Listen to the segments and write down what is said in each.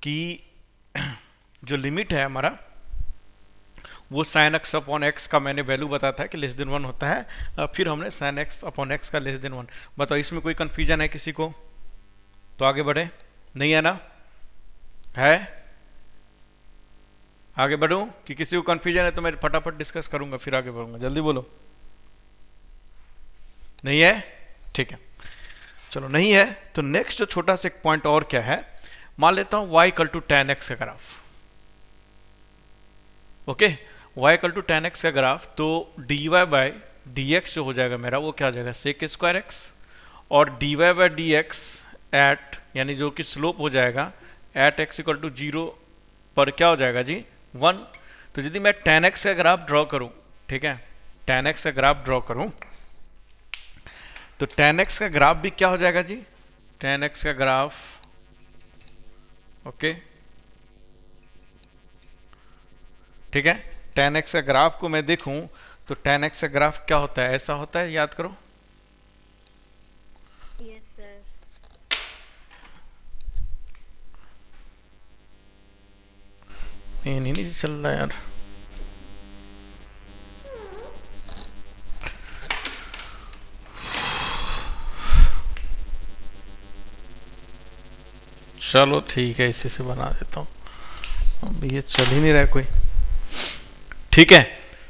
कि जो लिमिट है हमारा वो साइन एक्स अपॉन एक्स का मैंने वैल्यू बताया था कि लेस देन 1 होता है, फिर हमने साइन एक्स अपॉन एक्स का लेस देन 1। बताओ इसमें कोई कंफ्यूजन है किसी को? तो आगे बढ़े, नहीं है ना? है? आगे बढ़ूं कि किसी को कंफ्यूजन है तो मैं फटाफट डिस्कस करूंगा फिर आगे बढ़ूंगा, जल्दी बोलो। नहीं है? ठीक है, चलो नहीं है तो नेक्स्ट जो छोटा सा एक पॉइंट और क्या है, मान लेता हूं y equal to ten x का graph. Okay, y equal to ten x का ग्राफ, तो dy बाय डी एक्स जो हो जाएगा मेरा वो क्या हो जाएगा सेक स्क्वायर एक्स, और dy by d x at यानी जो कि स्लोप हो जाएगा at x equal to zero पर क्या हो जाएगा जी 1। तो यदि मैं टेन एक्स का ग्राफ ड्रॉ करूं, ठीक है, टेन एक्स का ग्राफ ड्रॉ करूं तो टेन एक्स का ग्राफ भी क्या हो जाएगा जी, टेन एक्स का ग्राफ, ओके ठीक है, टेन एक्स का ग्राफ को मैं देखूं तो टेन एक्स का ग्राफ क्या होता है, ऐसा होता है, याद करो। Yes sir. ये नहीं चल रहा यार, चलो ठीक है इसी से बना देता हूँ, अब ये चल ही नहीं रहा है कोई। ठीक है,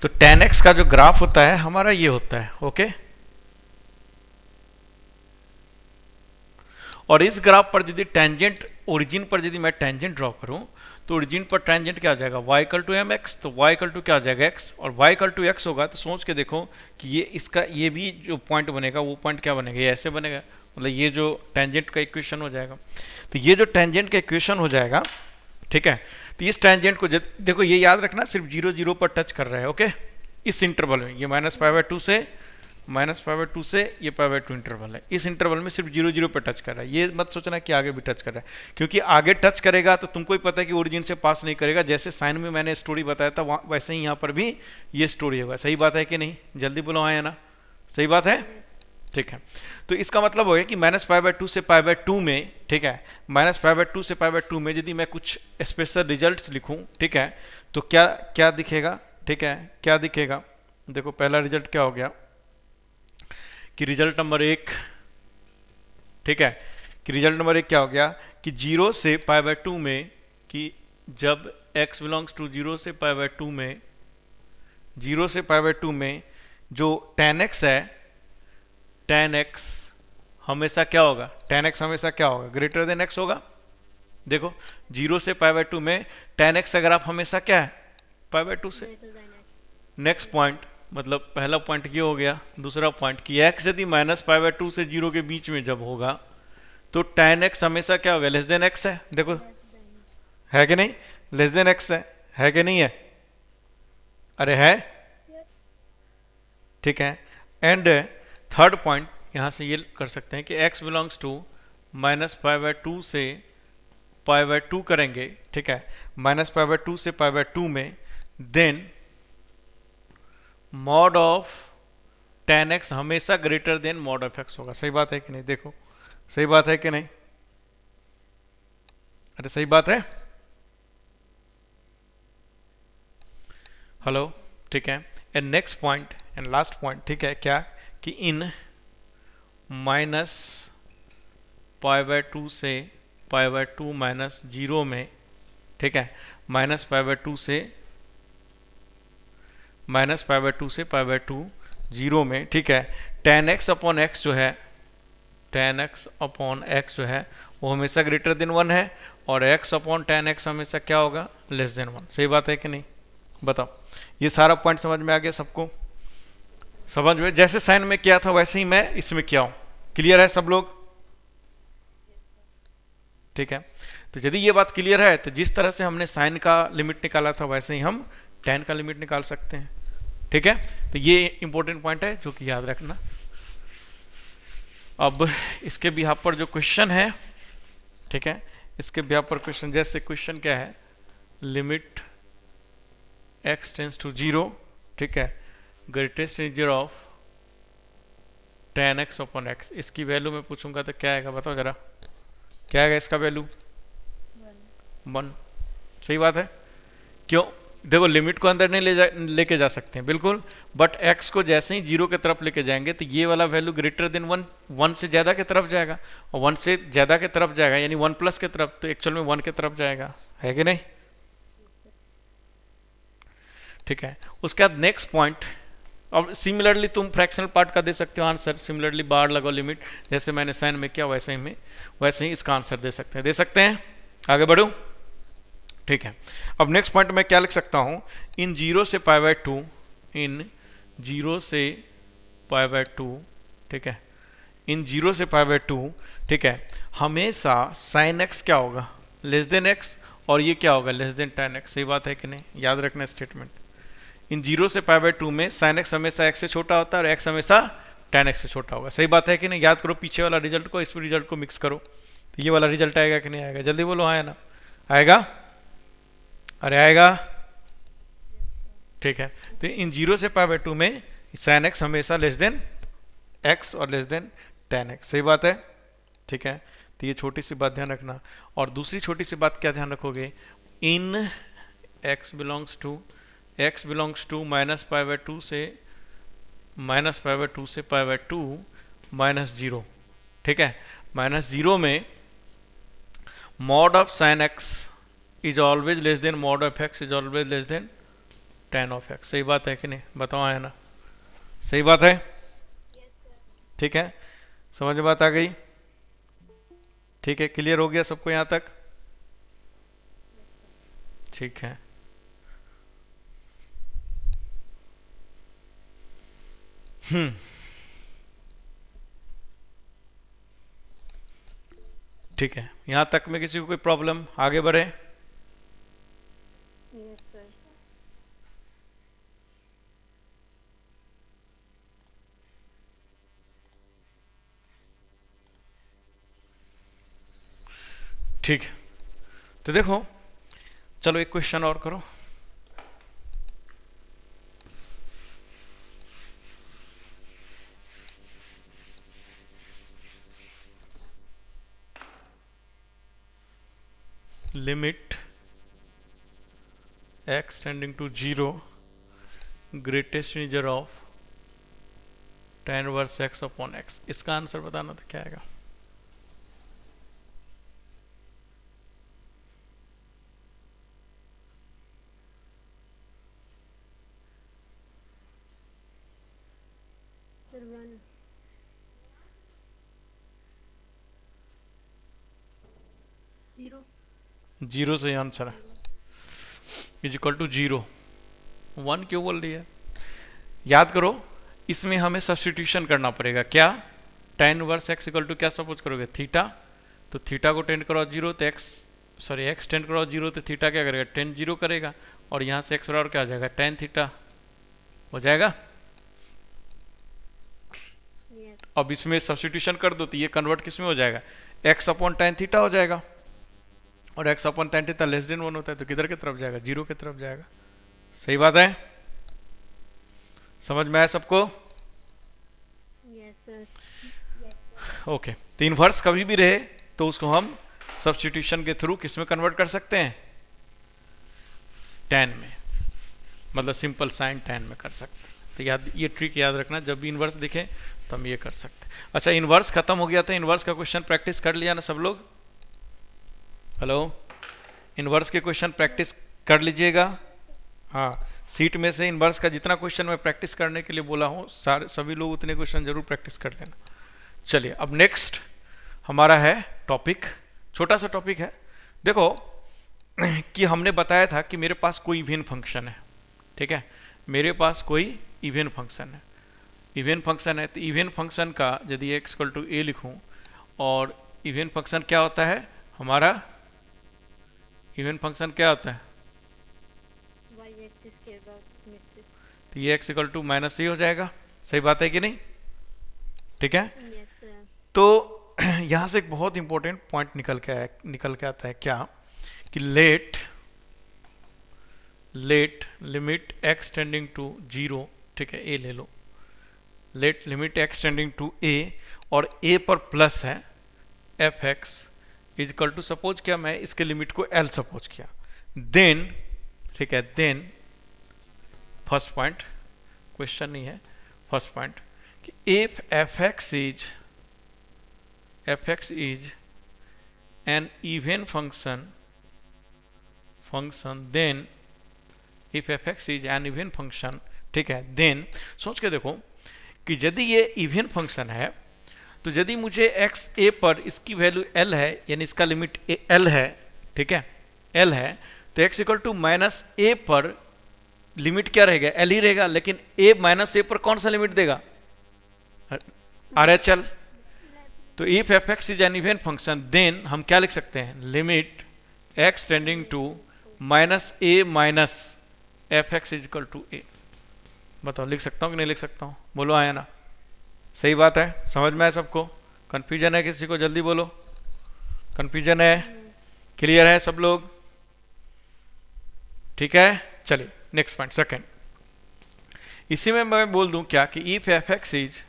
तो टेन एक्स का जो ग्राफ होता है हमारा ये होता है, ओके। और इस ग्राफ पर यदि टेंजेंट ओरिजिन पर यदि मैं टेंजेंट ड्रॉ करूं तो ओरिजिन पर टेंजेंट क्या आ जाएगा y equal to M X, तो y इक्वल टू क्या आ जाएगा x, और y इक्वल टू एक्स होगा तो सोच के देखो कि ये इसका ये भी जो पॉइंट बनेगा वो पॉइंट क्या बनेगा, ये ऐसे बनेगा, मतलब ये जो टेंजेंट का इक्वेशन हो जाएगा। तो ये जो टेंजेंट का इक्वेशन हो जाएगा, ठीक है, तो इस टेंजेंट को देखो ये याद रखना सिर्फ जीरो जीरो पर टच कर रहा है, ओके, इस इंटरवल में, ये माइनस फाइव बाई टू से माइनस फाइव बाई टू से ये पाई बाई टू इंटरवल है, इस इंटरवल में सिर्फ जीरो जीरो पे टच कर रहा है, ये मत सोचना कि आगे भी टच कर रहा है, क्योंकि आगे टच करेगा तो तुमको ही पता है कि ओरिजिन से पास नहीं करेगा, जैसे साइन में मैंने स्टोरी बताया था वैसे ही यहाँ पर भी ये स्टोरी होगा। सही बात है कि नहीं, जल्दी बोलो हाँ या ना, सही बात है, ठीक है। तो इसका मतलब हो गया कि माइनस फाइव बाई टू से पाई बाई टू में, ठीक है, माइनस फाइव बाई टू से पाई बाई टू में यदि मैं कुछ स्पेशल रिजल्ट लिखूं, ठीक है, तो क्या क्या दिखेगा, ठीक है, क्या दिखेगा, देखो पहला रिजल्ट क्या हो गया कि रिजल्ट नंबर एक, ठीक है, कि रिजल्ट नंबर एक क्या हो गया कि जीरो से पाई बाय टू में, कि जब x बिलोंग्स टू जीरो से पाई बाय टू में, जीरो से पाई बाय टू में जो टेन एक्स है, टेन एक्स हमेशा क्या होगा, टेन एक्स हमेशा क्या होगा, ग्रेटर देन एक्स होगा। देखो जीरो से पाई बाय टू में टेन एक्स का ग्राफ हमेशा क्या है, पाई बाय टू से। Greater than x. Next point, मतलब पहला पॉइंट ये हो गया, दूसरा पॉइंट कि x यदि माइनस पाई बाय टू से जीरो के बीच में जब होगा तो tan x हमेशा क्या होगा, लेस देन x है, देखो लेस देन। है कि नहीं, लेस देन x है कि नहीं है, अरे है, यस। ठीक है। एंड थर्ड पॉइंट यहाँ से ये कर सकते हैं कि x belongs to minus pi by two से पाई बाय टू करेंगे, ठीक है, माइनस पाई बाय टू से पाई बाय टू में, then mod of ten x हमेशा greater than mod of x होगा। सही बात है कि नहीं, देखो सही बात है कि नहीं, अरे सही बात है, हेलो, ठीक है। And next point and last point, ठीक है, क्या कि इन माइनस पाई बाय टू से pi by to minus zero में, ठीक है, माइनस पाई बाय टू से माइनस पाई बाय टू से पाई बाय टू जीरो में, ठीक है, टेन एक्स अपॉन एक्स जो है, टेन एक्स अपॉन एक्स जो है वो हमेशा ग्रेटर देन वन है, और एक्स अपॉन टेन एक्स हमेशा क्या होगा, लेस देन वन। सही बात है कि नहीं, बताओ। ये सारा पॉइंट समझ में आ गया सबको, समझ में, जैसे साइन में किया था वैसे ही मैं इसमें किया हूं, क्लियर है सब लोग, ठीक है। तो यदि ये बात क्लियर है तो जिस तरह से हमने साइन का लिमिट निकाला था वैसे ही हम टेन का लिमिट निकाल सकते हैं, ठीक है। तो ये इंपॉर्टेंट पॉइंट है जो कि याद रखना। अब इसके बिहार पर जो क्वेश्चन है, ठीक है, इसके बिहार पर क्वेश्चन, जैसे क्वेश्चन क्या है, limit x tends to zero, ठीक है, greatest integer of ten X upon X, इसकी वैल्यू मैं पूछूंगा तो क्या आएगा, बताओ जरा, क्या आएगा इसका वैल्यू, वन। 1। सही बात है। क्यों? देखो लिमिट को अंदर नहीं लेके जा सकते हैं बिल्कुल, बट x को जैसे ही 0 की तरफ लेके जाएंगे तो ये वाला वैल्यू ग्रेटर देन 1, 1 से ज़्यादा की तरफ जाएगा, और 1 से ज़्यादा की तरफ जाएगा यानी 1 प्लस की तरफ, तो एक्चुअल में 1 की तरफ जाएगा, है कि नहीं? ठीक है। उसके बाद नेक्स्ट पॉइंट, अब सिमिलरली तुम फ्रैक्शनल पार्ट का दे सकते हो आंसर, सिमिलरली बार लगाओ लिमिट, जैसे मैंने साइन में किया वैसे ही इसका आंसर दे सकते हैं, आगे बढ़ो। ठीक है। अब नेक्स्ट पॉइंट में क्या लिख सकता हूं, इन 0 से π/2, इन 0 से π/2, ठीक है, इन 0 से π/2, ठीक है, हमेशा साइन x क्या होगा, लेस देन x, और ये क्या होगा, लेस देन tan x। सही बात है कि नहीं? याद रखना स्टेटमेंट। इन 0 से π/2 में sin x हमेशा x से छोटा होता है और x हमेशा tan x से छोटा होगा। सही बात है कि नहीं? याद करो पीछे वाला रिजल्ट को इस रिजल्ट को मिक्स करो, तो ये वाला रिजल्ट आएगा कि नहीं आएगा? जल्दी बोलो, हाँ या ना? आएगा? अरे आएगा। ठीक है। तो इन 0 से π/2 में sin x हमेशा लेस देन x और लेस देन tan x। सही बात है। ठीक है। तो ये छोटी सी बात ध्यान रखना। और दूसरी छोटी सी बात क्या ध्यान रखोगे, इन x बिलोंग्स टू -π/2 से π/2 -0। ठीक है। -0 में mod of sin x is always less than mod of x is always less than tan of x। सही बात है कि नहीं? बताओ, है ना? सही बात है। ठीक है। समझ में बात आ गई? ठीक है। क्लियर हो गया सबको यहां तक? ठीक है। ठीक है। यहां तक में किसी को कोई प्रॉब्लम? आगे बढ़े। ठीक है। तो देखो, चलो एक क्वेश्चन और करो। Limit x tending to 0 greatest integer of tan inverse x upon x। इसका आंसर बताना तो क्या आएगा? जीरो से आंसर है, इज इक्वल टू 0। 1 क्यों बोल रही है? याद करो, इसमें हमें सब्सटीट्यूशन करना पड़ेगा। क्या? tan inverse x equal to क्या सपोज करोगे? थीटा। तो थीटा को टेंड करो 0 तो x टेंड करो 0 तो थीटा क्या करेगा? टेन 0 करेगा, और यहाँ से x बराबर क्या हो जाएगा? tan थीटा हो जाएगा। अब इसमें सब्सटीट्यूशन कर दो तो ये कन्वर्ट किस में हो जाएगा? x अपॉन tan थीटा हो जाएगा, और x upon tan theta less than 1 होता है, तो किधर की तरफ जाएगा? 0 की तरफ जाएगा। सही बात है। समझ में आया सबको? ओके। तो इनवर्स कभी भी रहे तो उसको हम सब्सटीट्यूशन के थ्रू किस में कन्वर्ट कर सकते हैं? tan में, मतलब सिंपल साइन tan में कर सकते हैं। तो ये ट्रिक याद रखना, जब भी इनवर्स दिखे तो हम ये कर सकते हैं। अच्छा, इनवर्स खत्म हो गया था। इनवर्स का क्वेश्चन प्रैक्टिस कर लिया ना सब लोग? हेलो, इनवर्स के क्वेश्चन प्रैक्टिस कर लीजिएगा। हाँ, सीट में से इनवर्स का जितना क्वेश्चन मैं प्रैक्टिस करने के लिए बोला हूँ सभी लोग उतने क्वेश्चन जरूर प्रैक्टिस कर लेना। चलिए, अब नेक्स्ट हमारा है टॉपिक, छोटा सा टॉपिक है। देखो कि हमने बताया था कि मेरे पास कोई इवन फंक्शन है। ठीक है, मेरे पास कोई इवन फंक्शन है। इवन फंक्शन है तो इवन फंक्शन का यदि x इक्वल टू a लिखूं, और इवन फंक्शन क्या होता है हमारा? इवन फंक्शन क्या होता है? तो ये x इक्वल टू -a हो जाएगा। सही बात है कि नहीं? ठीक है। तो यहां से एक बहुत इंपॉर्टेंट पॉइंट निकल के आता है क्या, कि let limit x tending to 0, ठीक है, a ले लो, let limit x tending to a, और a पर प्लस है f(x) is equal to suppose क्या, मैं इसके लिमिट को एल सपोज किया, देन ठीक है, देन फर्स्ट पॉइंट, क्वेश्चन नहीं है, फर्स्ट पॉइंट कि if F x is an even function then if F x is an even function, ठीक है, देन सोच के देखो कि यदि ये इवन फंक्शन है तो यदि मुझे एक्स ए पर इसकी वैल्यू एल है, यानी इसका लिमिट एल है, ठीक है, एल है, तो एक्स इक्वल टू माइनस ए पर लिमिट क्या रहेगा, एल ही रहेगा, लेकिन ए माइनस ए पर कौन सा लिमिट देगा, आर एच एल। तो if F x is an even function then हम क्या लिख सकते हैं, limit x tending to minus a minus f x is equal to a. बताओ लिख सकता हूँ कि नहीं लिख सकता हूँ, बोलो आया ना, सही बात है, समझ में है सबको, कंफ्यूजन है किसी को, जल्दी बोलो, कंफ्यूजन है, क्लियर है सब लोग, ठीक है। चलिए नेक्स्ट पॉइंट सेकंड, इसी में मैं बोल दूं क्या कि if F x is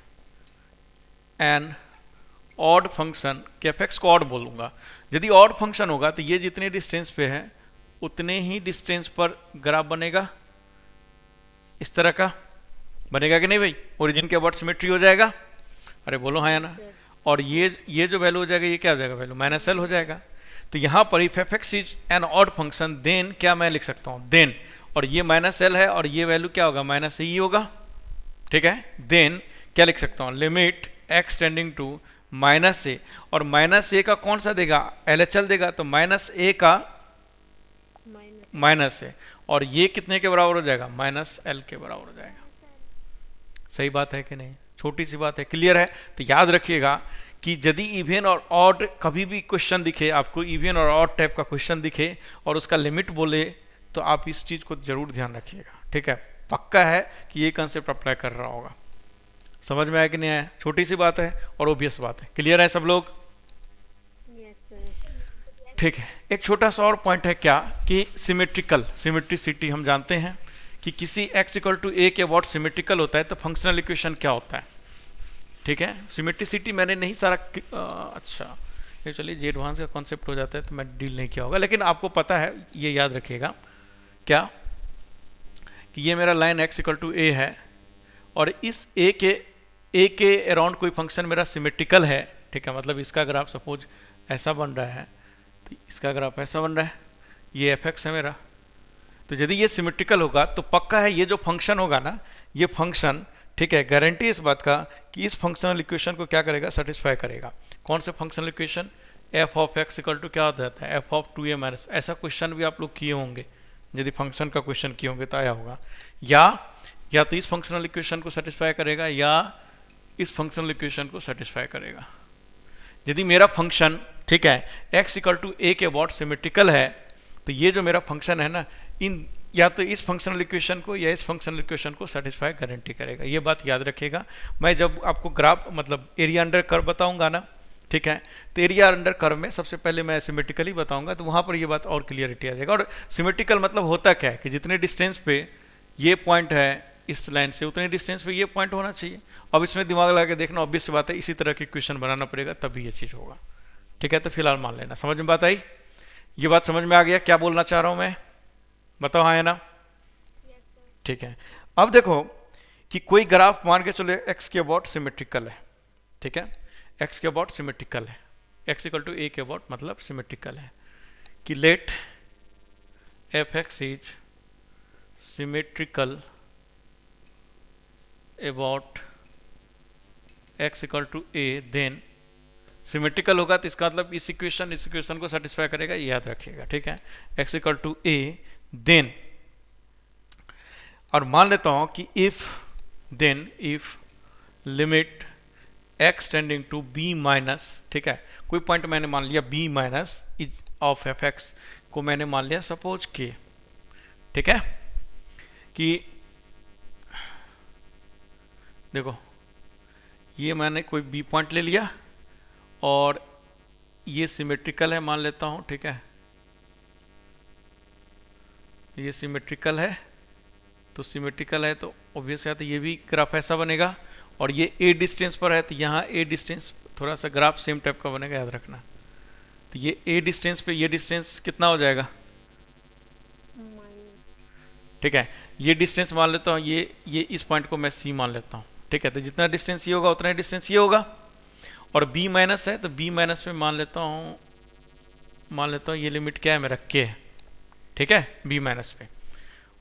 an odd function, कि एफ एक्स को ऑड बोलूंगा, यदि ऑड फंक्शन होगा तो ये जितने डिस्टेंस पे है उतने ही डिस्टेंस पर ग्राफ बनेगा, इस तरह का बनेगा कि नहीं भाई, ओरिजिन के अबाउट सिमेट्री हो जाएगा, अरे बोलो हाँ या ना, और ये जो वैल्यू हो जाएगा ये क्या हो जाएगा, वैल्यू माइनस एल हो जाएगा। तो यहाँ पर if F x is an odd function then क्या मैं लिख सकता हूँ, देन, और ये माइनस एल है और ये वैल्यू क्या होगा, माइनस ई होगा, ठीक है, देन क्या लिख सकता हूँ, limit x tending to minus a, और माइनस ए का कौन सा देगा, एल एच एल देगा, तो माइनस ए का माइनस ए, और ये कितने के बराबर हो जाएगा, माइनस एल के बराबर हो जाएगा। सही बात है कि नहीं, छोटी सी बात है, क्लियर है। तो याद रखिएगा कि यदि इवन और ऑड कभी भी क्वेश्चन दिखे आपको, इवन और ऑड टाइप का क्वेश्चन दिखे और उसका लिमिट बोले, तो आप इस चीज को जरूर ध्यान रखिएगा, ठीक है, पक्का है कि ये कंसेप्ट अप्लाई कर रहा होगा, समझ में आया कि नहीं आया, छोटी सी बात है और ओबियस बात है, क्लियर है सब लोग, ठीक है। एक छोटा सा और पॉइंट है क्या कि सिमेट्रिसिटी हम जानते हैं कि किसी x इक्वल टू ए के अबाउट सिमेट्रिकल होता है तो फंक्शनल इक्वेशन क्या होता है, ठीक है। सिमेट्रिसिटी मैंने नहीं सारा अच्छा ये चलिए जे एडवांस का कॉन्सेप्ट हो जाता है तो मैं डील नहीं किया होगा, लेकिन आपको पता है, ये याद रखिएगा क्या कि ये मेरा लाइन x इक्वल टू ए है और इस ए के अराउंड कोई फंक्शन मेरा सिमेट्रिकल है, ठीक है, मतलब इसका ग्राफ सपोज ऐसा बन रहा है तो इसका ग्राफ ऐसा बन रहा है, ये एफ एक्स है मेरा, तो यदि ये सिमेट्रिकल होगा तो पक्का है ये जो फंक्शन होगा ना, ये फंक्शन, ठीक है, गारंटी इस बात का कि इस फंक्शनल इक्वेशन को क्या करेगा, सेटिस्फाई करेगा। कौन से functional equation, F of X equal to क्या होता है, एफ ऑफ 2a माइनस, ऐसा क्वेश्चन भी आप लोग किए होंगे, यदि फंक्शन का क्वेश्चन किए होंगे तो आया होगा, या तो इस फंक्शनल इक्वेशन को सेटिस्फाई करेगा या इस फंक्शनल इक्वेशन को सेटिस्फाई करेगा। यदि मेरा फंक्शन, ठीक है, x इक्वल टू ए के अबाउट सिमेट्रिकल है तो ये जो मेरा फंक्शन है ना, इन या तो इस फंक्शनल इक्वेशन को या इस फंक्शनल इक्वेशन को सेटिस्फाई गारंटी करेगा, ये बात याद रखिएगा। मैं जब आपको ग्राफ मतलब एरिया अंडर कर्व बताऊंगा ना, ठीक है, तो एरिया अंडर कर्व में सबसे पहले मैं सिमेट्रिकली बताऊंगा, तो वहां पर ये बात और क्लियरिटी आ जाएगा। और सिमेट्रिकल मतलब होता क्या है कि जितने डिस्टेंस पे ये पॉइंट है इस लाइन से उतने डिस्टेंस पे ये पॉइंट होना चाहिए। अब इसमें दिमाग लगा के देखना, ऑब्वियस सी बात है, इसी तरह की इक्वेशन बनाना पड़ेगा तभी ये चीज होगा, ठीक है। तो फिलहाल मान लेना, समझ में बात आई, ये बात समझ में आ गया क्या बोलना चाह रहा हूं मैं, बताओ हाँ है ना, ठीक है। अब देखो कि कोई ग्राफ मान के चलो x के अबाउट सिमेट्रिकल है, ठीक है, x के अबाउट सिमेट्रिकल है, x इक्वल टू ए के अबाउट मतलब सिमेट्रिकल है, कि let f x is symmetrical about x equal to a, then symmetrical होगा तो इसका मतलब इस इक्वेशन को सेटिस्फाई करेगा, ये याद रखिएगा, ठीक है, x equal to a, then, और मान लेता हूं कि if limit x tending to b minus, ठीक है, कोई पॉइंट मैंने मान लिया b minus of f x को मैंने मान लिया सपोज k, ठीक है, कि देखो ये मैंने कोई b पॉइंट ले लिया और ये सिमेट्रिकल है मान लेता हूं, ठीक है, ये सिमेट्रिकल है, तो सिमेट्रिकल है तो ऑब्वियस है तो ये भी ग्राफ ऐसा बनेगा, और ये a डिस्टेंस पर है तो यहाँ a डिस्टेंस थोड़ा सा ग्राफ सेम टाइप का बनेगा, याद रखना, तो ये a डिस्टेंस पे ये डिस्टेंस कितना हो जाएगा, ठीक है। ये डिस्टेंस मान लेता हूँ, ये इस पॉइंट को मैं c मान लेता हूँ, ठीक है। तो जितना डिस्टेंस ये होगा उतना ही डिस्टेंस ये होगा, और b माइनस है तो b माइनस में मान लेता हूँ ये लिमिट क्या है मेरा k है, ठीक है, b माइनस पे।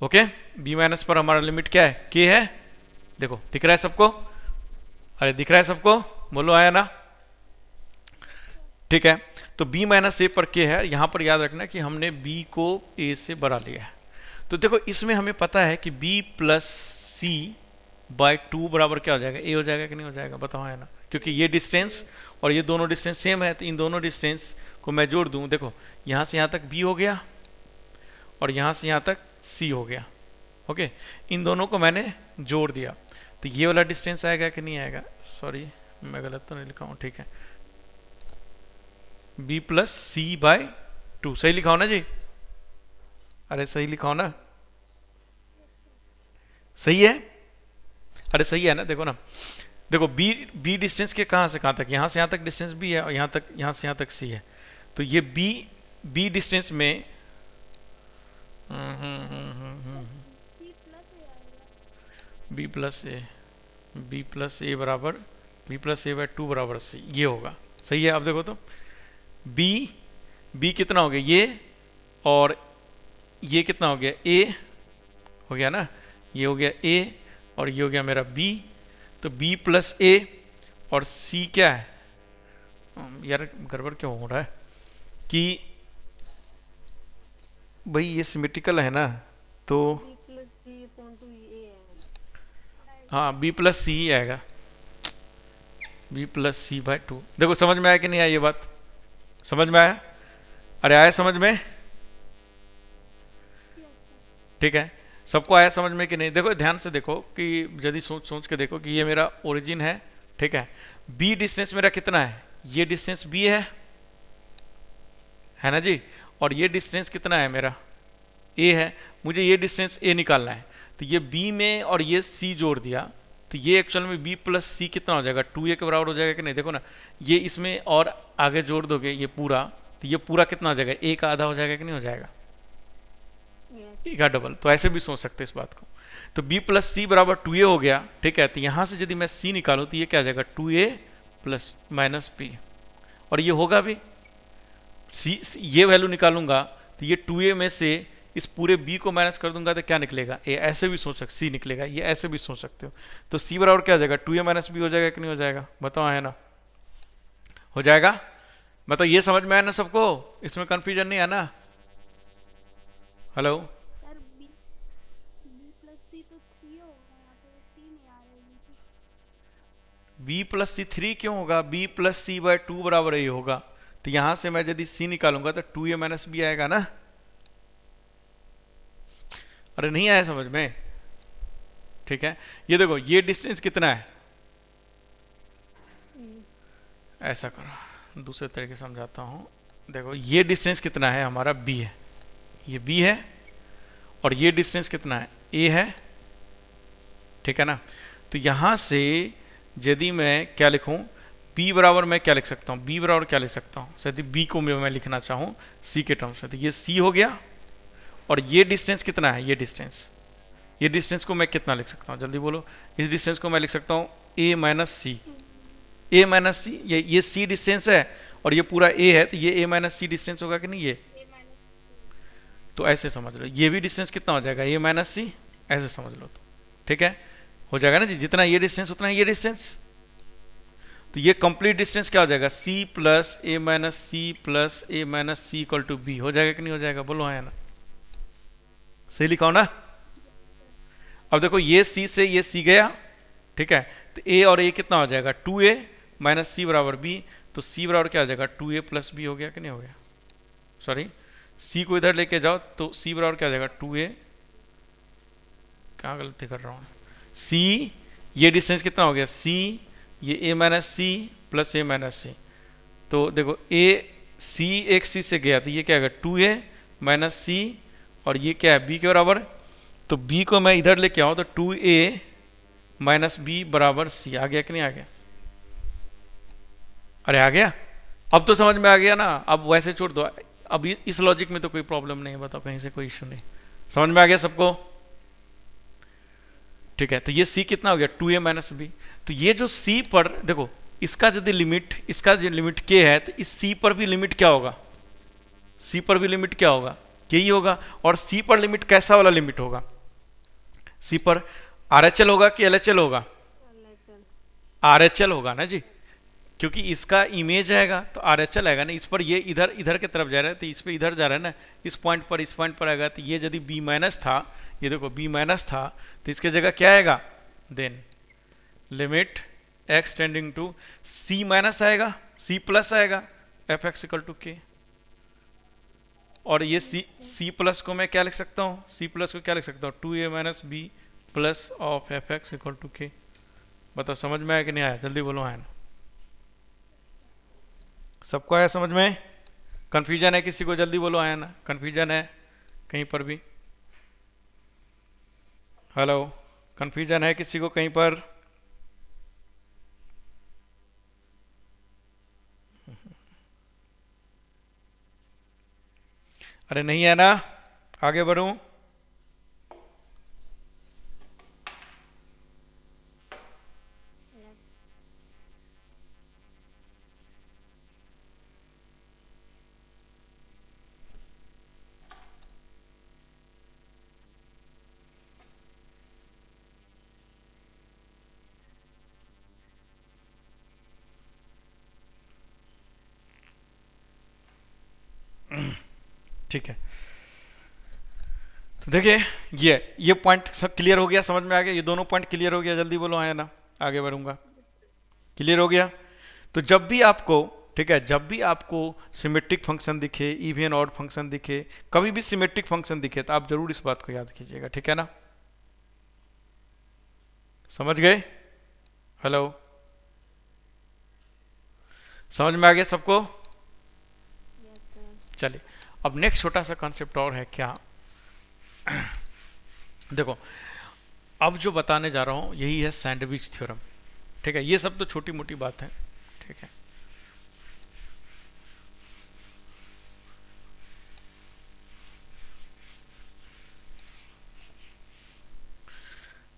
ओके, b माइनस पर हमारा लिमिट क्या है, k है। देखो दिख रहा है सबको, अरे दिख रहा है सबको, बोलो आया ना, ठीक है। तो b माइनस ए पर k है। यहां पर याद रखना कि हमने b को a से बड़ा लिया है। तो देखो इसमें हमें पता है कि b प्लस सी बाय 2 बराबर क्या हो जाएगा, a हो जाएगा कि नहीं हो जाएगा, बताओ है ना, क्योंकि ये डिस्टेंस और ये दोनों डिस्टेंस सेम है। तो इन दोनों डिस्टेंस को मैं जोड़ दूं, देखो यहां से यहां तक b हो गया और यहां से यहां तक c हो गया। ओके, इन दोनों को मैंने जोड़ दिया तो ये वाला डिस्टेंस आएगा कि नहीं आएगा, सॉरी मैं गलत तो नहीं लिखा हूं, ठीक है, b प्लस सी बाय 2, सही लिखा हो ना जी, अरे सही लिखा हो ना, सही है, अरे सही है ना, देखो ना, देखो b डिस्टेंस के कहां से कहां तक, यहां से यहां तक डिस्टेंस b है और यहां तक, यहां से यहां तक c है। तो ये b डिस्टेंस में b प्लस ए बराबर b प्लस ए बाय 2 बराबर c, ये होगा, सही है। अब देखो तो b कितना हो गया ये, और ये कितना हो गया, a हो गया ना, ये हो गया a और ये हो गया मेरा b। तो b प्लस ए और c क्या है, यार गड़बड़ क्यों हो रहा है कि भाई ये सिमेट्रिकल है ना, तो हाँ b प्लस सी ही आएगा, b प्लस सी बाय 2। देखो समझ में आया कि नहीं आया, ये बात समझ में आया, अरे आया समझ में, ठीक है, सबको आया समझ में कि नहीं। देखो ध्यान से देखो कि यदि सोच के देखो कि ये मेरा ओरिजिन है, ठीक है, b डिस्टेंस मेरा कितना है, ये डिस्टेंस b है ना जी, और ये डिस्टेंस कितना है मेरा a है, मुझे ये डिस्टेंस a निकालना है। तो ये b में और ये c जोड़ दिया तो ये एक्चुअल में b प्लस सी कितना हो जाएगा, 2a के बराबर हो जाएगा कि नहीं। देखो ना, ये इसमें और आगे जोड़ दोगे ये पूरा, तो ये पूरा कितना हो जाएगा, a का आधा हो जाएगा कि नहीं हो जाएगा, a का डबल। तो ऐसे भी सोच सकते हैं इस बात को। तो b प्लस सी बराबर 2a हो गया, ठीक है। तो यहां से यदि मैं c निकालूं तो ये क्या आ जाएगा, 2a प्लस माइनस b, और ये होगा भी c, ये वैल्यू निकालूंगा तो ये 2a में से इस पूरे b को माइनस कर दूंगा तो क्या निकलेगा, a, ऐसे भी सोच सकते, c निकलेगा, ये ऐसे भी सोच सकते हो। तो c बराबर क्या हो जाएगा, 2a माइनस b हो जाएगा कि नहीं हो जाएगा, बताओ है ना, हो जाएगा। बताओ ये समझ में आया ना सबको, इसमें कंफ्यूजन नहीं है ना, हेलो। b प्लस सी 3 क्यों होगा, b प्लस सी बाय 2 बराबर ये होगा। तो यहां से मैं यदि c निकालूंगा तो 2a माइनस b आएगा ना, अरे नहीं आया समझ में, ठीक है। ये देखो ये डिस्टेंस कितना है, ऐसा करो दूसरे तरीके से समझाता हूं, देखो ये डिस्टेंस कितना है हमारा, b है, ये b है, और ये डिस्टेंस कितना है, a है, ठीक है ना। तो यहां से यदि मैं क्या लिखूं, b बराबर मैं क्या लिख सकता हूं, b बराबर क्या लिख सकता हूं, यदि b को मैं लिखना चाहूं c के टर्म्स में, तो ये c हो गया, और ये डिस्टेंस कितना है, ये डिस्टेंस को मैं कितना लिख सकता हूँ, जल्दी बोलो। इस डिस्टेंस को मैं लिख सकता हूँ a माइनस सी, ये c डिस्टेंस है और ये पूरा a है, तो ये a माइनस सी डिस्टेंस होगा कि नहीं ये, तो ऐसे समझ लो, ये भी डिस्टेंस कितना हो जाएगा, a माइनस सी, ऐसे समझ लो, तो ठीक है, हो जाएगा ना जी, जितना ये डिस्टेंस उतना ये डिस्टेंस। तो ये कंप्लीट डिस्टेंस क्या हो जाएगा, c plus a minus c plus a minus c equal to b, हो जाएगा कि नहीं हो जाएगा, बोलो हाँ ना, सही लिखा हो ना। अब देखो ये c से ये c गया, ठीक है, तो a और a कितना हो जाएगा, 2a माइनस सी बराबर b, तो c बराबर क्या हो जाएगा, 2a प्लस b हो गया कि नहीं हो गया, सॉरी c को इधर लेके जाओ तो c बराबर क्या हो जाएगा, 2a, क्या गलती कर रहा हूँ, c ये डिस्टेंस कितना हो गया, c ये a minus c plus a minus c, तो देखो a c एक c से गया तो ये क्या होगा, 2a माइनस सी, और ये क्या है b के बराबर, तो b को मैं इधर लेके आऊं तो 2a माइनस बी बराबर c, आ गया कि नहीं आ गया, अरे आ गया, अब तो समझ में आ गया ना, अब वैसे छोड़ दो, अब इस लॉजिक में तो कोई प्रॉब्लम नहीं है, बताओ कहीं से कोई इश्यू नहीं, समझ में आ गया सबको? ठीक है, तो ये c कितना हो गया 2a माइनस बी। तो ये जो c पर देखो, इसका यदि लिमिट, इसका जो लिमिट k है, तो इस c पर भी लिमिट क्या होगा, c पर भी लिमिट क्या होगा, k ही होगा। और c पर लिमिट कैसा वाला लिमिट होगा, c पर RHL होगा कि LHL होगा, RHL होगा ना जी, क्योंकि इसका इमेज आएगा तो RHL आएगा ना। इस पर ये इधर इधर की तरफ जा रहा है, तो इस पर इधर जा रहा है ना, इस पॉइंट पर आएगा। तो ये यदि B माइनस था, ये देखो B माइनस था, तो इसके जगह क्या आएगा, then limit x tending to C minus आएगा, C प्लस आएगा, fx इक्वल टू k। और ये C प्लस को मैं क्या लिख सकता हूँ, C प्लस को क्या लिख सकता हूँ, 2a minus b plus of fx equal to k। बताओ समझ में आया कि नहीं आया, जल्दी बोलो आया ना, सबको आया समझ में? कंफ्यूजन है किसी को, जल्दी बोलो आया ना, कंफ्यूजन है कहीं पर भी? हेलो, कंफ्यूजन है किसी को कहीं पर? अरे नहीं है ना, आगे बढ़ूं? ठीक है, तो देखिए ये पॉइंट सब क्लियर हो गया, समझ में आ गया, ये दोनों पॉइंट क्लियर हो गया, जल्दी बोलो आया ना, आगे बढ़ूंगा। क्लियर हो गया? तो जब भी आपको, ठीक है, जब भी आपको सिमेट्रिक फंक्शन दिखे, इवन ऑड फंक्शन दिखे, कभी भी सिमेट्रिक फंक्शन दिखे, तो आप जरूर इस बात को याद कीजिएगा, ठीक है ना? समझ गए? हेलो, समझ में आ गया सबको? चलिए, अब नेक्स्ट छोटा सा कॉन्सेप्ट और है क्या, देखो अब जो बताने जा रहा हूं यही है सैंडविच थ्योरम। ठीक है, ये सब तो छोटी मोटी बात है, ठीक है।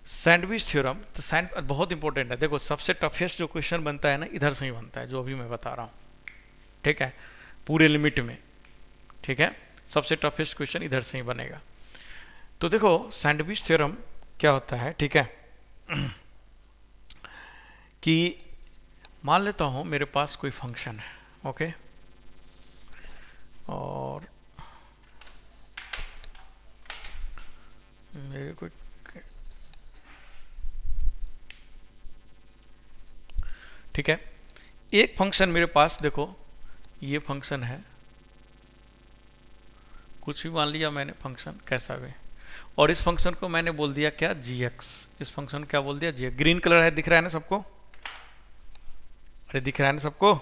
सैंडविच थ्योरम तो बहुत इंपॉर्टेंट है। देखो सबसे टफेस्ट जो क्वेश्चन बनता है ना, इधर से ही बनता है, जो अभी मैं बता रहा हूं, ठीक है, पूरे लिमिट में, ठीक है, सबसे टफेस्ट क्वेश्चन इधर से ही बनेगा। तो देखो सैंडविच थ्योरम क्या होता है, ठीक है, कि मान लेता हूं मेरे पास कोई फंक्शन है, ओके, और मेरे कोई, ठीक है, एक फंक्शन मेरे पास, देखो ये फंक्शन है, कुछ भी मान लिया मैंने फंक्शन कैसा भी, और इस फंक्शन को मैंने बोल दिया क्या, gx। इस फंक्शन क्या बोल दिया, gx। ग्रीन कलर है, दिख रहा है ना सबको? अरे दिख रहा है ना सबको?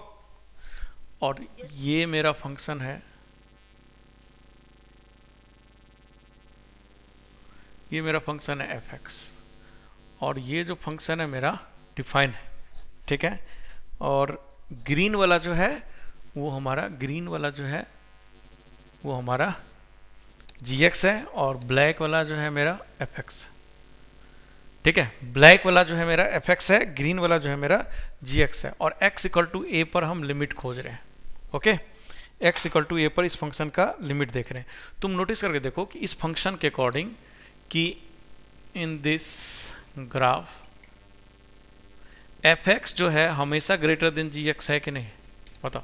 और ये मेरा फंक्शन है, ये मेरा फंक्शन है fx, और ये जो फंक्शन है मेरा डिफाइन है, ठीक है। और ग्रीन वाला जो है वो हमारा, ग्रीन वाला जो है वो हमारा gx है, और ब्लैक वाला जो है मेरा fx, ठीक है। ब्लैक वाला जो है मेरा fx है, ग्रीन वाला जो है मेरा gx है, और x इक्वल टू a पर हम लिमिट खोज रहे हैं, okay. x equal to a पर इस फंक्शन का लिमिट देख रहे हैं। तुम नोटिस करके देखो कि इस फंक्शन के अकॉर्डिंग कि इन दिस ग्राफ fx जो है हमेशा ग्रेटर देन gx है कि नहीं, बताओ।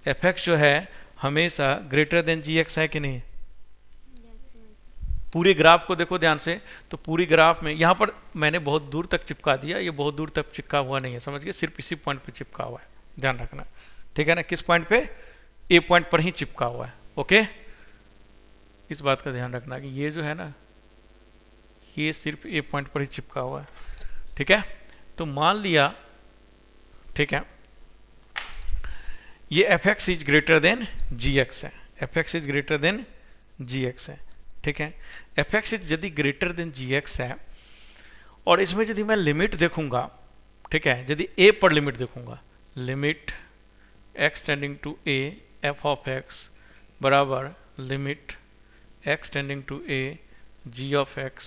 fx जो है हमेशा ग्रेटर देन gx है कि नहीं? पूरे ग्राफ को देखो ध्यान से, तो पूरी ग्राफ में यहाँ पर मैंने बहुत दूर तक चिपका दिया, ये बहुत दूर तक चिपका हुआ नहीं है, समझ गए, सिर्फ इसी पॉइंट पे चिपका हुआ है, ध्यान रखना, ठीक है ना। किस पॉइंट पे? ए पॉइंट पर ही चिपका हुआ है, ओके। इस बात का ध्यान रखना कि ये जो है ना, ये सिर्फ ए पॉइंट पर ही चिपका हुआ है, ठीक है। तो मान लिया, ठीक है, ये fx is greater then gx है, fx is greater then gx है, ठीक है। fx इज यदि ग्रेटर देन gx है, और इसमें यदि मैं लिमिट देखूंगा, ठीक है, यदि a पर लिमिट देखूंगा, limit x tending to a f of x बराबर limit x tending to a g of x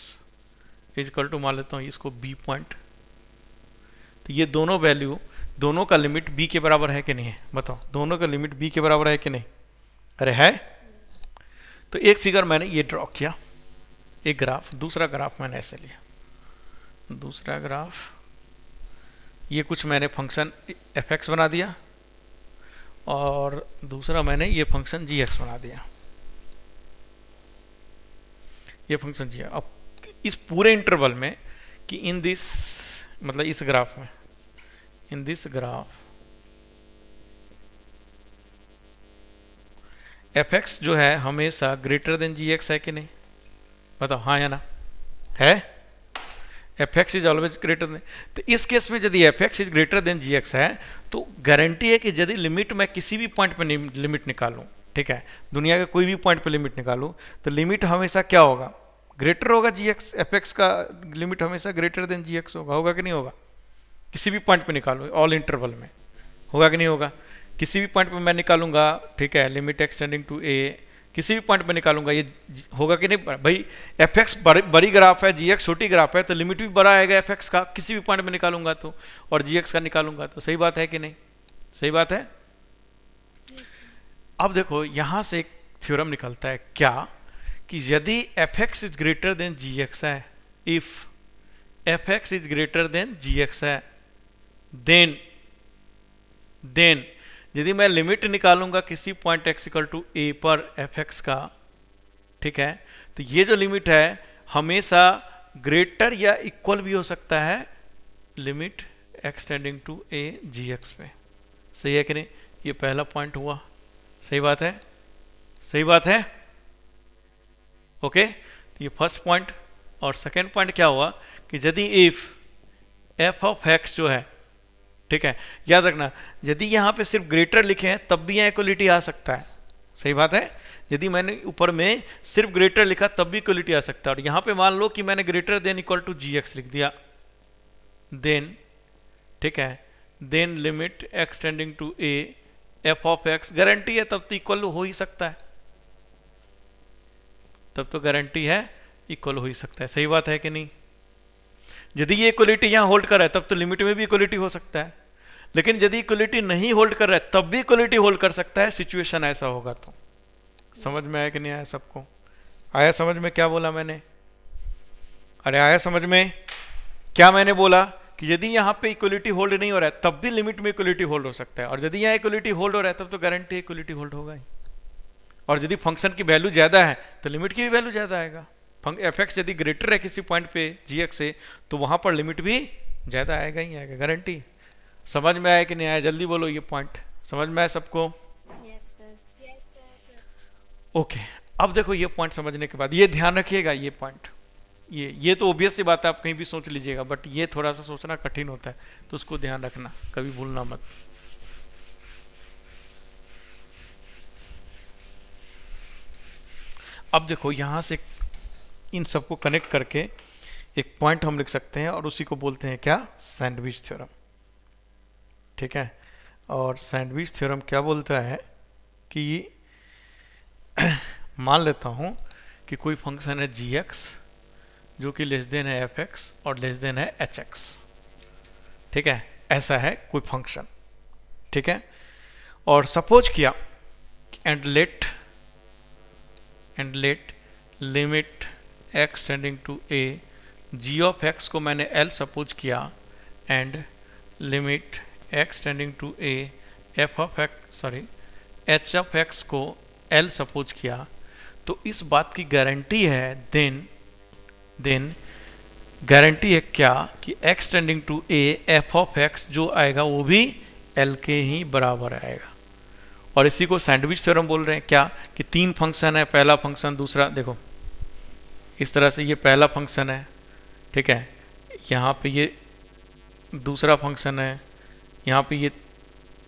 equal to मान लेता हूँ इसको बी पॉइंट। तो ये दोनों वैल्यू, दोनों का लिमिट बी के बराबर है कि नहीं है, बताओ दोनों का लिमिट बी के बराबर है कि नहीं? अरे है। तो एक फिगर मैंने ये ड्रॉ किया, एक ग्राफ, दूसरा ग्राफ मैंने ऐसे लिया, दूसरा ग्राफ ये कुछ मैंने फंक्शन एफ एक्स बना दिया और दूसरा मैंने ये फंक्शन जी एक्स बना दिया, ये फंक्शन जी। अब इस पूरे इंटरवल में कि इन दिस मतलब इस ग्राफ में, in this graph F x जो है हमेशा ग्रेटर देन जी एक्स है कि नहीं, बताओ हाँ या ना? है। F x is always greater than. तो इस केस में यदि f x is greater than g x है तो गारंटी है कि यदि लिमिट मैं किसी भी पॉइंट पे लिमिट निकालूं, ठीक है, दुनिया के कोई भी पॉइंट पे लिमिट निकालूं तो लिमिट हमेशा क्या होगा? ग्रेटर होगा जी एक्स। एफ एक्स का लिमिट हमेशा ग्रेटर देन जी एक्स होगा, होगा कि नहीं होगा? किसी भी पॉइंट पे निकालो, ऑल इंटरवल में, होगा कि नहीं होगा? किसी भी पॉइंट पे मैं निकालूंगा, ठीक है, लिमिट एक्सटेंडिंग टू ए, किसी भी पॉइंट पे निकालूंगा, ये होगा कि नहीं भाई? एफ एक्स बड़ी ग्राफ है, जी एक्स छोटी ग्राफ है, तो लिमिट भी बड़ा आएगा एफ एक्स का, किसी भी पॉइंट में निकालूंगा तो, और जी एक्स का निकालूंगा तो। सही बात है कि नहीं? सही बात है। अब देखो यहां से एक थ्योरम निकलता है क्या, कि यदि f x is greater than g x है, if F x is greater than g x है, देन यदि मैं लिमिट निकालूंगा किसी point x equal to a पर एफ एक्स का, ठीक है, तो ये जो लिमिट है हमेशा ग्रेटर या इक्वल भी हो सकता है limit x tending to a g x पे। सही है कि नहीं? ये पहला पॉइंट हुआ। सही बात है, सही बात है। ओके, तो ये फर्स्ट पॉइंट। और सेकेंड पॉइंट क्या हुआ कि यदि इफ एफ ऑफ एक्स जो है, ठीक है, याद रखना यदि यहां पे सिर्फ ग्रेटर लिखे हैं तब भी यहां इक्वलिटी आ सकता है। सही बात है। यदि मैंने ऊपर में सिर्फ ग्रेटर लिखा तब भी इक्वलिटी आ सकता है। और यहां पे मान लो कि मैंने greater than equal to g x लिख दिया, देन, ठीक है, then limit x tending to a f of x, guarantee है तब तो इक्वल हो ही सकता है, तब तो गारंटी है इक्वल हो ही सकता है। सही बात है कि नहीं? यदि ये इक्वलिटी यहां होल्ड कर रहा है तब तो लिमिट में भी इक्वलिटी हो सकता है, लेकिन यदि इक्वलिटी नहीं होल्ड कर रहा है तब भी इक्वलिटी होल्ड कर सकता है, सिचुएशन ऐसा होगा तो। समझ में आया कि नहीं आया सबको? आया समझ में क्या बोला मैंने? अरे आया समझ में क्या मैंने बोला? कि यदि यहाँ पे इक्वलिटी होल्ड नहीं हो रहा है तब भी लिमिट में इक्वलिटी होल्ड हो सकता है, और यदि यहाँ इक्वलिटी होल्ड हो रहा है तब तो गारंटी इक्वलिटी होल्ड होगा ही। और यदि फंक्शन की वैल्यू ज्यादा है तो लिमिट की भी वैल्यू ज्यादा आएगा। एफ एक्स यदि ग्रेटर है किसी पॉइंट पे जी एक्स से तो वहां पर लिमिट भी ज्यादा आएगा ही आएगा, गारंटी। समझ में आया कि नहीं आया? जल्दी बोलो, ये पॉइंट समझ में आया सबको? ओके, अब देखो ये पॉइंट समझने के बाद ये ध्यान रखिएगा, ये पॉइंट, ये तो ओबियस सी बात है, आप कहीं भी सोच लीजिएगा, बट ये थोड़ा सा सोचना कठिन होता है, तो उसको ध्यान रखना, कभी भूलना मत। अब देखो यहां से इन सबको कनेक्ट करके एक पॉइंट हम लिख सकते हैं और उसी को बोलते हैं क्या? Sandwich theorem. ठीक है, और सैंडविच थ्योरम क्या बोलता है कि मान लेता हूं कि कोई फंक्शन है जी एक्स जो कि लेस देन है एफ एक्स और लेस देन है एच एक्स। ठीक है, ऐसा है कोई फंक्शन। ठीक है, और सपोज किया and let limit x tending to a g of x को मैंने एल सपोज किया and limit x tending to a f of x sorry h of x को एल सपोज किया, तो इस बात की गारंटी है देन गारंटी है क्या कि x tending to a f of x जो आएगा वो भी एल के ही बराबर आएगा। और इसी को सैंडविच थ्योरम बोल रहे हैं क्या कि तीन फंक्शन है, पहला फंक्शन दूसरा, देखो इस तरह से ये पहला फंक्शन है, ठीक है, यहाँ पे ये दूसरा फंक्शन है, यहाँ पे ये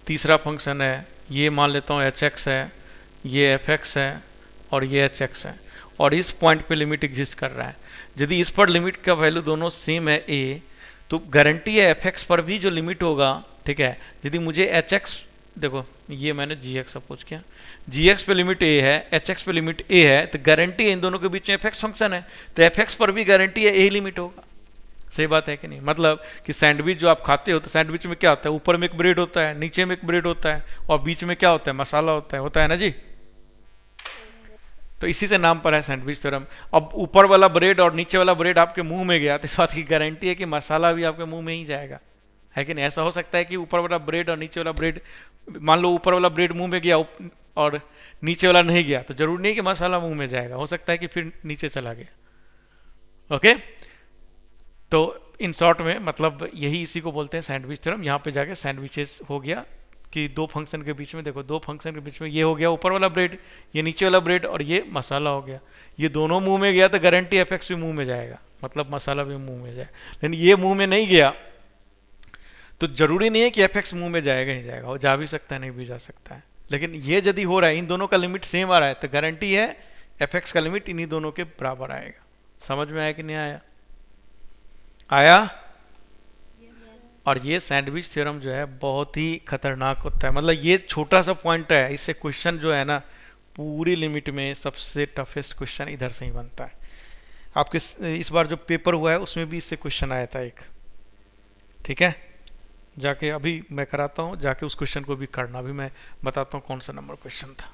तीसरा फंक्शन है, ये मान लेता हूँ एच एक्स है, ये एफ एक्स है और ये एच एक्स है, और इस पॉइंट पे लिमिट एग्जिस्ट कर रहा है। यदि इस पर लिमिट का वैल्यू दोनों सेम है ए, तो गारंटी है एफ एक्स पर भी जो लिमिट होगा, ठीक है, यदि मुझे एच एक्स देखो ये मैंने जी एक्स सपोज किया, जी एक्स पे लिमिट ए है, एच एक्स पे लिमिट ए है, तो गारंटी है इन दोनों के बीच में एफ एक्स फंक्शन है, तो एफ एक्स पर भी गारंटी है ए लिमिट होगा। सही बात है कि नहीं? मतलब कि सैंडविच जो आप खाते हो तो सैंडविच में क्या होता है, ऊपर में एक ब्रेड होता है, नीचे में एक ब्रेड होता है, और बीच में क्या होता है, मसाला होता है ना जी। तो इसी से नाम पर है सैंडविच थ्योरम। अब ऊपर वाला ब्रेड और नीचे वाला ब्रेड आपके मुंह में गया तो इस बात की गारंटी है कि मसाला भी आपके मुंह में ही जाएगा, है कि नहीं? ऐसा हो सकता है कि ऊपर वाला ब्रेड और नीचे वाला ब्रेड, मान लो ऊपर वाला ब्रेड मुंह में गया और नीचे वाला नहीं गया, तो जरूरी नहीं कि मसाला मुंह में जाएगा, हो सकता है कि फिर नीचे चला गया। ओके, तो इन शॉर्ट में मतलब यही इसी को बोलते हैं सैंडविच थ्योरम। यहाँ पे जाके सैंडविचेस हो गया कि दो फंक्शन के बीच में, देखो दो फंक्शन के बीच में ये हो गया ऊपर वाला ब्रेड, ये नीचे वाला ब्रेड, और ये मसाला हो गया, ये दोनों मुंह में गया तो गारंटी एफ एक्स भी मुंह में जाएगा, मतलब मसाला भी मुंह में जाए। लेकिन ये मुंह में नहीं गया तो जरूरी नहीं है कि एफ एक्स मुंह में जाएगा ही जाएगा, वो जा भी सकता है नहीं भी जा सकता है। लेकिन ये यदि हो रहा है, इन दोनों का लिमिट सेम आ रहा है, तो गारंटी है एफ एक्स का लिमिट इन्हीं दोनों के बराबर आएगा। समझ में आया कि नहीं आया? आया? और ये सैंडविच थ्योरम जो है बहुत ही खतरनाक होता है, मतलब ये छोटा सा पॉइंट है, इससे क्वेश्चन जो है ना पूरी लिमिट में सबसे टफेस्ट क्वेश्चन इधर से ही बनता है। आपके इस बार जो पेपर हुआ है उसमें भी इससे क्वेश्चन आया था एक, ठीक है? जाके अभी मैं कराता हूँ, जाके उस क्वेश्चन को भी करना, अभी मैं बताता हूँ कौन सा नंबर क्वेश्चन था।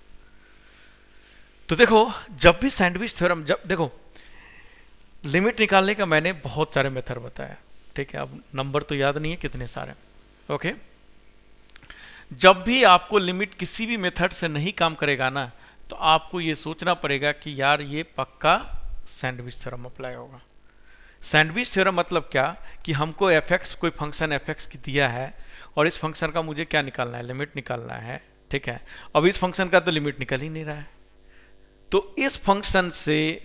तो देखो जब भी सैंडविच थ्योरम, जब देखो लिमिट निकालने का मैंने बहुत सारे मेथड बताया, ठीक है? अब नंबर तो याद नहीं है कितने सारे। ओके, जब भी आपको लिमिट किसी भी मेथड से नहीं काम करेगा ना, तो आपको ये सोचना पड़ेगा कि यार ये पक्का सैंडविच थ्योरम अप्लाई होगा। सैंडविच थ्योरम मतलब क्या, कि हमको एफ एक्स, कोई फंक्शन एफ एक्स की दिया है और इस फंक्शन का मुझे क्या निकालना है, लिमिट निकालना है, ठीक है? अब इस फंक्शन का तो लिमिट निकल ही नहीं रहा है, तो इस फंक्शन से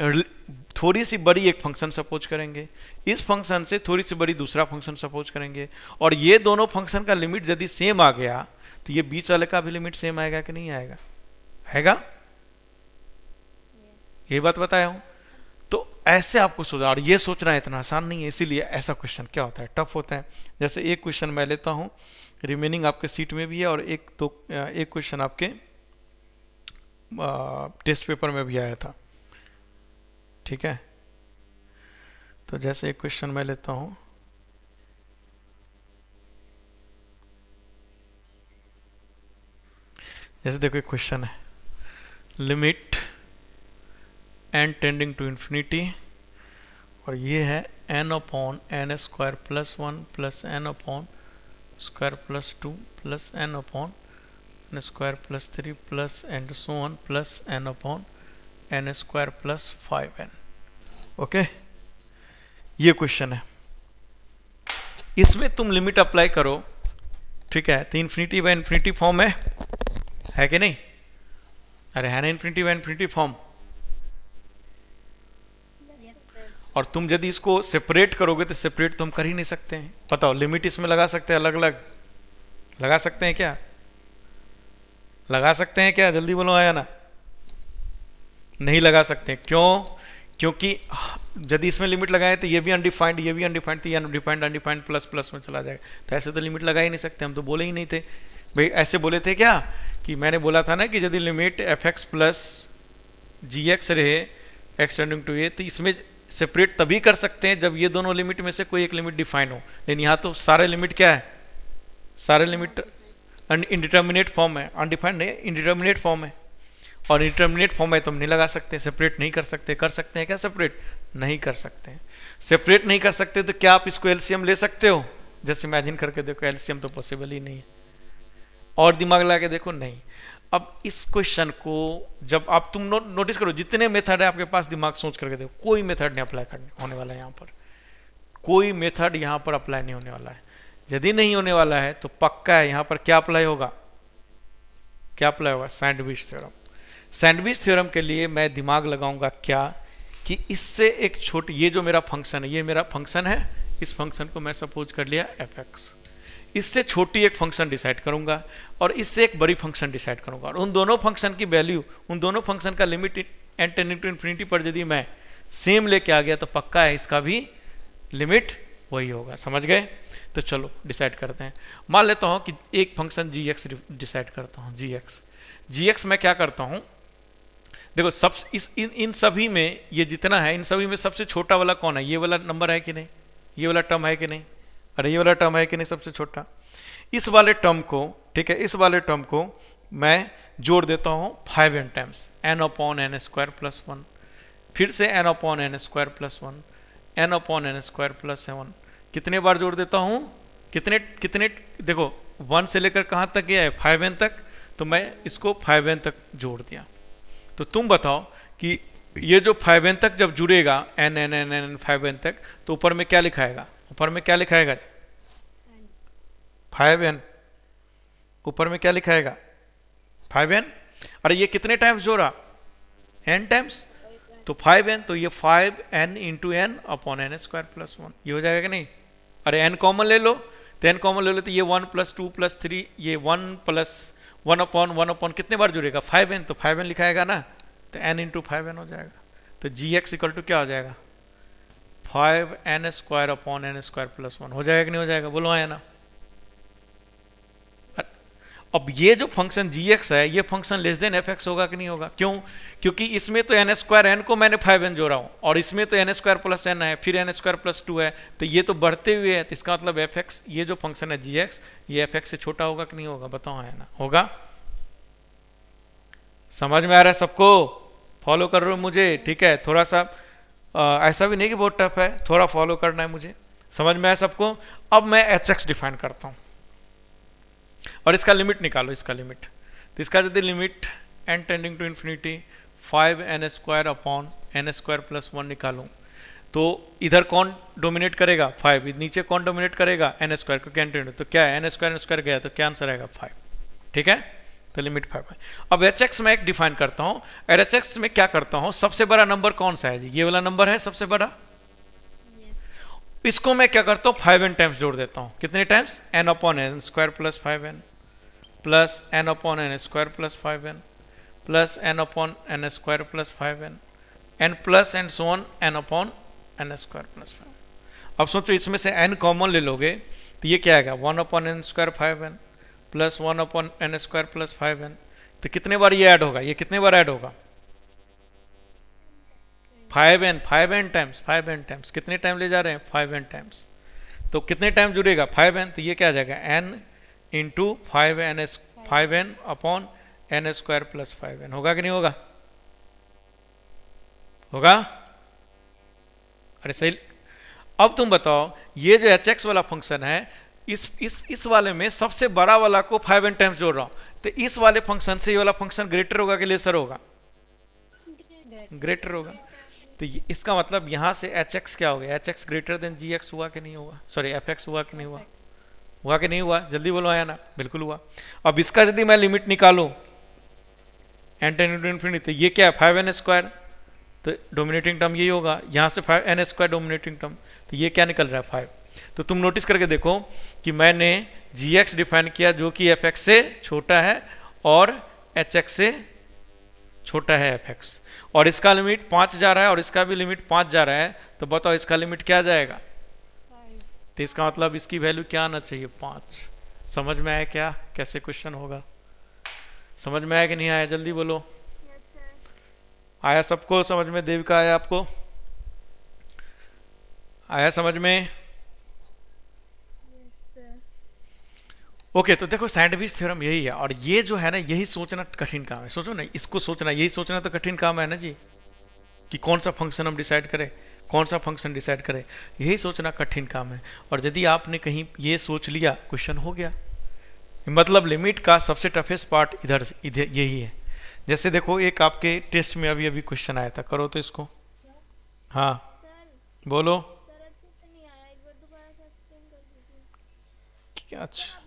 थोड़ी सी बड़ी एक फंक्शन सपोज करेंगे, इस फंक्शन से थोड़ी सी बड़ी दूसरा फंक्शन सपोज करेंगे, और ये दोनों फंक्शन का लिमिट यदि सेम आ गया तो ये बीच वाले का भी लिमिट सेम आएगा कि नहीं आएगा? आएगा? ये बात बताया हूं। तो ऐसे आपको सोचना, और ये सोचना इतना आसान नहीं है, इसीलिए ऐसा क्वेश्चन क्या होता है, टफ होता है। जैसे एक क्वेश्चन मैं लेता हूं, रिमेनिंग आपके सीट में भी है, और एक क्वेश्चन आपके टेस्ट पेपर में भी आया था, ठीक है? तो जैसे एक क्वेश्चन मैं लेता हूं, जैसे देखो एक क्वेश्चन है, limit n tending to infinity, और ये है n upon n square plus 1 plus n upon square plus 2 plus n upon n square plus 3 plus and so on plus n upon n square plus 5n। Okay, ये question है, इसमें तुम limit apply करो, ठीक है? तो infinity by infinity form है कि नहीं? अरे है ना इन्फिनिटी बाय इन्फिनिटी फॉर्म। और तुम यदि इसको सेपरेट करोगे तो सेपरेट तो हम कर ही नहीं सकते हैं। बताओ, लिमिट इसमें लगा सकते हैं अलग अलग? लगा सकते हैं क्या? लगा सकते हैं क्या? जल्दी बोलो, आया ना? नहीं लगा सकते। क्यों? क्योंकि यदि इसमें लिमिट लगाए तो ये भी अनडिफाइंड, ये भी अनडिफाइंड, तो ये अनडिफाइंड अनडिफाइंड प्लस प्लस में चला जाएगा, तो ऐसे तो लिमिट लगा ही नहीं सकते। हम तो बोले ही नहीं थे भाई, ऐसे बोले थे क्या कि मैंने बोला था ना कि यदि लिमिट एफ एक्स प्लस जी एक्स रहे एक्स टेंडिंग टू ए, तो इसमें सेपरेट तभी कर सकते हैं जब ये दोनों लिमिट में से कोई एक लिमिट डिफाइन हो। लेकिन यहाँ तो सारे लिमिट क्या है, सारे लिमिट इनडिटर्मिनेट फॉर्म है, अनडिफाइंड नहीं, इनडिटर्मिनेट फॉर्म है, और इंटरमीडिएट फॉर्म है तो हम नहीं लगा सकते, सेपरेट नहीं कर सकते। कर सकते हैं क्या सेपरेट? नहीं कर सकते हैं। सेपरेट नहीं कर सकते तो क्या आप इसको एलसीएम ले सकते हो? जैसे इमेजिन करके देखो, एलसीएम तो पॉसिबल ही नहीं है। और दिमाग लगा के देखो, नहीं। अब इस क्वेश्चन को जब आप तुम नोटिस करो, जितने मेथड है आपके पास, दिमाग सोच करके देखो, कोई मेथड नहीं अप्लाई करने होने वाला है यहाँ पर, कोई मेथड यहाँ पर अप्लाई नहीं होने वाला है। यदि नहीं होने वाला है तो पक्का है यहाँ पर क्या अप्लाई होगा, क्या अप्लाई होगा? Sandwich theorem. सैंडविच थ्योरम के लिए मैं दिमाग लगाऊंगा क्या, कि इससे एक छोटी, ये जो मेरा फंक्शन है, ये मेरा फंक्शन है, इस फंक्शन को मैं सपोज कर लिया एफ एक्स, इससे छोटी एक फंक्शन डिसाइड करूंगा और इससे एक बड़ी फंक्शन डिसाइड करूंगा, और उन दोनों फंक्शन की वैल्यू, उन दोनों फंक्शन का limit n tending to infinity पर यदि मैं सेम लेके आ गया तो पक्का है इसका भी लिमिट वही होगा। समझ गए? तो चलो डिसाइड करते हैं। मान लेता हूँ कि एक फंक्शन जी एक्स डिसाइड करता हूँ, जी एक्स मैं क्या करता हूँ, देखो सब इन सभी में ये जितना है, इन सभी में सबसे छोटा वाला कौन है, ये वाला नंबर है कि नहीं, ये वाला टर्म है कि नहीं, अरे ये वाला टर्म है कि नहीं सबसे छोटा। इस वाले टर्म को, ठीक है, इस वाले टर्म को मैं जोड़ देता हूँ 5n times, n upon n square plus 1, फिर से n upon n square plus 1, n upon n square plus 7। कितने बार जोड़ देता हूँ, कितने कितने, देखो 1 से लेकर कहाँ तक गया है, 5n तक, तो मैं इसको 5n तक जोड़ दिया। तो तुम बताओ कि ये जो 5n तक जब जुड़ेगा, n n n n 5n तक, तो ऊपर में क्या लिखाएगा, ऊपर में क्या लिखाएगा, 5n, ऊपर में क्या लिखाएगा 5n। अरे ये कितने टाइम्स जोड़ा, n टाइम्स, तो 5n, तो ये 5n into n upon n square plus 1, ये हो जाएगा कि नहीं। अरे n कॉमन ले लो, तो n कॉमन ले लो, तो ये 1 प्लस 2 प्लस 3, ये 1 प्लस 1 अपॉन कितने बार जुड़ेगा 5n, तो 5n लिखाएगा ना, तो n इंटू 5n हो जाएगा। तो जी एक्स इक्वल टू क्या हो जाएगा, 5n square upon n square plus 1, हो जाएगा कि नहीं हो जाएगा, बोलो आया ना। अब ये जो फंक्शन जी एक्स है, ये function less than F x होगा कि नहीं होगा, क्यों, क्योंकि इसमें तो एन स्क्वायर एन को मैंने 5n जोड़ा हूं, और इसमें तो एन स्क्वायर प्लस एन है, फिर एन स्क्वायर प्लस 2 है, तो ये तो बढ़ते हुए है, तो इसका मतलब एफ एक्स, ये जो फंक्शन है जी एक्स, ये एफ एक्स से छोटा होगा कि नहीं होगा, बताओ है ना, होगा। समझ में आ रहा है सबको, फॉलो कर रहे हो मुझे, ठीक है, थोड़ा सा ऐसा भी नहीं कि बहुत टफ है, थोड़ा फॉलो करना है मुझे, समझ में आया सबको। अब मैं एच एक्स डिफाइन करता हूं और इसका लिमिट निकालो, इसका लिमिट, तो इसका यदि limit n tending to infinity 5n square upon n square plus 1 निकालूं, तो इधर कौन डोमिनेट करेगा 5, नीचे कौन डोमिनेट करेगा एन स्क्वायर, क्योंकि n टेंडिंग, तो क्या है एन स्क्वायर गया, तो क्या आंसर आएगा 5, ठीक है, तो लिमिट 5 है। अब एच एक्स में एक डिफाइन करता हूं, और एच एक्स में क्या करता हूं, सबसे बड़ा नंबर कौन सा है जी, ये वाला नंबर है सबसे बड़ा, इसको मैं क्या करता हूं 5n टाइम्स जोड़ देता हूं, कितने times, n upon n square plus 5n plus n upon n square plus 5n plus n upon n square plus 5n n plus and so on n upon n square plus 5। अब सोचो इसमें से n common ले लोगे, तो ये क्या आएगा 1 upon n square 5n plus 1 upon n square plus 5n, तो कितने बार ये ऐड होगा, ये कितने बार ऐड होगा 5n टाइम्स, कितने टाइम ले जा रहे हैं 5n टाइम्स, तो कितने टाइम जुड़ेगा 5n, तो ये क्या आ जाएगा n into 5n upon n square plus 5n, होगा कि नहीं होगा, होगा, अरे सही। अब तुम बताओ ये जो एच एक्स वाला फंक्शन है, इस वाले में सबसे बड़ा वाला को 5n टाइम्स जोड़ रहा हूं, तो इस वाले फंक्शन से ये वाला फंक्शन ग्रेटर होगा कि लेसर होगा, ग्रेटर होगा, तो इसका मतलब यहां से एच एक्स क्या हो गया, H x greater than g x हुआ कि नहीं हुआ, सॉरी एफ एक्स हुआ कि नहीं हुआ, हुआ कि नहीं हुआ, जल्दी बोलो आया ना, बिल्कुल हुआ। अब इसका यदि मैं लिमिट निकालूं n टेंडिंग टू इन्फिनिटी, तो ये क्या है 5n स्क्वायर, तो डोमिनेटिंग टर्म यही होगा, यहां से 5n स्क्वायर डोमिनेटिंग टर्म, तो ये क्या निकल रहा है 5। तो तुम नोटिस करके देखो कि मैंने जी एक्स डिफाइन किया जो कि एफ एक्स से छोटा है और एच एक्स से छोटा है एफ एक्स, और इसका लिमिट 5 जा रहा है और इसका भी लिमिट 5 जा रहा है, तो बताओ इसका लिमिट क्या जाएगा, तो इसका मतलब इसकी वैल्यू क्या आना चाहिए 5। समझ में आया क्या, कैसे क्वेश्चन होगा, समझ में आया कि नहीं आया, जल्दी बोलो, आया सबको समझ में, देविका आया आपको, आया समझ में, ओके। तो देखो सैंडविच थ्योरम यही है, और ये जो है ना यही सोचना कठिन काम है, सोचो ना इसको सोचना, यही सोचना तो कठिन काम है ना जी, कि कौन सा फंक्शन हम डिसाइड करें, कौन सा फंक्शन डिसाइड करें, यही सोचना कठिन काम है। और यदि आपने कहीं ये सोच लिया क्वेश्चन हो गया, मतलब लिमिट का सबसे टफेस्ट पार्ट इधर यही है। जैसे देखो एक आपके टेस्ट में अभी अभी क्वेश्चन आया था, करो तो इसको, हाँ बोलो, क्या, अच्छा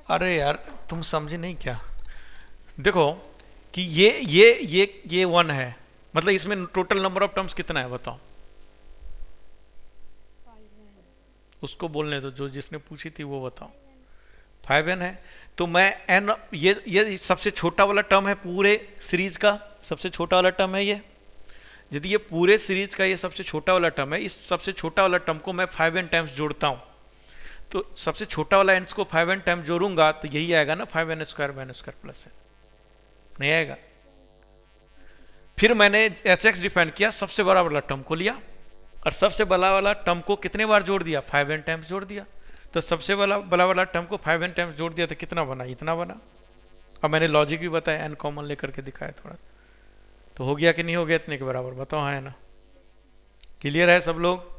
अरे यार तुम समझे नहीं क्या, देखो कि ये 1 है, मतलब इसमें टोटल नंबर ऑफ टर्म्स कितना है बताओ, उसको बोलने दो, जो जिसने पूछी थी वो बताओ, 5n है, तो मैं n, ये सबसे छोटा वाला टर्म है पूरे सीरीज का, सबसे छोटा वाला टर्म है ये, यदि ये पूरे सीरीज का ये सबसे छोटा वाला टर्म है, इस सबसे छोटा वाला टर्म को मैं 5n टाइम्स जोड़ता हूँ, तो सबसे छोटा वाला एंड्स को 5n टाइम्स जोड़ूंगा तो यही आएगा ना 5n square by n square plus है, नहीं आएगा। फिर मैंने एच एक्स डिफाइन किया, सबसे बड़ा वाला टर्म को लिया और सबसे बड़ा वाला टर्म को कितने बार जोड़ दिया, 5n टाइम्स जोड़ दिया। तो सबसे बड़ा वाला टर्म को 5n टाइम्स जोड़ दिया तो कितना बना, इतना बना। अब मैंने लॉजिक भी बताया, n कॉमन लेकर के दिखाया थोड़ा, तो हो गया कि नहीं हो गया इतने के बराबर, बताओ हाँ है ना। क्लियर है सब लोग?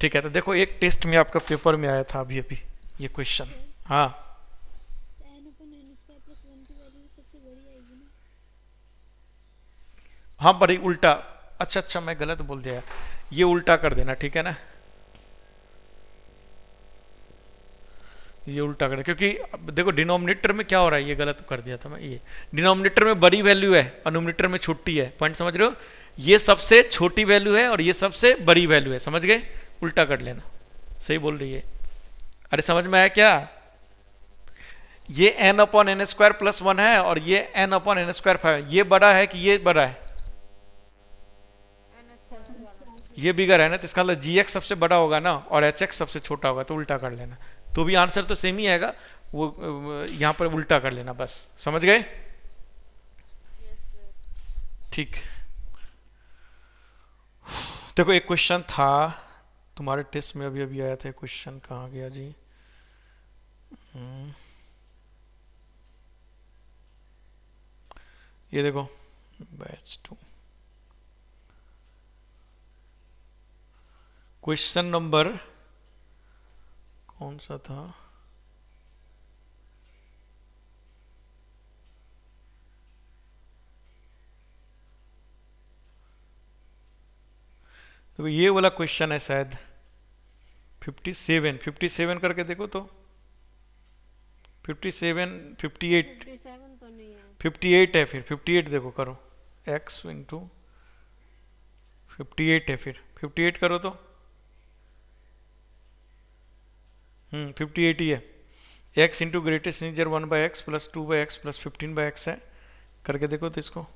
ठीक है, तो देखो एक टेस्ट में आपका पेपर में आया था अभी अभी ये क्वेश्चन। हाँ हाँ, बड़ी उल्टा, अच्छा अच्छा मैं गलत बोल दिया, ये उल्टा कर देना, ठीक है ना, ये उल्टा कर, क्योंकि देखो डिनोमिनेटर में क्या हो रहा है, ये गलत कर दिया था मैं, ये डिनोमिनेटर में बड़ी वैल्यू है और न्यूमरेटर में छोटी है, पॉइंट समझ रहे हो, ये सबसे छोटी वैल्यू है और ये सबसे बड़ी वैल्यू है, समझ गए, उल्टा कर लेना, सही बोल रही है। अरे समझ में आया क्या, ये n upon n square plus 1 है और ये n अपॉन एन स्क्वायर 5, ये बड़ा है कि ये बड़ा है, ये बिगर है ना, तो इसका मतलब जी एक्स सबसे बड़ा होगा ना और एच एक्स सबसे छोटा होगा, तो उल्टा कर लेना, तो भी आंसर तो सेम ही आएगा, वो यहां पर उल्टा कर लेना बस, समझ गए। ठीक, देखो एक क्वेश्चन था तुम्हारे टेस्ट में, अभी अभी आया था क्वेश्चन, कहाँ गया जी, ये देखो बैच 2 क्वेश्चन नंबर कौन सा था, तो ये वाला क्वेश्चन है शायद 57 करके देखो तो, 57 58 तो नहीं है, 58 है, फिर 58 देखो करो, x इंटू 58 है, फिर 58 करो तो 58 ही है, x into greatest integer 1/x plus 2/x plus 15/x है, करके देखो तो इसको,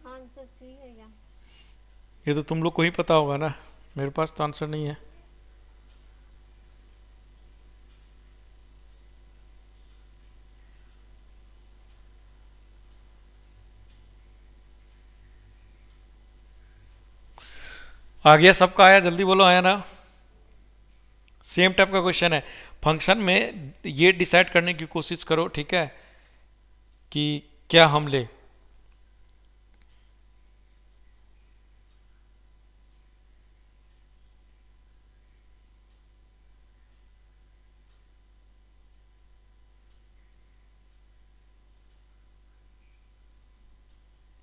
आंसर सी है क्या? ये तो तुम लोग को ही पता होगा ना, मेरे पास तो आंसर नहीं है। आ गया सबका, आया, जल्दी बोलो, आया ना। सेम टाइप का क्वेश्चन है, फंक्शन में ये डिसाइड करने की कोशिश करो, ठीक है, कि क्या हम ले,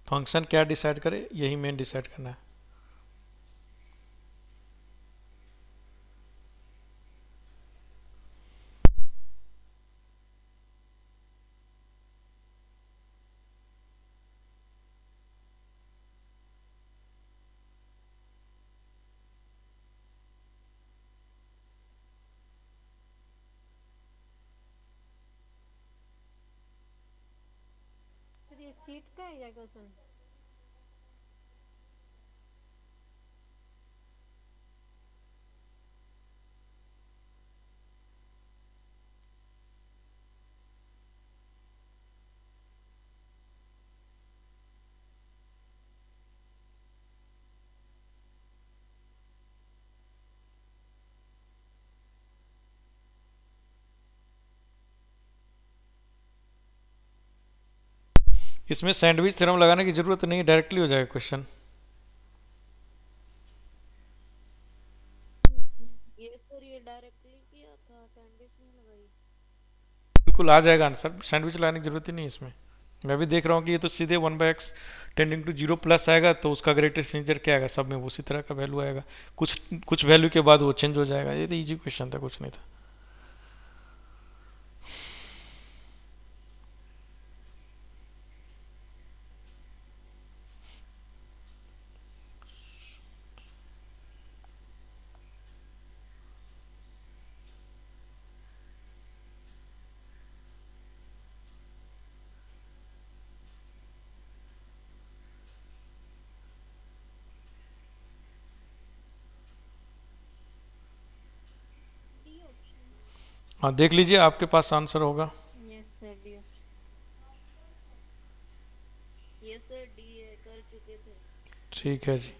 फंक्शन क्या डिसाइड करे, यही मेन डिसाइड करना है। ये सीट का है या क्वेश्चन? इसमें सैंडविच थ्योरम लगाने की जरूरत नहीं है, डायरेक्टली हो जाएगा क्वेश्चन। ये सर ये डायरेक्टली किया था, सैंडविच नहीं लगाई। बिल्कुल आ जाएगा आंसर, सैंडविच लगाने की जरूरत ही नहीं है इसमें। मैं भी देख रहा हूँ कि ये तो सीधे 1/x tending to zero plus आएगा, तो उसका ग्रेटेस्ट इंटीजर क्या आएगा, सब में उसी तरह का वैल्यू आएगा। कुछ कुछ वैल्यू के बाद वो चेंज हो जाएगा। ये तो इजी क्वेश्चन था, कुछ नहीं था। D option. हाँ देख लीजिए, आपके पास आंसर होगा। Yes sir, D. ये सर डी है, कर चुके थे। ठीक है जी।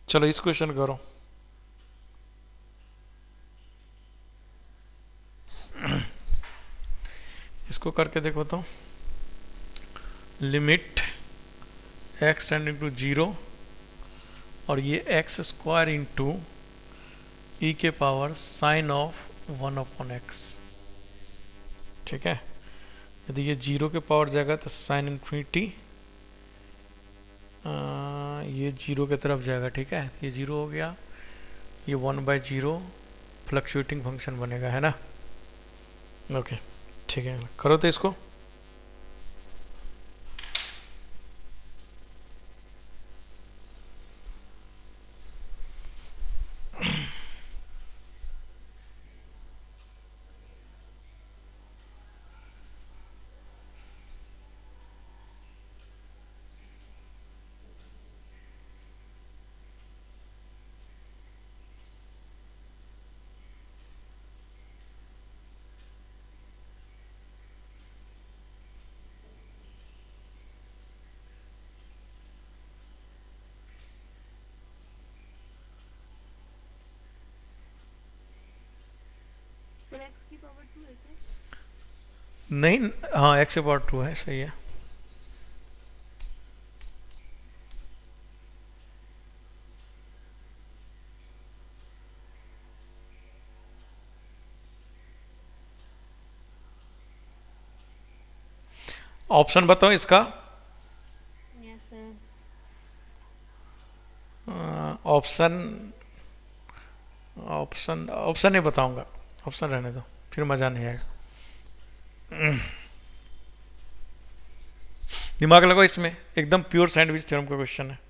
चलो इस क्वेश्चन करो। इसको करके देखो तो, limit x tending to zero और ये एक्स स्क्वायर इंटू ई के पावर साइन ऑफ 1/x। ठीक है, यदि ये जीरो के पावर जाएगा तो साइन इन्फिनिटी ये जीरो की तरफ जाएगा। ठीक है, ये जीरो हो गया, ये 1/0 फ्लक्चुएटिंग फंक्शन बनेगा, है ना। ओके ठीक है, करो तो इसको। सर एक्स की पावर 2 है क्या? नहीं, हाँ x पावर 2 है, सही है। ऑप्शन बताओ इसका। Yes sir. Option option option नहीं बताऊंगा, ऑप्शन रहने दो, फिर मज़ा नहीं आएगा। दिमाग लगाओ इसमें, एकदम प्योर सैंडविच थ्योरम का क्वेश्चन है।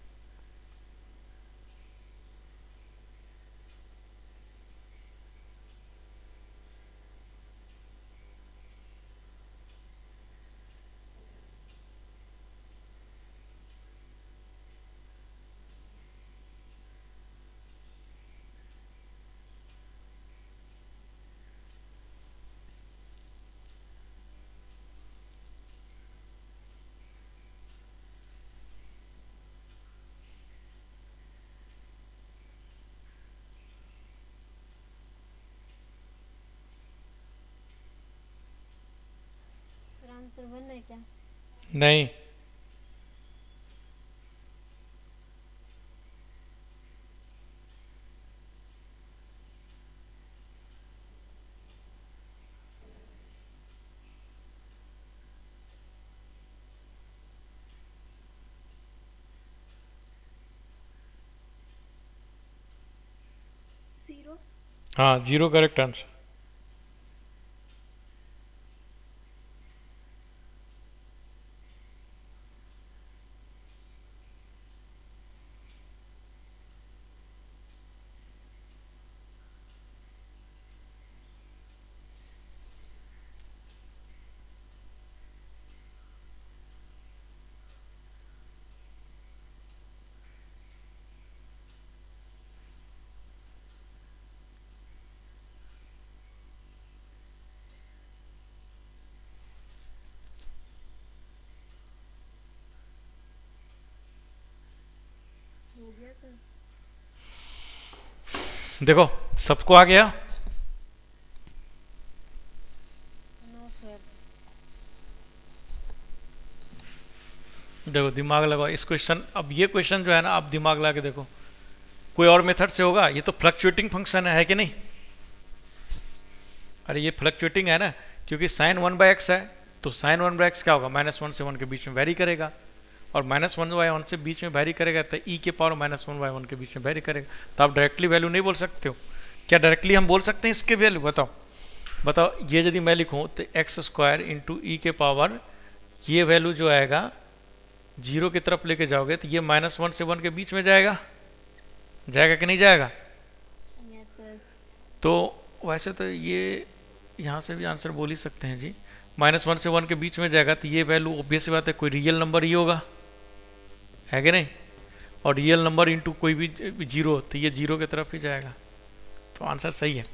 सर आंसर 1 है क्या? नहीं, जीरो। हाँ जीरो करेक्ट आंसर। देखो सबको आ गया? No sir. देखो दिमाग लगाओ इस क्वेश्चन, अब ये क्वेश्चन जो है ना, आप दिमाग लगा के देखो, कोई और मेथड से होगा? ये तो फ्लक्चुएटिंग फंक्शन है कि नहीं? अरे ये फ्लक्चुएटिंग है ना, क्योंकि साइन 1/x है, तो साइन 1/x क्या होगा? -1 से 1 के बीच में वेरी करेगा, और -1/1 से बीच में वेरी करेगा, तो e के पावर -1/1 के बीच में वेरी करेगा। तो आप डायरेक्टली वैल्यू नहीं बोल सकते हो क्या? डायरेक्टली हम बोल सकते हैं इसके वैल्यू? बताओ बताओ, ये यदि मैं लिखूँ तो x² इंटू ई के पावर, ये वैल्यू जो आएगा 0 की तरफ लेके जाओगे तो ये -1 से 1 के बीच में जाएगा, जाएगा कि नहीं जाएगा? Yes sir. तो वैसे तो ये यहाँ से भी आंसर बोल ही सकते हैं जी, -1 से 1 के बीच में जाएगा, तो ये वैल्यू ऑब्वियस बात है कोई रियल नंबर ही होगा, है कि नहीं? और रियल नंबर इंटू कोई भी 0, तो ये 0 की तरफ ही जाएगा, तो आंसर सही है।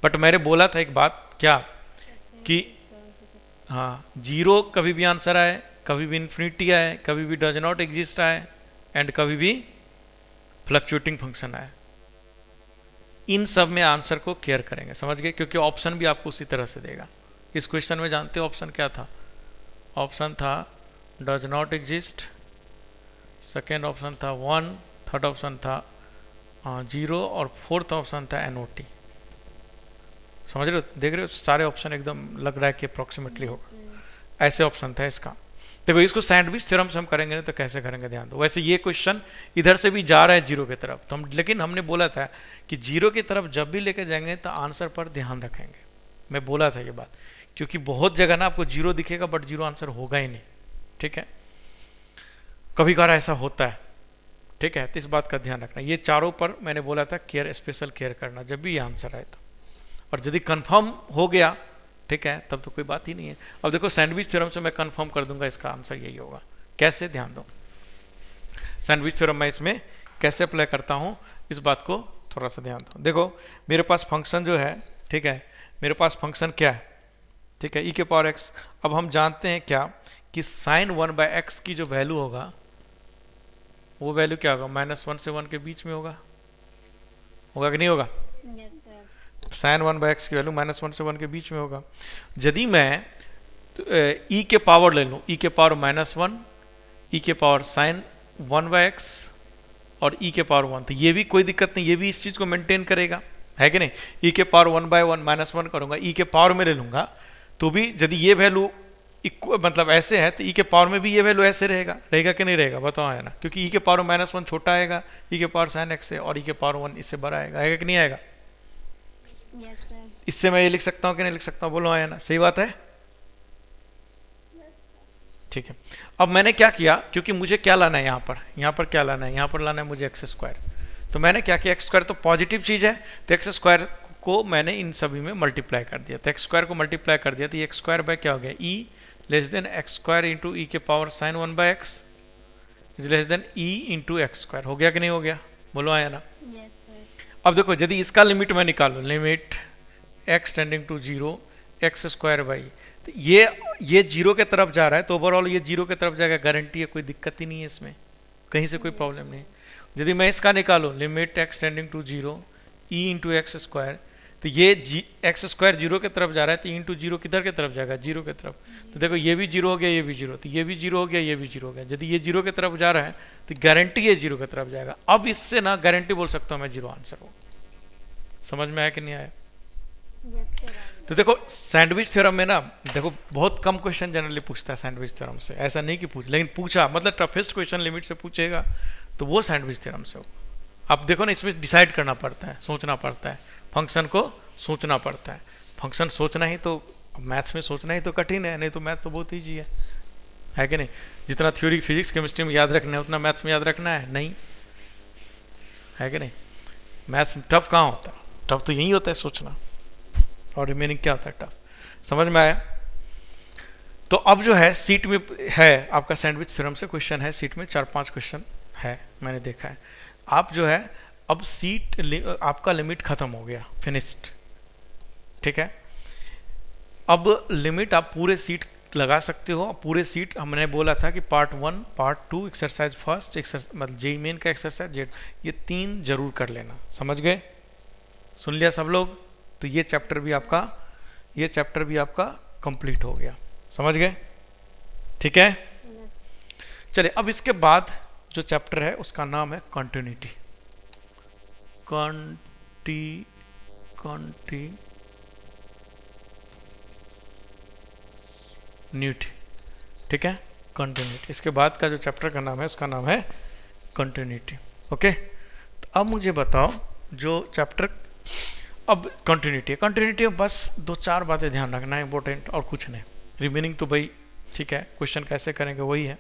बट मैंने बोला था एक बात, क्या कि हाँ, 0 कभी भी आंसर आए, कभी भी इन्फिनिटी आए, कभी भी डज नॉट एग्जिस्ट आए, एंड कभी भी फ्लक्चुएटिंग फंक्शन आए, इन सब में आंसर को केयर करेंगे, समझ गए? क्योंकि ऑप्शन भी आपको उसी तरह से देगा। इस क्वेश्चन में जानते हो ऑप्शन क्या था? ऑप्शन था does not exist, second option था 1, थर्ड ऑप्शन था 0, और फोर्थ ऑप्शन था NOT। समझ रहे हो? देख रहे हो सारे ऑप्शन एकदम लग रहा है कि अप्रोक्सीमेटली होगा, ऐसे ऑप्शन था इसका। देखो इसको सैंडविच थ्योरम से हम करेंगे ना, तो कैसे करेंगे ध्यान दो। वैसे ये क्वेश्चन इधर से भी जा रहा है 0 की तरफ, तो हम, लेकिन हमने बोला था कि 0 की तरफ जब भी लेके जाएंगे तो आंसर पर ध्यान रखेंगे, मैं बोला था ये बात, क्योंकि बहुत जगह ना आपको 0 दिखेगा बट 0 आंसर होगा ही नहीं, ठीक है? कभी कभार ऐसा होता है, ठीक है? तो इस बात का ध्यान रखना, ये चारों पर मैंने बोला था केयर, स्पेशल केयर करना जब भी ये आंसर आए तो, और यदि कंफर्म हो गया, ठीक है, तब तो कोई बात ही नहीं है। अब देखो सैंडविच थ्योरम से मैं कंफर्म कर दूंगा इसका आंसर यही होगा। कैसे? ध्यान दो, सैंडविच थ्योरम मैं इसमें कैसे अप्लाई करता हूं, इस बात को थोड़ा सा ध्यान दो। देखो मेरे पास फंक्शन जो है, ठीक है, मेरे पास फंक्शन क्या है, ठीक है, e के पावर x। अब हम जानते हैं क्या कि साइन 1/x की जो वैल्यू होगा, वो वैल्यू क्या होगा? -1 से 1 के बीच में होगा, होगा कि नहीं होगा? Yes sir. साइन 1/x की वैल्यू -1 से 1 के बीच में होगा। यदि मैं e के पावर ले लूँ, e के पावर -1, e के पावर साइन 1/x और e के पावर 1, तो ये भी कोई दिक्कत नहीं, ये भी इस चीज़ को मेंटेन करेगा, है कि नहीं? e के पावर 1/1 -1 करूँगा, e के पावर में ले लूँगा, तो भी यदि ये वैल्यू मतलब ऐसे है, तो e के पावर में भी ये वैल्यू ऐसे रहेगा, रहेगा कि नहीं रहेगा? बताओ, है ना? क्योंकि e के पावर -1 छोटा आएगा e के पावर साइन x से, और e के पावर 1 इससे बड़ा आएगा, आएगा कि नहीं आएगा? Yes sir. इससे मैं ये लिख सकता हूँ कि नहीं लिख सकता हूँ? बोलो, है ना? सही बात है, ठीक है। अब मैंने क्या किया, क्योंकि मुझे क्या लाना है यहाँ पर क्या लाना है? यहाँ पर लाना है मुझे x²। तो मैंने क्या किया, x² तो पॉजिटिव चीज़ है, तो x² को मैंने इन सभी में मल्टीप्लाई कर दिया, तो x² को मल्टीप्लाई कर दिया, तो ये x² बाय क्या हो गया? e less than x² into e के power sine 1/x is less than e into x²। हो गया कि नहीं हो गया? बोलो, आया ना? Yes sir. अब देखो यदि इसका लिमिट मैं निकालूँ, limit x tending to 0 x² by, तो ये 0 के तरफ जा रहा है, तो ओवरऑल ये 0 के तरफ जाएगा, गारंटी है, कोई दिक्कत ही नहीं है इसमें, कहीं से कोई प्रॉब्लम नहीं। यदि मैं इसका निकालूँ, limit x tending to 0 e into x², तो ये x² 0 की तरफ जा रहा है, तो e इंटू 0 किधर की तरफ जाएगा? 0 की तरफ। तो देखो ये भी 0 हो गया, ये भी 0, तो ये भी 0 हो गया, ये भी 0 हो गया। यदि ये 0 की तरफ जा रहा है तो गारंटी ये 0 की तरफ जाएगा। अब इससे ना गारंटी बोल सकता हूँ मैं 0 आंसर हो। समझ में आया कि नहीं आया? Yes sir. तो देखो सैंडविच थ्योरम में ना, देखो बहुत कम क्वेश्चन जनरली पूछता है सैंडविच थ्योरम से, ऐसा नहीं कि पूछ, लेकिन पूछा मतलब टफेस्ट क्वेश्चन लिमिट से पूछेगा तो वो सैंडविच थ्योरम से हो। अब देखो ना, इसमें डिसाइड करना पड़ता है, सोचना पड़ता है, फंक्शन को सोचना पड़ता है। फंक्शन सोचना ही तो, मैथ्स में सोचना ही तो कठिन है, नहीं तो मैथ तो बहुत ईजी है कि नहीं? जितना थ्योरी फिजिक्स केमिस्ट्री में याद रखना है उतना मैथ्स में याद रखना है नहीं, है कि नहीं? मैथ्स टफ कहाँ होता है? टफ तो यही होता है सोचना, और रिमेनिंग क्या होता है? टफ। समझ में आया? तो अब जो है सीट में है आपका सैंडविच थ्योरम से क्वेश्चन है, सीट में 4-5 क्वेश्चन है, मैंने देखा है। आप जो है अब सीट आपका लिमिट खत्म हो गया, फिनिश्ड, ठीक है? अब लिमिट आप पूरे सीट लगा सकते हो। पूरे सीट हमने बोला था कि पार्ट 1 पार्ट 2 एक्सरसाइज फर्स्ट, मतलब जेई मेन का एक्सरसाइज जेड, ये 3 जरूर कर लेना, समझ गए? सुन लिया सब लोग? तो ये चैप्टर भी आपका कंप्लीट हो गया, समझ गए? ठीक है, चलिए अब इसके बाद जो चैप्टर है उसका नाम है कंटिन्यूटी। कंटिन्यूटी, ठीक है, कंटिन्यूटी। इसके बाद का जो चैप्टर का नाम है उसका नाम है कंटिन्यूटी। ओके, तो अब मुझे बताओ जो चैप्टर, अब कंटिन्यूटी में बस 2-4 बातें ध्यान रखना है इंपॉर्टेंट, और कुछ नहीं। रिमेनिंग तो भाई ठीक है, क्वेश्चन कैसे करेंगे वही है,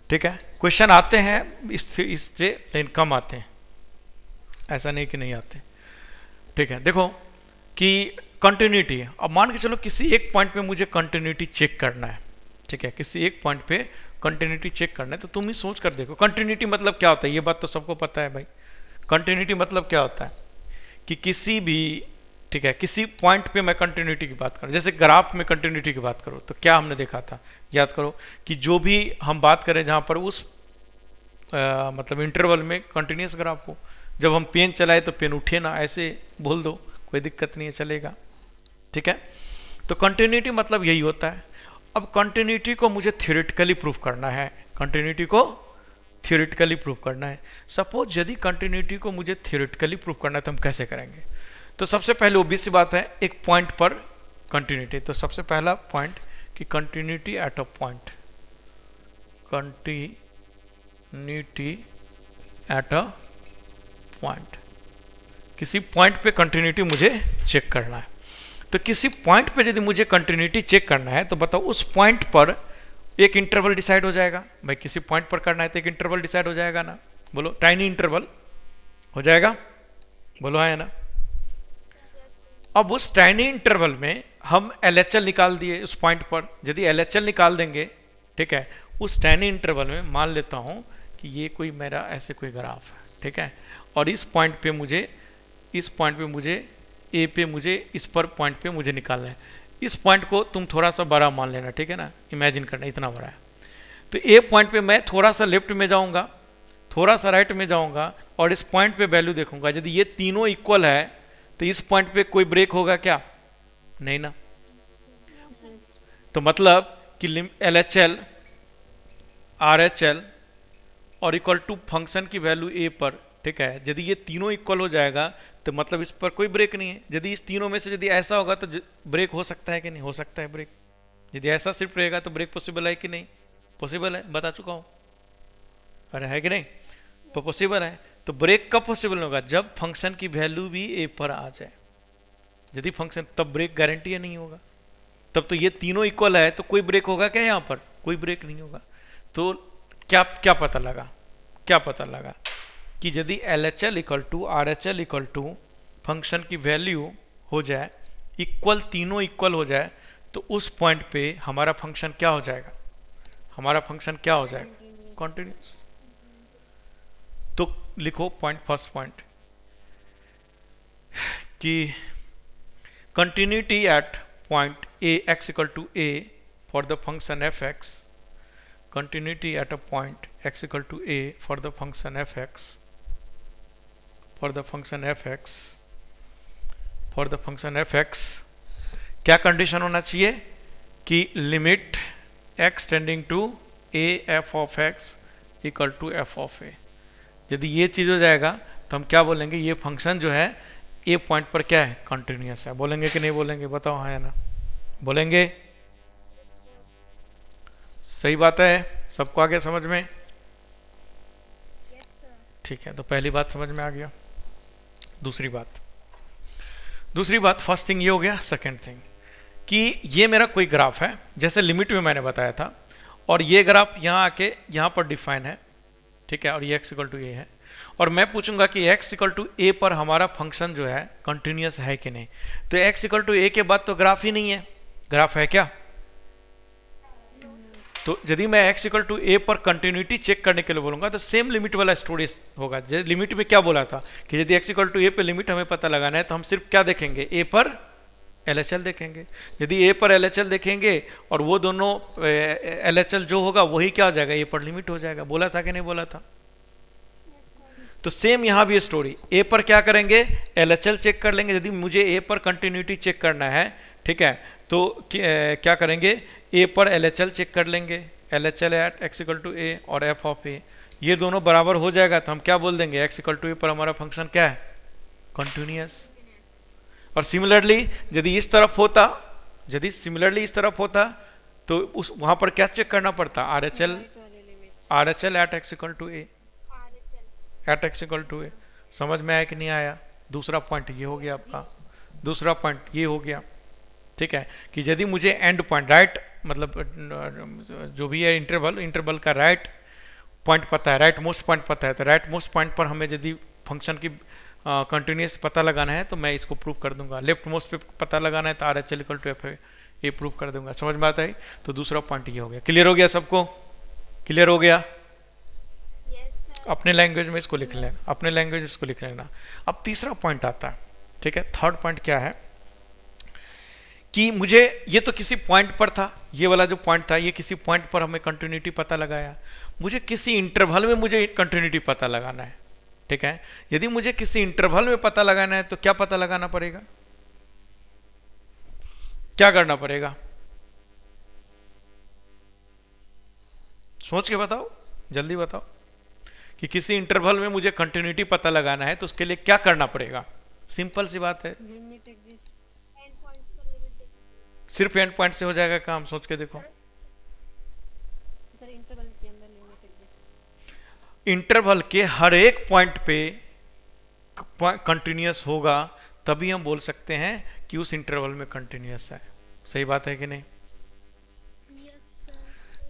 ठीक है। क्वेश्चन आते हैं इससे लेकिन कम आते हैं, ऐसा नहीं कि नहीं आते, ठीक है। देखो कि कंटिन्यूटी है, अब मान के चलो किसी एक पॉइंट पे मुझे कंटिन्यूटी चेक करना है, ठीक है, किसी एक पॉइंट पे कंटिन्यूटी चेक करना है, तो तुम ही सोच कर देखो कंटिन्यूटी मतलब क्या होता है। ये बात तो सबको पता है भाई, कंटिन्यूटी मतलब क्या होता है कि किसी भी, ठीक है, किसी पॉइंट पे मैं कंटिन्यूटी की बात करूं, जैसे ग्राफ में कंटिन्यूटी की बात करूं, तो क्या हमने देखा था, याद करो कि जो भी हम बात करें जहां पर उस मतलब इंटरवल में कंटिन्यूस ग्राफ हो, जब हम पेन चलाए तो पेन उठे ना, ऐसे बोल दो, कोई दिक्कत नहीं है, चलेगा, ठीक है। तो कंटिन्यूटी मतलब यही होता है। अब कंटिन्यूटी को मुझे थ्योरेटिकली प्रूफ करना है, कंटिन्यूटी को थ्योरेटिकली प्रूफ करना है। सपोज यदि कंटिन्यूटी को मुझे थ्योरेटिकली प्रूफ करना है तो हम कैसे करेंगे? तो सबसे पहले ओबवियस सी बात है, एक पॉइंट पर कंटिन्यूटी। तो सबसे पहला पॉइंट कि continuity eight a point, continuity at a point, किसी पॉइंट पे कंटिन्यूटी मुझे चेक करना है। तो किसी पॉइंट पे यदि मुझे कंटिन्यूटी चेक करना है तो बताओ उस पॉइंट पर एक इंटरवल डिसाइड हो जाएगा। भाई किसी पॉइंट पर करना है तो एक इंटरवल डिसाइड हो जाएगा ना, बोलो, टाइनी इंटरवल हो जाएगा, बोलो हाँ है ना। अब उस टाइनी इंटरवल में हम LHL निकाल दिए उस पॉइंट पर, यदि LHL निकाल देंगे, ठीक है, उस टाइनी इंटरवल में मान लेता हूं कि ये कोई मेरा ऐसे कोई ग्राफ है, ठीक है, और इस पॉइंट पे मुझे ए पे मुझे इस पर पॉइंट पे मुझे निकालना है। इस पॉइंट को तुम थोड़ा सा बड़ा मान लेना, ठीक है ना, इमेजिन करना इतना बड़ा है। तो ए पॉइंट पे मैं थोड़ा सा लेफ्ट में जाऊंगा, थोड़ा सा राइट में जाऊंगा, और इस पॉइंट पे वैल्यू देखूंगा। यदि ये तीनों इक्वल है तो इस पॉइंट पे कोई ब्रेक होगा क्या? नहीं ना। तो मतलब कि LHL RHL और इक्वल टू फंक्शन की वैल्यू ए पर, ठीक है, यदि ये तीनों इक्वल हो जाएगा तो मतलब इस पर कोई ब्रेक नहीं है। यदि इस तीनों में से यदि ऐसा होगा तो ब्रेक हो सकता है कि नहीं? हो सकता है ब्रेक। यदि ऐसा सिर्फ रहेगा तो ब्रेक पॉसिबल है कि नहीं? पॉसिबल है, बता चुका हूं, अरे है कि नहीं? तो पॉसिबल है। तो ब्रेक कब पॉसिबल होगा? जब फंक्शन की वैल्यू भी ए पर आ जाए। यदि फंक्शन, तब ब्रेक गारंटी नहीं होगा। तब तो ये तीनों इक्वल है तो कोई ब्रेक होगा क्या? यहां पर कोई ब्रेक नहीं होगा। तो क्या क्या पता लगा, क्या पता लगा कि यदि LHL equal to RHL equal to function की वैल्यू हो जाए इक्वल, तीनों इक्वल हो जाए, तो उस पॉइंट पे हमारा फंक्शन क्या हो जाएगा? हमारा फंक्शन क्या हो जाएगा? कॉन्टिन्यूस। तो लिखो पॉइंट, फर्स्ट पॉइंट कि continuity at point a x equal to a for the function fx, continuity at a point x equal to a for the function fx, for the function fx, for the function fx, क्या condition होना चाहिए कि limit x tending to a f of x equal to f of a। यदि ये चीज हो जाएगा तो हम क्या बोलेंगे? ये फंक्शन जो है a पॉइंट पर क्या है? कंटिन्यूअस है। बोलेंगे कि नहीं बोलेंगे? बताओ हाँ या ना? बोलेंगे? सही बात है, सबको आ गया समझ में? ठीक है, तो पहली बात समझ में आ गया। दूसरी बात, फर्स्ट थिंग ये हो गया। सेकंड थिंग कि ये मेरा कोई ग्राफ है, जैसे लिमिट में मैंने बताया था, और ये ग्राफ यहाँ आके यहाँ पर डिफाइन है, ठीक है, और ये x इक्वल टू ए है, और मैं पूछूंगा कि x इक्वल टू ए पर हमारा फंक्शन जो है कंटिन्यूअस है कि नहीं। तो x इक्वल टू ए के बाद तो ग्राफ ही नहीं है। ग्राफ है क्या? तो यदि मैं x इक्वल टू ए पर कंटिन्यूटी चेक करने के लिए बोलूंगा तो सेम लिमिट वाला स्टोरी होगा। लिमिट में क्या बोला था कि यदि x इक्वल टू ए पे लिमिट हमें पता लगाना है तो हम सिर्फ क्या देखेंगे? a पर LHL देखेंगे। यदि a पर LHL देखेंगे और वो दोनों LHL जो होगा वही क्या हो जाएगा? a पर लिमिट हो जाएगा। बोला था कि नहीं बोला था? तो सेम यहाँ भी स्टोरी, ए पर क्या करेंगे, एलएचएल चेक कर लेंगे। यदि मुझे ए पर कंटिन्यूटी चेक करना है, ठीक है, तो क्या करेंगे, ए पर एलएचएल चेक कर लेंगे, LHL at x equal to a और एफ ऑफ ए, ये दोनों बराबर हो जाएगा तो हम क्या बोल देंगे, एक्स इक्वल टू ए पर हमारा फंक्शन क्या है, कंटिन्यूअस। और सिमिलरली यदि इस तरफ होता, यदि सिमिलरली इस तरफ होता तो उस वहां पर क्या चेक करना पड़ता, R H L at x equal to a, at x equal to a. समझ में आया कि नहीं आया? दूसरा पॉइंट ये हो गया आपका, दूसरा पॉइंट ये हो गया, ठीक है, कि यदि मुझे एंड पॉइंट राइट, मतलब जो भी है इंटरवल, इंटरवल का राइट पॉइंट पता है, राइट मोस्ट पॉइंट पता है, तो राइट मोस्ट पॉइंट पर हमें यदि फंक्शन की कंटिन्यूस पता लगाना है तो मैं इसको प्रूव कर दूंगा। लेफ्ट मोस्ट पे पता लगाना है तो R H L equal to f ये प्रूव कर दूंगा। समझ में आता है? तो दूसरा पॉइंट ये हो गया। क्लियर हो गया सबको? क्लियर हो गया? अपने लैंग्वेज में इसको लिख लेना, अपने लैंग्वेज में इसको लिख लेना। अब तीसरा पॉइंट आता है, ठीक है, थर्ड पॉइंट क्या है कि मुझे, ये तो किसी पॉइंट पर था, ये वाला जो पॉइंट था, ये किसी पॉइंट पर हमें कंटिन्यूटी पता लगाया, मुझे किसी इंटरवल में मुझे कंटिन्यूटी पता लगाना है, ठीक है। यदि मुझे किसी इंटरवल में पता लगाना है तो क्या पता लगाना पड़ेगा, क्या करना पड़ेगा, सोच के बताओ, जल्दी बताओ, कि किसी इंटरवल में मुझे कंटिन्यूटी पता लगाना है तो उसके लिए क्या करना पड़ेगा? सिंपल सी बात है, सिर्फ एंड पॉइंट से हो जाएगा काम? सोच के देखो, इंटरवल के हर एक पॉइंट पे कंटिन्यूअस होगा तभी हम बोल सकते हैं कि उस इंटरवल में कंटिन्यूअस है। सही बात है कि नहीं?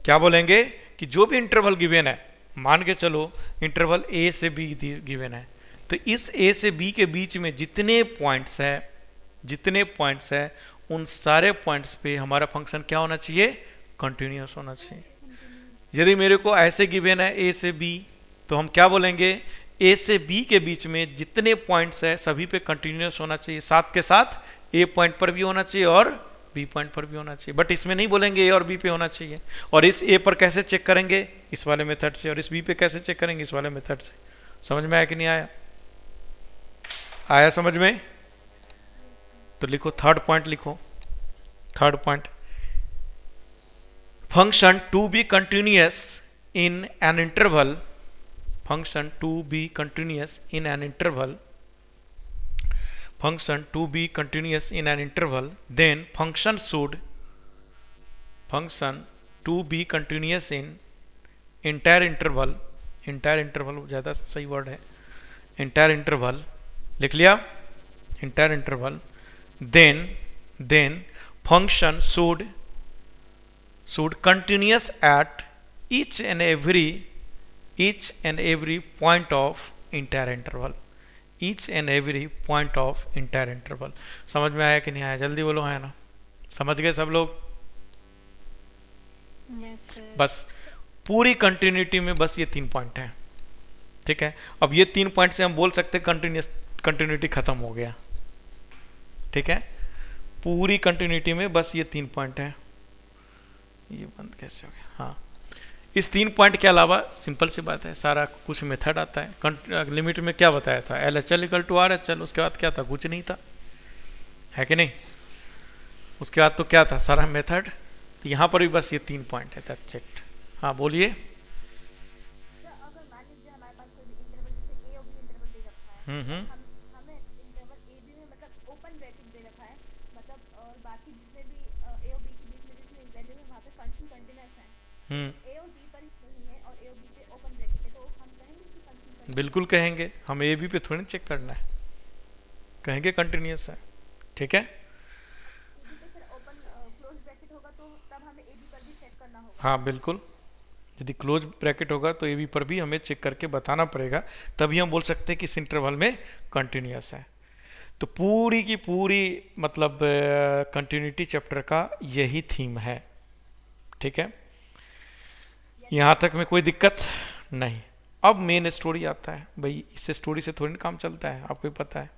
क्या बोलेंगे कि जो भी इंटरवल गिवन है, मान के चलो इंटरवल ए से बी गिवन है, तो इस ए से बी के बीच में जितने पॉइंट्स है उन सारे पॉइंट्स पे हमारा फंक्शन क्या होना चाहिए, कंटिन्यूअस होना चाहिए। यदि मेरे को ऐसे गिवन है ए से बी, तो हम क्या बोलेंगे, ए से बी के बीच में जितने पॉइंट्स है सभी पे कंटिन्यूअस होना चाहिए, साथ के साथ ए पॉइंट पर भी होना चाहिए और बी पॉइंट पर भी होना चाहिए। बट इसमें नहीं बोलेंगे ए और बी पे होना चाहिए। और इस ए पर कैसे चेक करेंगे, इस वाले मेथड से, और इस बी पे कैसे चेक करेंगे, इस वाले मेथड से। समझ में आया कि नहीं आया? आया समझ में? तो लिखो थर्ड पॉइंट, लिखो third point, function to be continuous in an interval, function to be continuous in an interval, function to be continuous in an interval, then function to be continuous in entire interval, entire interval ज़्यादा सही word है, entire interval लिख लिया, entire interval, then function should continuous at each and every point of entire interval, each and every point of entire interval। समझ में आया कि नहीं आया? जल्दी बोलो, है ना? समझ गए सब लोग? बस पूरी कंटिन्यूटी में बस ये 3 पॉइंट हैं, ठीक है। अब ये 3 पॉइंट से हम बोल सकते हैं कंटिन्यूटी खत्म हो गया, ठीक है। पूरी कंटिन्यूटी में बस ये 3 पॉइंट हैं। ये बंद कैसे हो गया? हाँ, इस 3 पॉइंट के अलावा सिंपल सी बात है, सारा कुछ मेथड आता है। लिमिट में क्या बताया था, L H L equal to R H L, उसके बाद क्या था, कुछ नहीं था, है कि नहीं? उसके बाद तो क्या था, सारा मेथड। तो यहाँ पर भी बस ये 3 पॉइंट है, दैट्स इट। हाँ बोलिए। बिल्कुल कहेंगे, हम ए बी पे थोड़ी चेक करना है, कहेंगे कंटिन्यूअस है, ठीक है। हाँ बिल्कुल, यदि क्लोज ब्रैकेट होगा तो ए बी पर भी हमें चेक करके बताना पड़ेगा, तभी हम बोल सकते हैं कि इस इंटरवल में कंटिन्यूअस है। तो पूरी की पूरी मतलब कंटिन्यूटी चैप्टर का यही थीम है, ठीक है। यहाँ तक में कोई दिक्कत नहीं। अब मेन स्टोरी आता है भाई, इससे स्टोरी से थोड़ी काम चलता है, आपको ही पता है,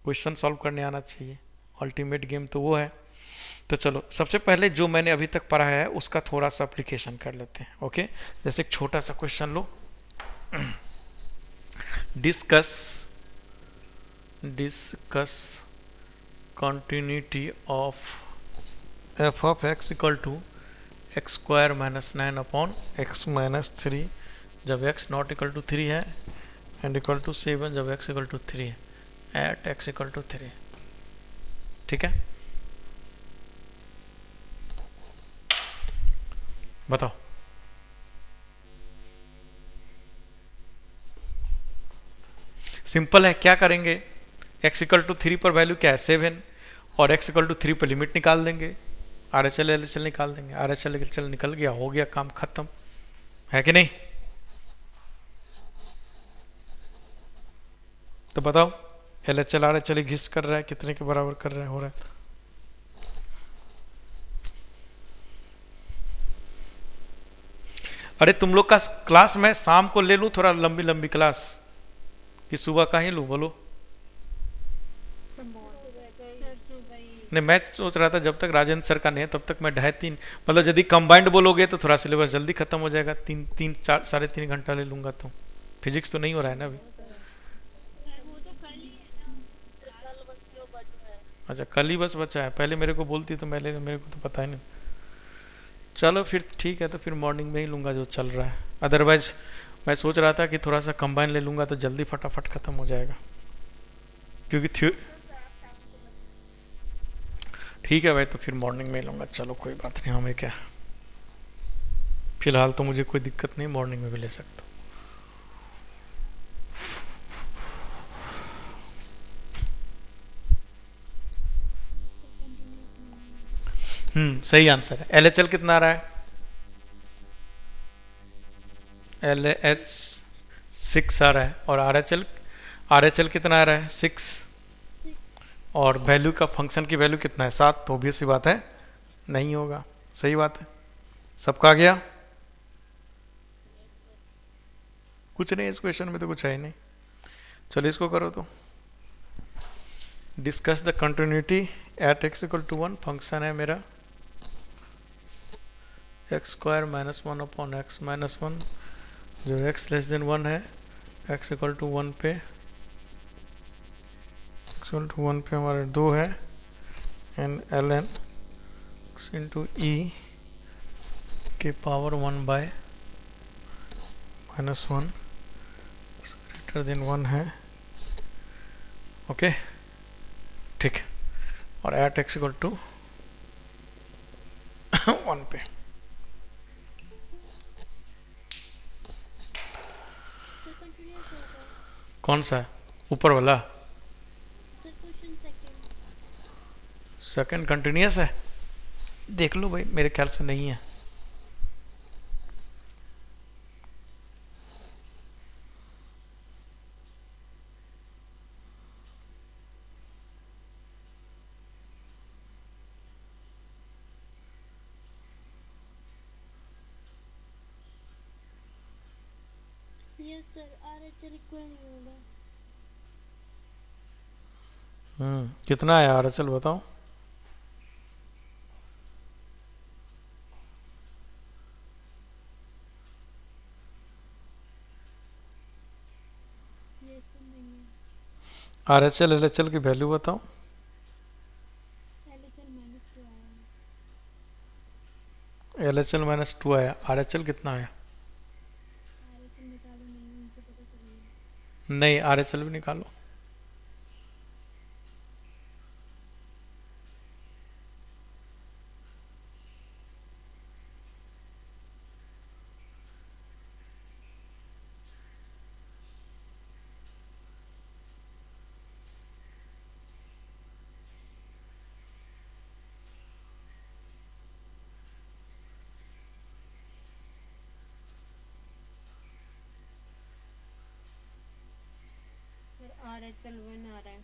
क्वेश्चन सॉल्व करने आना चाहिए, अल्टीमेट गेम तो वो है। तो चलो सबसे पहले जो मैंने अभी तक पढ़ा है उसका थोड़ा सा एप्लीकेशन कर लेते हैं, ओके। जैसे एक छोटा सा question low, discuss continuity of f of x equal to x square minus 9 upon x minus 3 जब x नॉट इक्वल टू 3 है एंड इक्वल टू 7 जब x इक्वल टू 3 है एट x इक्वल टू 3। ठीक है, बताओ। सिंपल है, क्या करेंगे, x इक्वल टू 3 पर वैल्यू क्या है 7 और x इक्वल टू 3 पर लिमिट निकाल देंगे, आर एच एल निकाल देंगे, आर एच एल निकल गया, हो गया काम खत्म, है कि नहीं। तो बताओ L H L R H L exist कर रहा है, कितने के बराबर कर रहा है, हो रहा है। अरे तुम लोग का क्लास मैं शाम को ले लूं थोड़ा लंबी लंबी क्लास, कि सुबह का ही लूं, बोलो। नहीं, मैं सोच रहा था जब तक राजेंद्र सर का नहीं है तब तक मैं 2.5-3, मतलब यदि कंबाइंड बोलोगे तो थोड़ा सिलेबस जल्दी खत्म हो जाएगा, 3-4 3.5 घंटा ले लूंगा। तो फिजिक्स तो नहीं हो रहा है ना अभी। अच्छा, कल ही बस बचा है, पहले मेरे को बोलती तो मेरे को तो पता ही नहीं। चलो फिर ठीक है, तो फिर मॉर्निंग में ही लूंगा जो चल रहा है, अदरवाइज मैं सोच रहा था कि थोड़ा सा कंबाइन ले लूंगा तो जल्दी फटाफट खत्म हो जाएगा, क्योंकि ठीक है भाई, तो फिर मॉर्निंग में ही लूंगा। चलो कोई बात नहीं, हमें क्या, फिलहाल तो मुझे कोई दिक्कत नहीं, मॉर्निंग में भी ले सकता हूँ। सही आंसर है। एल एच एल कितना आ रहा है, एल एच 6 आ रहा है, और आर एच एल कितना आ रहा है 6, और वैल्यू का फंक्शन की वैल्यू कितना है 7, तो ऑब्वियस सी बात है नहीं होगा। सही बात है, सबका आ गया, कुछ नहीं इस क्वेश्चन में तो कुछ है ही नहीं। चलो इसको करो, तो discuss the continuity at x equal to 1, function है मेरा x square minus 1 upon x minus 1, जो x लेस देन 1 है, x इक्वल टू 1 पे, x इक्वल टू 1 पे हमारे 2 है, and L N into e के power 1 bye minus 1 greater than 1 है। ओके ठीक है, और एट एक्स इक्वल टू 1 पे। कौन सा है ऊपर वाला, सेकंड कंटिन्यूस है, देख लो भाई, मेरे ख्याल से नहीं है। यस सर, आरएचएल इक्वल नहीं होगा। कितना है यार, चल बताओ। यस सर, नहीं है। Are H L L H L की वैल्यू बताओ। एलएचएल -2 आया है। एल एच एल -2 आया, आर एच एल कितना आया, आरएचएल निकालो, नहीं उनसे पता चलेगा। नहीं आर एच एल भी निकालो। आरएचएल 1 आ रहा है।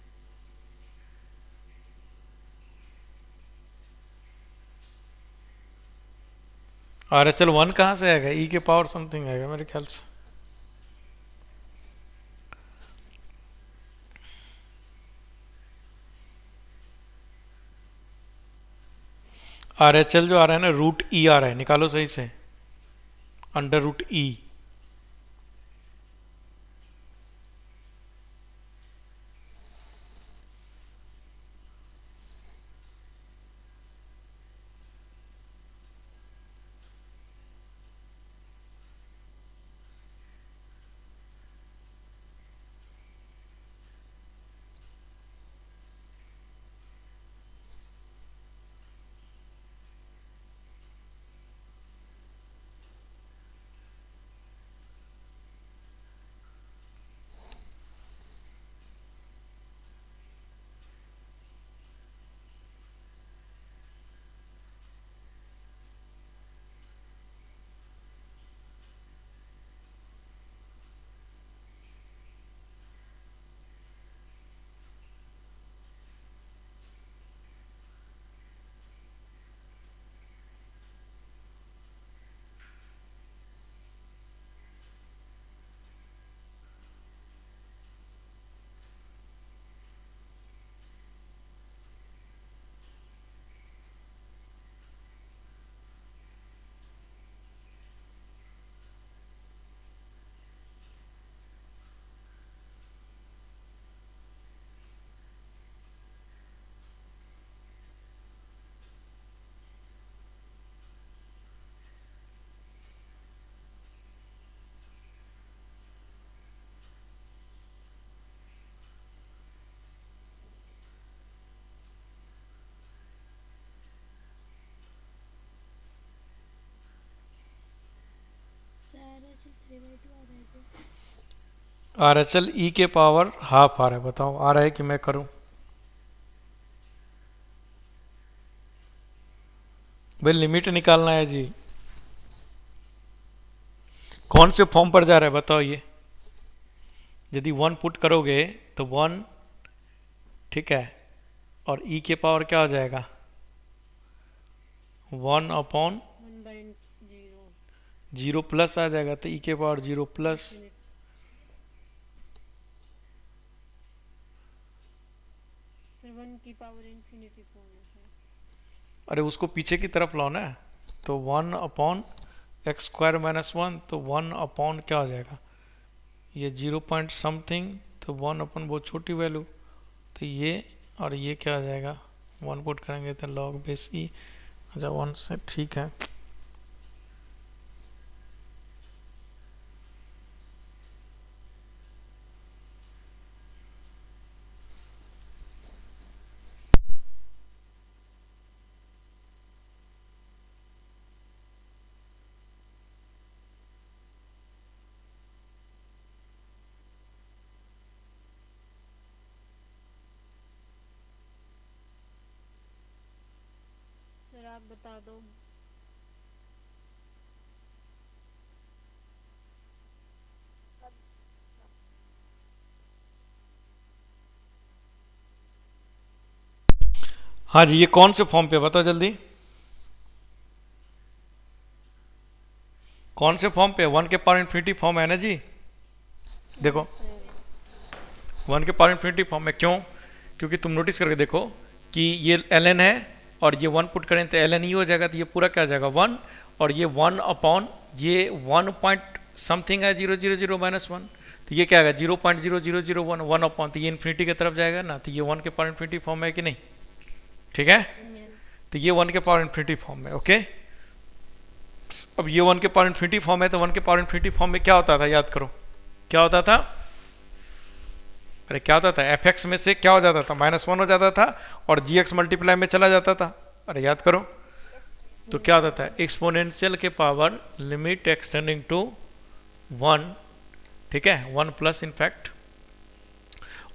आर एच एल 1 कहाँ से आएगा, ई के पावर समथिंग आएगा मेरे ख्याल से। आर एच एल जो आ रहा है ना, रूट ई आ रहा है, निकालो सही से, अंडर रूट ई। आ रहा है, चल ई के पावर हाफ आ रहा है, बताओ आ रहा है कि मैं करूं? भाई लिमिट निकालना है जी। कौन से फॉर्म पर जा रहा है बताओ ये? यदि 1 पुट करोगे तो 1, ठीक है, और ई के पावर क्या हो जाएगा? 1 अपॉन 0 प्लस आ जाएगा, तो ई के पावर 0 प्लस। की पावर इंफिनिटी फॉर्म है। अरे उसको पीछे की तरफ लाओ ना, तो 1 अपॉन एक्स स्क्वायर माइनस 1, तो 1 अपॉन क्या हो जाएगा? ये 0 पॉइंट समथिंग, तो 1 अपॉन बहुत छोटी वैल्यू, तो ये और ये क्या हो जाएगा? 1 पुट करेंगे तो लॉग बेस ई। अच्छा 1 से ठीक है। सर आप बता दो। हाँ जी, ये कौन से फॉर्म पे बताओ जल्दी, कौन से फॉर्म पे? 1 के पावर इन्फिनिटी फॉर्म है ना जी। देखो 1 के पावर इन्फिनिटी फॉर्म में, क्यों? क्योंकि तुम नोटिस करके देखो कि ये ln है और ये 1 पुट करें तो ln ही हो जाएगा, तो ये पूरा क्या आ जाएगा 1, और ये 1 अपॉन ये 1 पॉइंट समथिंग है 000 माइनस 1, तो ये क्या आएगा 0.0001 1 अपॉन, तो ये इन्फिनिटी की तरफ जाएगा ना, तो ये 1 के पावर इन्फिनिटी फॉर्म है कि नहीं? ठीक है, तो ये 1 के पावर इन्फिनिटी फॉर्म है। ओके, अब ये 1 के पावर इन्फिनिटी फॉर्म है, तो 1 के पावर इन्फिनिटी फॉर्म में क्या होता था, याद करो क्या होता था? अरे क्या होता था? एफ एक्स में से क्या हो जाता था? -1 हो जाता था और जी एक्स मल्टीप्लाई में चला जाता था। अरे याद करो, तो क्या होता था? एक्सपोनेंशियल के पावर लिमिट एक्सटेंडिंग टू 1, ठीक है, 1 प्लस इनफैक्ट,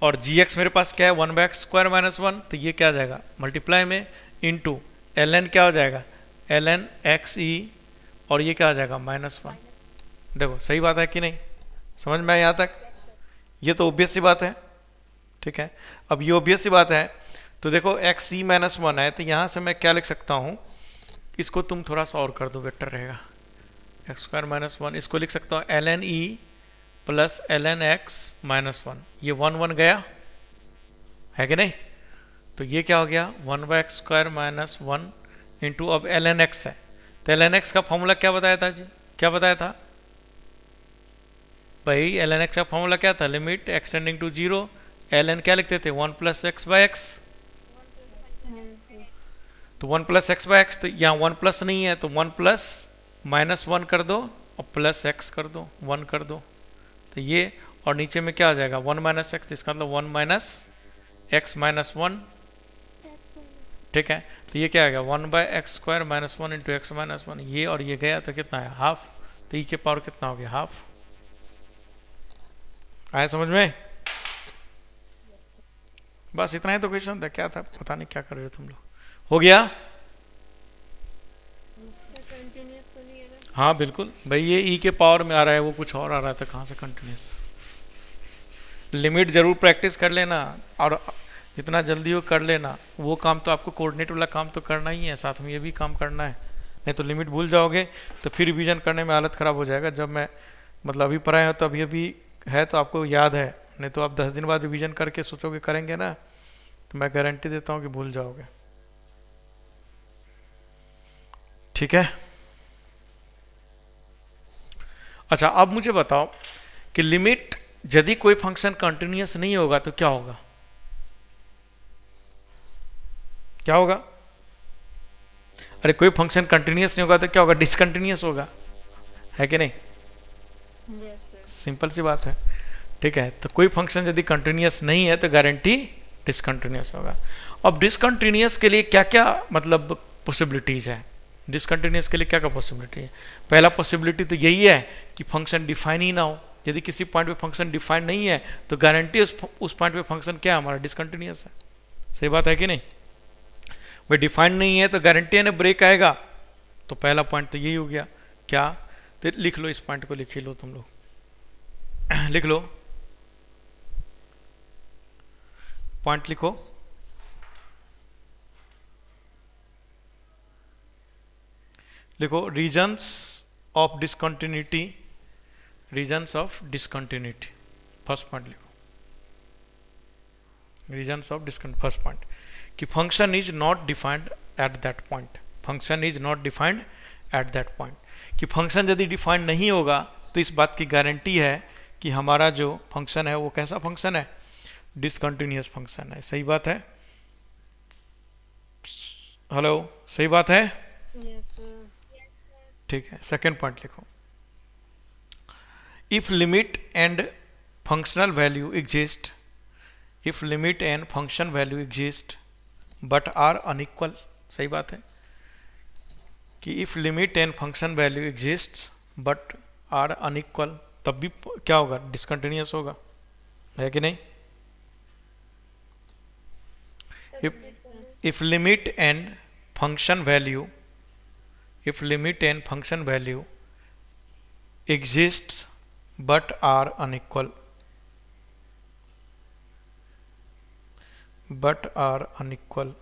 और जी एक्स मेरे पास क्या है 1/x² -1, तो ये क्या आ जाएगा मल्टीप्लाई में इनटू ln क्या हो जाएगा ln xe, और ये क्या आ जाएगा -1। देखो सही बात है कि नहीं? समझ में आया यहाँ तक? ये तो ऑब्वियस सी बात है, ठीक है। अब ये ऑब्वियस सी बात है, तो देखो xc -1 है, तो यहाँ से मैं क्या लिख सकता हूँ, इसको तुम थोड़ा सा और कर दो बेटर रहेगा, x² -1, इसको लिख सकता हूँ ln e plus ln x -1, ये 1 1 गया है कि नहीं? तो ये क्या हो गया 1/x² -1 इंटू, अब ln x है, तो ln x का फॉर्मूला क्या बताया था जी? क्या बताया था भाई? ln x का फॉर्मूला क्या था? लिमिट एक्सटेंडिंग टू 0, ln क्या लिखते थे 1 + x/x, तो 1 + x/x, तो यहाँ 1 प्लस नहीं है, तो 1 + -1 कर दो और प्लस x कर दो, 1 कर दो, तो ये, और नीचे में क्या आ जाएगा 1 - x, इसका मतलब 1 - x -1, ठीक है, तो ये क्या आ गया 1/x² -1 इंटू x -1, ये और ये गया तो कितना है हाफ, तो e के पावर कितना हो गया हाफ। आया समझ में? बस इतना ही तो क्वेश्चन था, क्या था पता नहीं क्या कर रहे हो तुम लोग। हो गया? कंटिन्यूअस तो नहीं है ना? हाँ बिल्कुल भाई, ये e के पावर में आ रहा है, वो कुछ और आ रहा था, कहाँ से कंटिन्यूस। लिमिट जरूर प्रैक्टिस कर लेना, और जितना जल्दी हो कर लेना, वो काम तो आपको कोऑर्डिनेट वाला काम तो करना ही है, साथ में ये भी काम करना है, नहीं तो लिमिट भूल जाओगे तो फिर रिवीजन करने में हालत ख़राब हो जाएगा। जब मैं मतलब अभी पढ़ाए हो तो अभी है तो आपको याद है, नहीं तो आप 10 दिन बाद रिवीजन करके सोचोगे करेंगे ना, तो मैं गारंटी देता हूँ कि भूल जाओगे। ठीक है, अच्छा अब मुझे बताओ कि लिमिट यदि कोई फंक्शन कंटिन्यूअस नहीं होगा तो क्या होगा? क्या होगा? अरे कोई फंक्शन कंटिन्यूअस नहीं होगा तो क्या होगा? डिसकंटिन्यूअस होगा, है कि नहीं? सिंपल सी बात है, ठीक है। तो कोई फंक्शन यदि कंटिन्यूअस नहीं है तो गारंटी डिसकंटिन्यूअस होगा। अब डिसकंटिन्यूअस के लिए क्या क्या मतलब पॉसिबिलिटीज है डिसकंटिन्यूअस के लिए क्या क्या पॉसिबिलिटी है? पहला पॉसिबिलिटी तो यही है कि फंक्शन डिफाइन ही ना हो। यदि किसी पॉइंट पे फंक्शन डिफाइन नहीं है तो गारंटी उस पॉइंट पे फंक्शन क्या है हमारा, डिसकंटिन्यूअस है। सही बात है कि नहीं भाई? डिफाइंड नहीं है तो गारंटी है ना ब्रेक आएगा। तो पहला पॉइंट तो यही हो गया। क्या? तो लिख लो, इस पॉइंट को लिख ही लो तुम लोग लिख लो, पॉइंट लिखो। लिखो reasons of discontinuity, reasons of discontinuity, first point लिखो, reasons of discontinuity. First point कि function is not defined at that point, function is not defined at that point. कि फंक्शन यदि डिफाइंड नहीं होगा तो इस बात की गारंटी है कि हमारा जो फंक्शन है वो कैसा फंक्शन है, डिसकंटिन्यूअस फंक्शन है। सही बात है? हेलो, सही बात है? Yes sir. ठीक है, सेकेंड पॉइंट लिखो। If limit and functional value exist, if limit and function value exist but are unequal. सही बात है कि if limit and function value exist but are unequal, तब भी क्या होगा, डिसकंटिन्यूअस होगा, है कि नहीं? if limit and function value, if limit and function value exists but are unequal, but are unequal,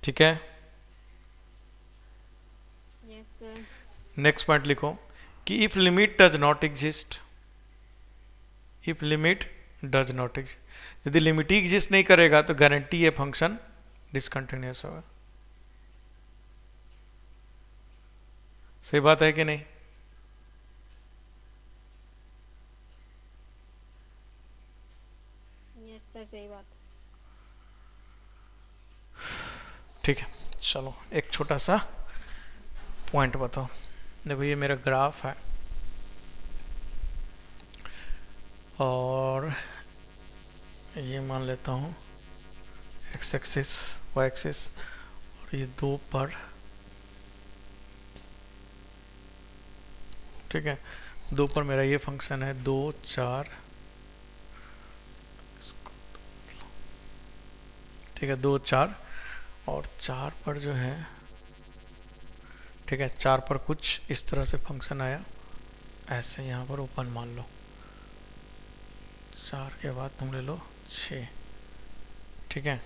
ठीक है? Yes sir. नेक्स्ट पॉइंट लिखो कि if limit does not exist, if limit does not exist, यदि limit ही exist नहीं करेगा तो guarantee है function discontinuous होगा। सही बात है कि नहीं? यस सर, सही बात। ठीक है, चलो एक छोटा सा पॉइंट बताओ। देखो ये मेरा ग्राफ है और ये मान लेता हूँ एक्स एक्सिस, वाई एक्सिस, और ये 2 पर, ठीक है, 2 पर मेरा ये फंक्शन है 2 4, ठीक है, 2 4, और 4 पर जो है, ठीक है, 4 पर कुछ इस तरह से फंक्शन आया, ऐसे यहाँ पर ओपन मान लो, 4 के बाद तुम ले लो 6, ठीक है।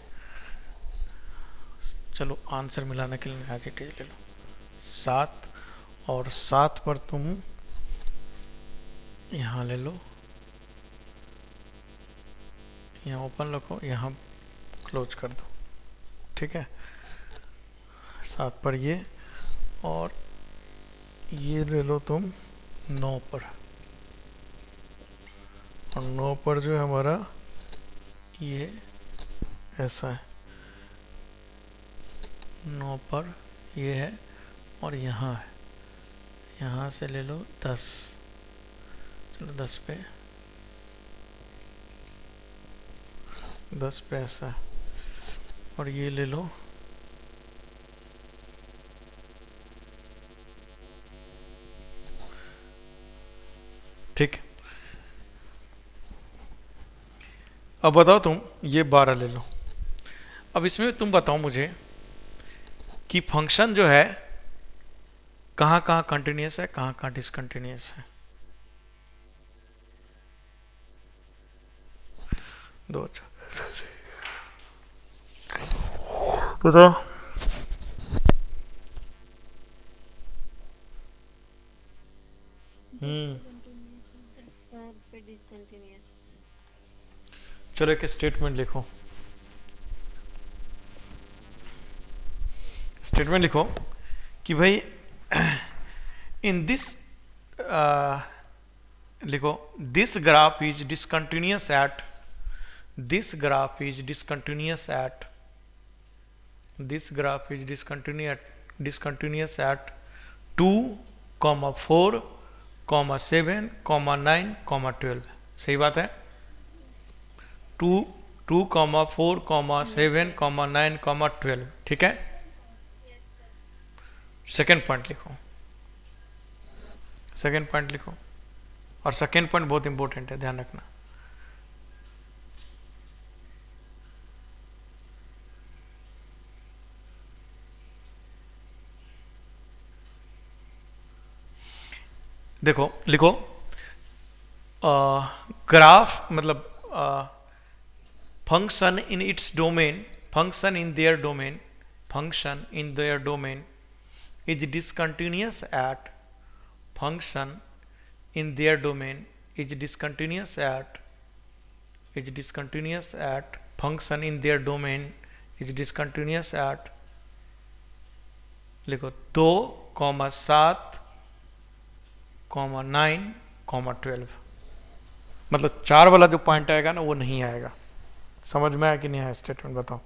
चलो आंसर मिलाने के लिए आज ले लो 7, और 7 पर तुम यहाँ ले लो, यहाँ ओपन रखो, यहाँ क्लोज कर दो, ठीक है। 7 पर ये, और ये ले लो तुम 9 पर, और 9 पर जो है हमारा ये ऐसा है, 9 पर ये है, और यहाँ है, यहाँ से ले लो 10, चलो 10 पे, 10 पे ऐसा है, और ये ले लो, ठीक। अब बताओ तुम, ये 12 ले लो। अब इसमें तुम बताओ मुझे कि फंक्शन जो है कहाँ कहाँ कंटिन्यूअस है, कहाँ कहाँ डिसकंटिन्यूअस है। 2 बताओ। और पे डिसकंटिन्यूअस। चलो एक स्टेटमेंट लिखो, स्टेटमेंट लिखो कि भाई इन दिस, लिखो this graph is discontinuous at, this graph is discontinuous at, this graph is discontinuous at 2, 4, 7, 9, 12। सही बात है? 2,4,7,9,12, ठीक है। सेकेंड पॉइंट लिखो, सेकेंड पॉइंट लिखो, और सेकेंड पॉइंट बहुत इंपॉर्टेंट है, ध्यान रखना। देखो लिखो, ग्राफ मतलब function in its domain, function in their domain, function in their domain is discontinuous at, function in their domain is discontinuous at, is discontinuous at, function in their domain is discontinuous at, लिखो 2,7,9,12, मतलब 4 वाला जो point आएगा ना वो नहीं आएगा। समझ में आया कि नहीं आया स्टेटमेंट, बताओ।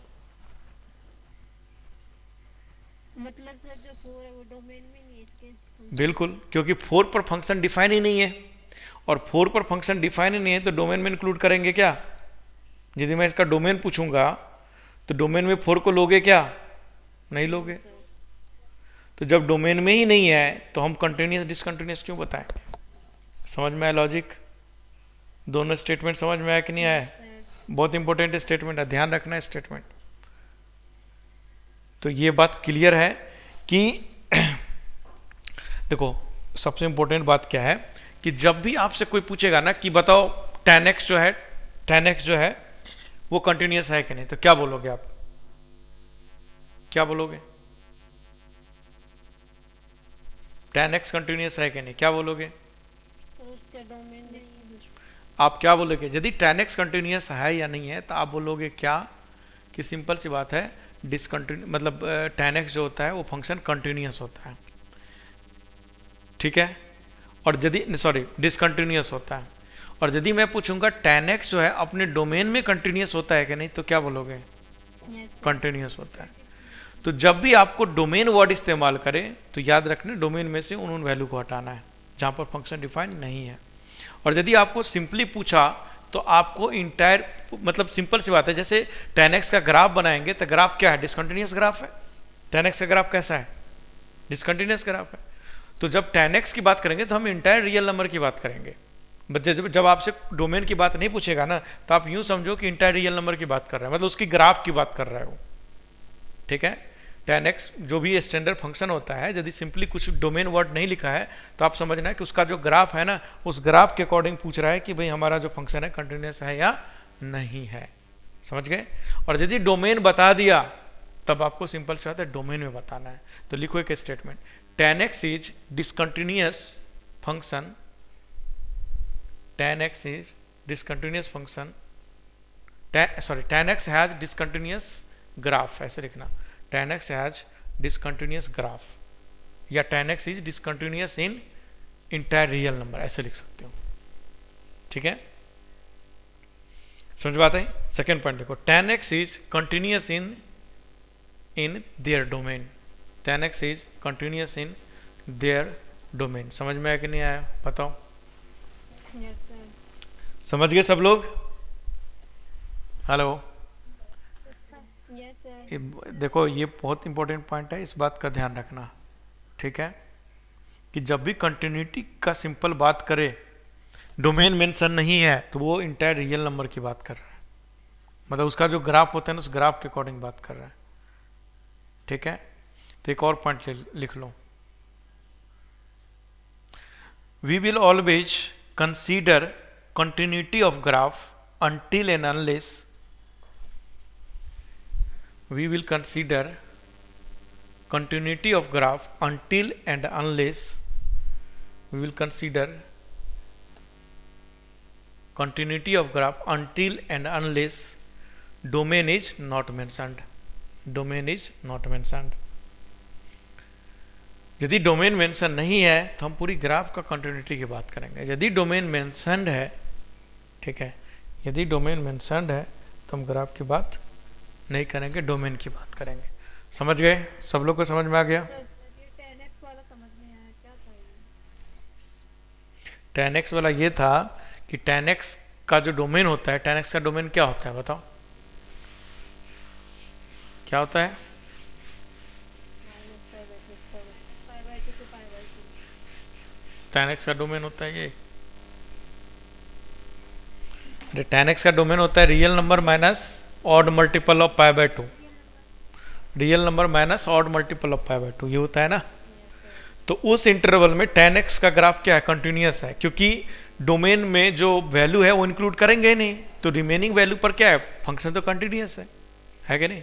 मतलब सर जो 4 है वो डोमेन में नहीं है इसके। बिल्कुल, क्योंकि 4 पर फंक्शन डिफाइन ही नहीं है, और 4 पर फंक्शन डिफाइन ही नहीं है तो डोमेन में इंक्लूड करेंगे क्या? यदि मैं इसका डोमेन पूछूंगा तो डोमेन में 4 को लोगे क्या? नहीं लोगे। तो जब डोमेन में ही नहीं है तो हम कंटिन्यूस डिसकंटिन्यूस क्यों बताएंगे? समझ में आया लॉजिक? दोनों स्टेटमेंट समझ में आया कि नहीं आया? बहुत इंपॉर्टेंट स्टेटमेंट है, ध्यान रखना है स्टेटमेंट। तो ये बात क्लियर है कि देखो सबसे इंपॉर्टेंट बात क्या है कि जब भी आपसे कोई पूछेगा ना कि बताओ tan x जो है, tan x जो है वो कंटिन्यूस है कि नहीं, तो क्या बोलोगे आप? क्या बोलोगे? tan x कंटिन्यूस है कि नहीं, क्या बोलोगे? उसके डोमेन में आप क्या बोलोगे? यदि tan x कंटिन्यूस है या नहीं है तो आप बोलोगे क्या कि सिंपल सी बात है, डिसकंटिन्यू मतलब tan x जो होता है वो फंक्शन कंटिन्यूस होता है, ठीक है। और यदि सॉरी डिसकंटिन्यूस होता है, और यदि मैं पूछूंगा tan x जो है अपने डोमेन में कंटिन्यूस होता है कि नहीं, तो क्या बोलोगे? कंटिन्यूस होता है। तो जब भी आपको डोमेन वर्ड इस्तेमाल करें तो याद रखना डोमेन में से उन वैल्यू को हटाना है जहां पर फंक्शन डिफाइन नहीं है। और यदि आपको सिंपली पूछा तो आपको इंटायर मतलब सिंपल सी बात है, जैसे tan x का ग्राफ बनाएंगे तो ग्राफ क्या है? डिसकंटिन्यूस ग्राफ है। tan x का ग्राफ कैसा है? डिसकंटिन्यूस ग्राफ है। तो जब tan x की बात करेंगे तो हम इंटायर रियल नंबर की बात करेंगे। जब आपसे डोमेन की बात नहीं पूछेगा ना तो आप यूं समझो कि इंटायर रियल नंबर की बात कर रहा है, मतलब उसकी ग्राफ की बात कर रहा है वो, ठीक है। tan x जो भी स्टैंडर्ड फंक्शन होता है, यदि सिंपली कुछ डोमेन वर्ड नहीं लिखा है तो आप समझना है कि उसका जो ग्राफ है ना उस ग्राफ के अकॉर्डिंग पूछ रहा है कि भाई हमारा जो फंक्शन है कंटिन्यूस है या नहीं है। समझ गए? और यदि डोमेन बता दिया तब आपको सिंपल से बात है डोमेन में बताना है। तो लिखो एक statement, tan x is discontinuous function, tan x is discontinuous function, tan x has discontinuous graph, ऐसे लिखना tan x has discontinuous graph, या tan x is discontinuous in entire real number, ऐसे लिख सकते हो, ठीक है। समझ बात है? सेकेंड पॉइंट देखो, tan x is continuous in their domain, tan x is continuous in their domain. समझ में आया कि नहीं आया बताओ? समझ गए सब लोग? हेलो, देखो ये बहुत इंपॉर्टेंट पॉइंट है, इस बात का ध्यान रखना, ठीक है, कि जब भी कंटिन्यूटी का सिंपल बात करे डोमेन मेंशन नहीं है तो वो इंटायर रियल नंबर की बात कर रहा है, मतलब उसका जो ग्राफ होता है ना उस ग्राफ के अकॉर्डिंग बात कर रहा है, ठीक है। तो एक और पॉइंट लिख लो, we will always consider continuity of graph until and unless, we will consider continuity of graph until and unless, we will consider continuity of graph until and unless domain is not mentioned, domain is not mentioned। यदि domain mention नहीं है तो हम पूरी graph का continuity की बात करेंगे, यदि डोमेन मेंशनड है, ठीक है, यदि डोमेन मेंशनड है तो हम ग्राफ की बात नहीं करेंगे, डोमेन की बात करेंगे। समझ गए? सब लोग को समझ में आ गया? tan x वाला समझ में आया, क्या था ये? tan x वाला ये था कि tan x का जो डोमेन होता है, tan x का डोमेन क्या होता है बताओ, क्या होता है? -π/2 to π/2। tan x का डोमेन होता है ये, अरे tan x का डोमेन होता है real number minus odd multiple of π/2, real number minus odd multiple of π/2, ये होता है ना। Yes sir. तो उस इंटरवल में tan x का ग्राफ क्या है, कंटिन्यूअस है, क्योंकि डोमेन में जो वैल्यू है वो इंक्लूड करेंगे ही नहीं, तो रिमेनिंग वैल्यू पर क्या है, फंक्शन तो कंटिन्यूअस है कि नहीं।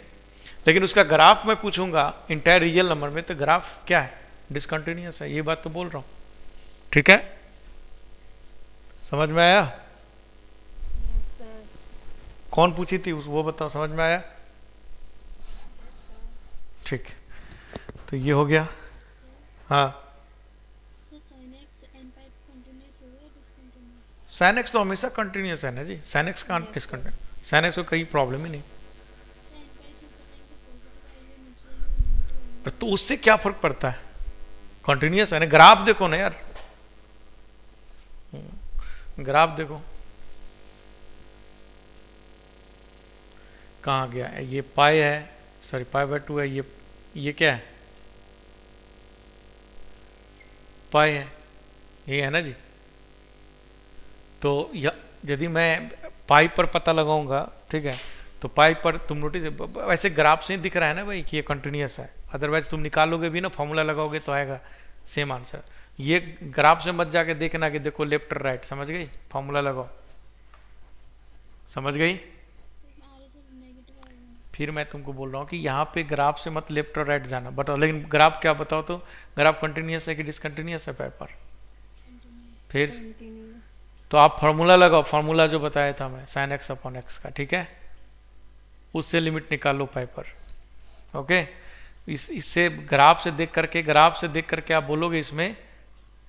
लेकिन उसका ग्राफ मैं पूछूंगा इंटायर रियल नंबर में, तो ग्राफ क्या है, डिसकंटिन्यूअस है, ये बात तो बोल रहा हूं, ठीक है, समझ में आया? Yes sir. कौन पूछी थी वो बताओ, समझ में आया? ठीक, तो ये हो गया। हाँ, sir sin x n pipe continuous हो गया डिसकंटिन्यूस? साइन एक्स तो हमेशा कंटिन्यूस है ना जी, साइन एक्स का डिसकंटिन्यूस, साइन एक्स को कहीं प्रॉब्लम ही नहीं। सर n पाइप में पता है कि पॉजिटिव आएगा नीचे नेगेटिव आएगा। तो उससे क्या फर्क पड़ता है, कंटिन्यूस है ना, ग्राफ देखो ना यार, ग्राफ देखो कहाँ गया है, ये पाई है, सॉरी π/2 है, ये क्या है, पाई है, ये है ना जी। तो यदि मैं पाई पर पता लगाऊंगा, ठीक है, तो पाई पर तुम नोटिस, वैसे ग्राफ से ही दिख रहा है ना भाई कि ये कंटिन्यूस है, अदरवाइज तुम निकालोगे भी ना, फॉर्मूला लगाओगे तो आएगा सेम आंसर। ये ग्राफ से मत जाके देखना कि देखो लेफ्ट और राइट, समझ गई, फॉर्मूला लगाओ, समझ गई। आगे सर नेगेटिव आएगा। फिर मैं तुमको बोल रहा हूँ कि यहाँ पे ग्राफ से मत लेफ्ट और राइट जाना, बताओ, लेकिन ग्राफ क्या बताओ, तो ग्राफ कंटिन्यूस है कि डिसकंटिन्यूस है पेपर, फिर कंटिन्यू। तो आप फार्मूला लगाओ, फार्मूला जो बताया था मैं साइन एक्स अपॉन एक्स का, ठीक है, उससे लिमिट निकालो पाई पर, ओके। इससे ग्राफ से देख करके आप बोलोगे इसमें,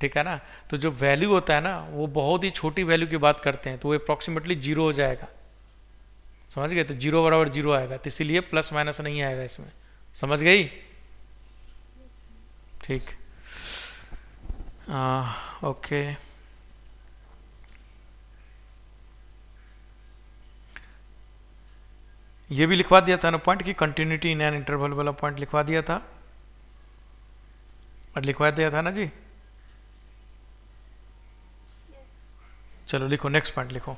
ठीक है ना, तो जो वैल्यू होता है ना वो बहुत ही छोटी वैल्यू की बात करते हैं, तो वो अप्रॉक्सीमेटली जीरो हो जाएगा, समझ गए, तो जीरो बराबर जीरो आएगा, तो इसीलिए प्लस माइनस नहीं आएगा इसमें, समझ गई, ठीक, ओके। ये भी लिखवा दिया था ना पॉइंट की कंटिन्यूटी इन एन इंटरवल वाला पॉइंट लिखवा दिया था, और लिखवा दिया था ना जी। चलो लिखो, नेक्स्ट पॉइंट लिखो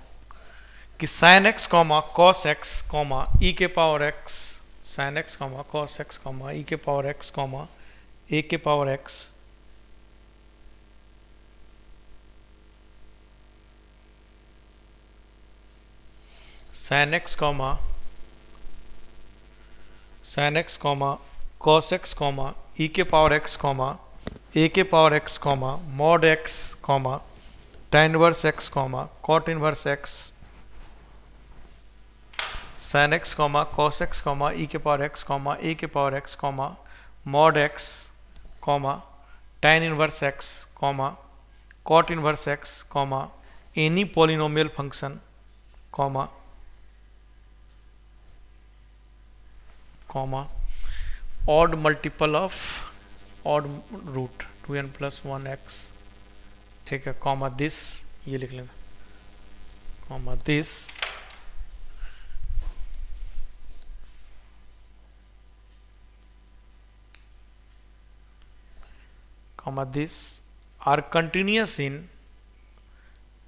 कि sine x comma cos x comma e के power x, sine x comma cos x comma e के पावर एक्स कॉमा ए के power x sine x comma cos x comma e के power x comma a के power x comma mod x comma tan inverse x comma cot inverse x sine x comma cos x comma e के power x comma a के power x comma mod x comma tan inverse x comma cot inverse x comma any polynomial function comma odd multiple of odd root 2n + 1x, ठीक है, comma this, ये लिख लेना, comma this comma this are continuous in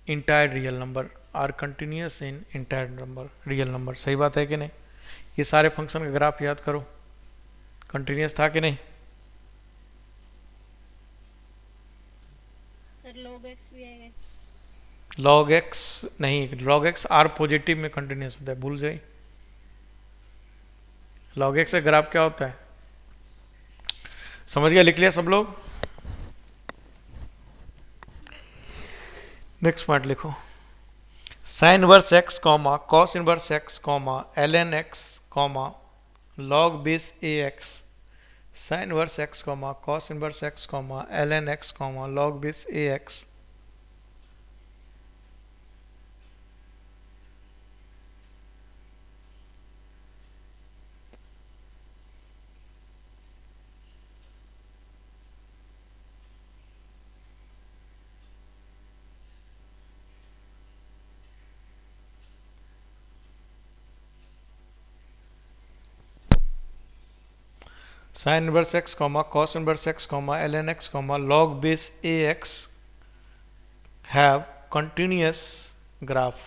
entire real number, are continuous in entire number real number, सही बात है कि नहीं। ये सारे फंक्शन का ग्राफ याद करो, कंटिन्यूस था कि नहीं। सर log x भी आएगा। log x नहीं, log x r पॉजिटिव में कंटिन्यूस होता है, भूल जाए। log x का ग्राफ क्या होता है, समझ गया, लिख लिया सब लोग। नेक्स्ट पॉइंट लिखो, sine inverse x comma cos inverse x comma ln x comma log base A x, sine inverse x comma cos inverse x comma ln x comma log base A x, sine inverse x comma cos inverse x comma ln x comma log base A x have continuous graph,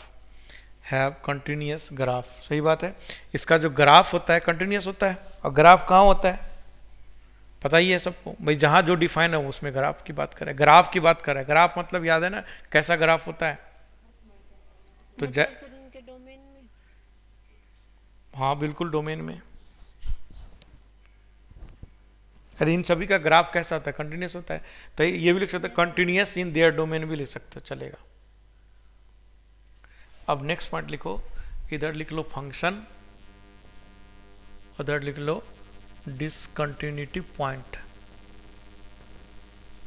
have continuous graph. सही बात है, इसका जो graph होता है continuous होता है। और ग्राफ कहाँ होता है पता ही है सबको भाई, जहां जो डिफाइन है उसमें ग्राफ की बात करें, ग्राफ की बात करें। ग्राफ मतलब याद है ना कैसा ग्राफ होता है, तो मतलब फिर उनके डोमेन में। हाँ बिल्कुल डोमेन में। अरे इन सभी का ग्राफ कैसा होता है, कंटिन्यूस होता है। तो ये भी लिख सकते हैं कंटिन्यूस इन देयर डोमेन भी लिख सकते हो, चलेगा। अब नेक्स्ट पॉइंट लिखो, इधर लिख लो फंक्शन, उधर लिख लो डिसकंटिन्यूटी पॉइंट।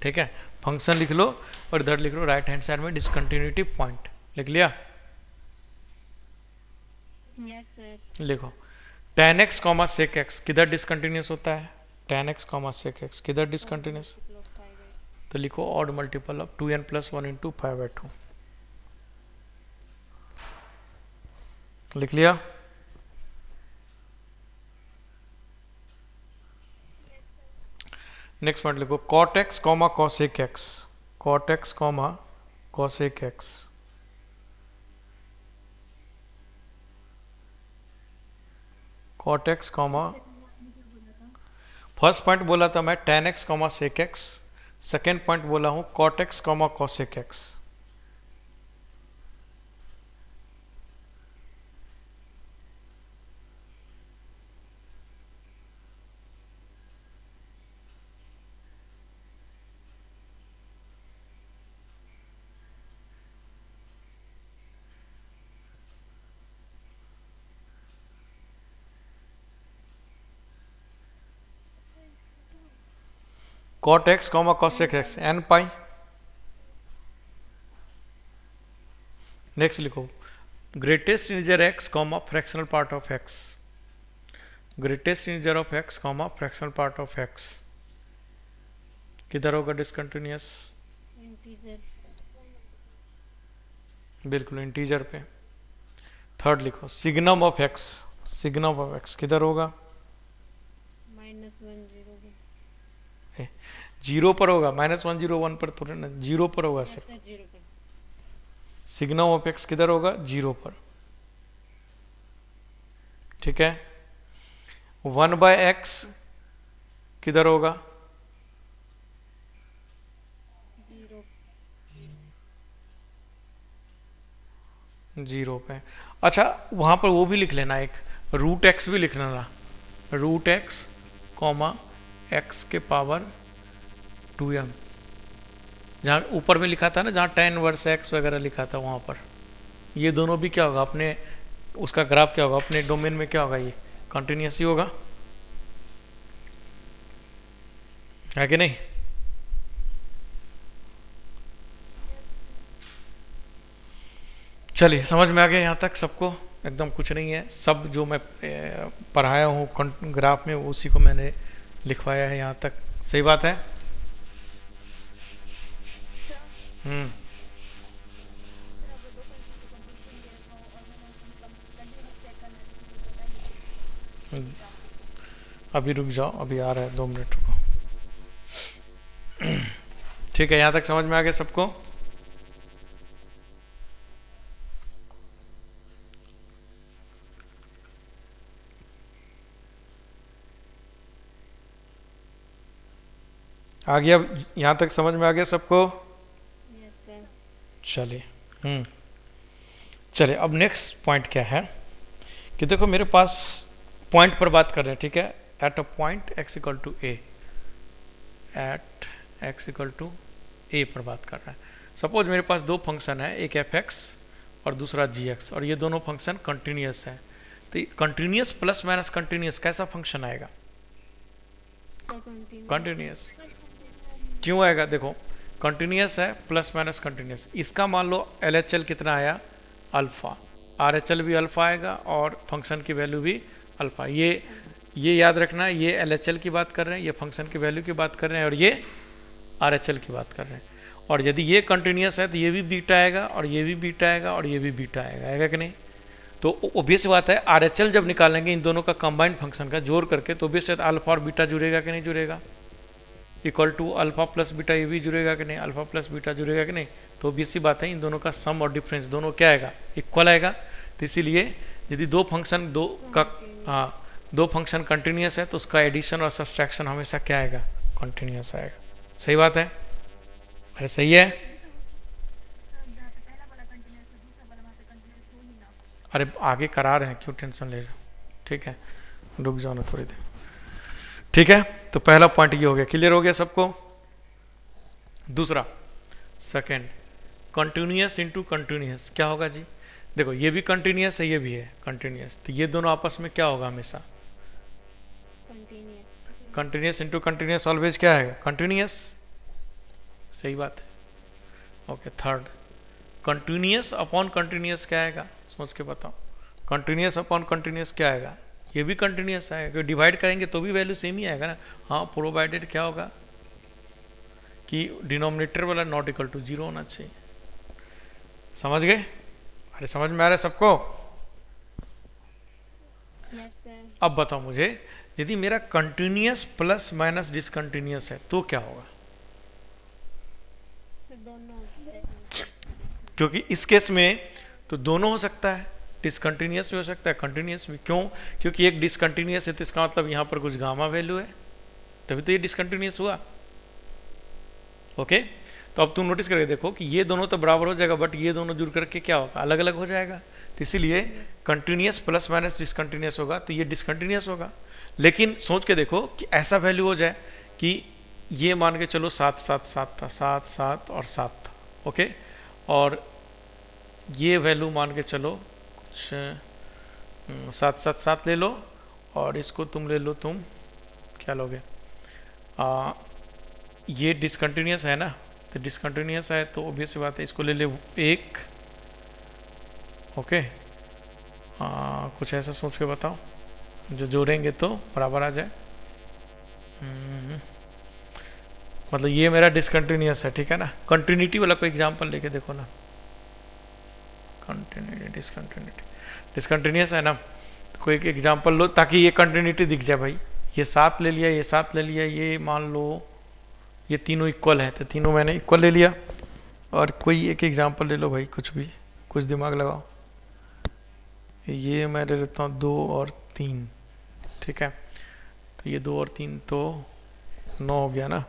ठीक है, फंक्शन लिख लो और इधर लिख लो राइट हैंड साइड में डिसकंटिन्यूटी पॉइंट। लिख लिया? Yes sir. लिखो tan x comma sec x किधर डिसकंटिन्यूस होता है, tan x comma sec x किधर डिसकंटिन्यूस, तो लिखो ऑड मल्टीपल ऑफ 2n + 1 × 5/2। लिख लिया? नेक्स्ट पॉइंट लिखो cot x comma cosec x, cot x comma cosec x। cot x comma, first point बोला था मैं tan x comma sec x, second point बोला हूं cot x comma cosec x। cot x comma cosec x n पाई। Next लिखो greatest integer x comma fractional part of x, greatest integer of x comma fractional part of x किधर होगा discontinuous, integer. बिल्कुल integer पे। Third लिखो signum of x, signum of x किधर होगा, -1 0 zero पर होगा, -1 0 1 पर थोड़ा ना, जीरो पर होगा सिर्फ। 0 पर। सिग्नम ऑफ x किधर होगा, जीरो पर। ठीक है, 1/x किधर होगा, 0 जीरो पे। अच्छा वहां पर वो भी लिख लेना, एक √x भी लिख लेना, √x कॉमा x के पावर 2m, जहाँ ऊपर में लिखा था ना, जहाँ tan इनवर्स x वगैरह लिखा था वहाँ पर। ये दोनों भी क्या होगा अपने, उसका ग्राफ क्या होगा अपने डोमेन में, क्या होगा ये कंटिन्यूअस ही होगा, है कि नहीं। चलिए समझ में आ गया यहाँ तक सबको, एकदम कुछ नहीं है, सब जो मैं पढ़ाया हूँ ग्राफ में उसी को मैंने लिखवाया है यहाँ तक। सही बात है। अभी रुक जाओ, अभी आ रहा है, 2 मिनट रुको। ठीक है, यहाँ तक समझ में आ गया सबको। आ गया, यहाँ तक समझ में आ गया सबको। Yes sir. चलिए चलिए अब नेक्स्ट पॉइंट क्या है कि देखो मेरे पास पॉइंट पर बात कर रहे हैं, ठीक है। At a point x = a, at x = a पर बात कर रहा है। सपोज मेरे पास दो फंक्शन है, एक f(x) और दूसरा g(x), और ये दोनों फंक्शन कंटिन्यूअस है। तो कंटिन्यूअस प्लस माइनस कंटिन्यूअस कैसा फंक्शन आएगा, कंटिन्यूअस। क्यों आएगा, देखो कंटिन्यूअस है प्लस माइनस कंटिन्यूअस, इसका मान लो LHL कितना आया, अल्फा, RHL भी अल्फा आएगा और फंक्शन की वैल्यू भी अल्फा। ये याद रखना, ये LHL की बात कर रहे हैं, ये फंक्शन की वैल्यू की बात कर रहे हैं, और ये RHL की बात कर रहे हैं। और यदि ये कंटिन्यूअस है तो ये भी बीटा आएगा और ये भी बीटा आएगा और ये भी बीटा आएगा, आएगा कि नहीं। तो ऑब्वियस बात है RHL जब निकालेंगे इन दोनों का कंबाइंड फंक्शन का जोड़ करके, तो ऑब्वियस अल्फा और बीटा जुड़ेगा कि नहीं जुड़ेगा, equal to alpha plus beta ये भी जुड़ेगा कि नहीं, अल्फा प्लस बीटा जुड़ेगा कि नहीं। तो ऑब्वियस सी बात है इन दोनों का सम और डिफरेंस दोनों क्या आएगा, इक्वल आएगा। तो इसीलिए यदि दो फंक्शन दो फंक्शन कंटिन्यूस है तो उसका एडिशन और सब्सट्रैक्शन हमेशा क्या आएगा, कंटिन्यूस आएगा। सही बात है, अरे सही है। अरे आगे करा रहे हैं, क्यों टेंशन ले रहे हो, ठीक है, रुक जाओ ना थोड़ी देर। ठीक है, तो पहला पॉइंट ये हो गया, क्लियर हो गया सबको। दूसरा सेकंड, कंटिन्यूस इनटू कंटिन्यूस क्या होगा जी, देखो ये भी कंटिन्यूस है ये भी है कंटिन्यूस, तो ये दोनों आपस में क्या होगा हमेशा, कंटिन्यूस इनटू कंटिन्यूस ऑलवेज क्या है, कंटिन्यूस। सही बात है। Okay, third, continuous upon continuous क्या आएगा, सोच के बताओ, कंटिन्यूस अपॉन कंटिन्यूस क्या आएगा, ये भी कंटिन्यूस आएगा, डिवाइड करेंगे तो भी वैल्यू सेम ही आएगा ना। हाँ, प्रोवाइडेड क्या होगा कि डिनोमिनेटर वाला नॉट इक्वल टू 0 होना चाहिए। समझ गए, अरे समझ में आ रहा है सबको। अब बताओ मुझे, यदि मेरा कंटिन्यूस प्लस माइनस डिसकंटिन्यूस है तो क्या होगा, क्योंकि इस केस में तो दोनों हो सकता है, डिसकंटिन्यूस भी हो सकता है कंटिन्यूस भी। क्यों, क्योंकि एक डिसकंटिन्यूस है तो इसका मतलब यहाँ पर कुछ गामा वैल्यू है, तभी तो ये डिसकंटिन्यूस हुआ। ओके, तो अब तुम नोटिस करके देखो कि ये दोनों तो बराबर हो जाएगा, बट ये दोनों जुड़ करके क्या होगा, अलग अलग हो जाएगा। तो इसीलिए कंटिन्यूस प्लस माइनस डिसकंटिन्यूस होगा तो ये डिसकंटिन्यूस होगा। लेकिन सोच के देखो कि ऐसा वैल्यू हो जाए कि ये मान के चलो 7 7 7 था, 7 7 और 7 था, ओके, और ये वैल्यू मान के चलो कुछ 7 7 7 ले लो, और इसको तुम ले लो, तुम क्या लोगे, ये डिसकंटिन्यूस है ना, तो डिसकंटिन्यूस है तो ऑब्वियस बात है इसको ले ले 1, ओके, कुछ ऐसा सोच के बताओ जो जोड़ेंगे तो बराबर आ जाए। मतलब ये मेरा डिसकंटिन्यूस है, ठीक है ना। कंटिन्यूटी वाला कोई एग्जांपल लेके देखो ना, कंटिन्यूटी डिसकंटिन्यूटी, डिसकंटिन्यूस है ना, तो कोई एक एग्जांपल लो ताकि ये कंटिन्यूटी दिख जाए। भाई ये 7 ले लिया, ये 7 ले लिया, ये मान लो ये तीनों इक्वल है तो तीनों मैंने इक्वल ले लिया। और कोई एक एग्जांपल ले लो भाई, कुछ भी, कुछ दिमाग लगाओ। ये मैं ले लेता हूँ 2 और 3, ठीक है, तो ये 2 और 3 तो 9 हो गया ना।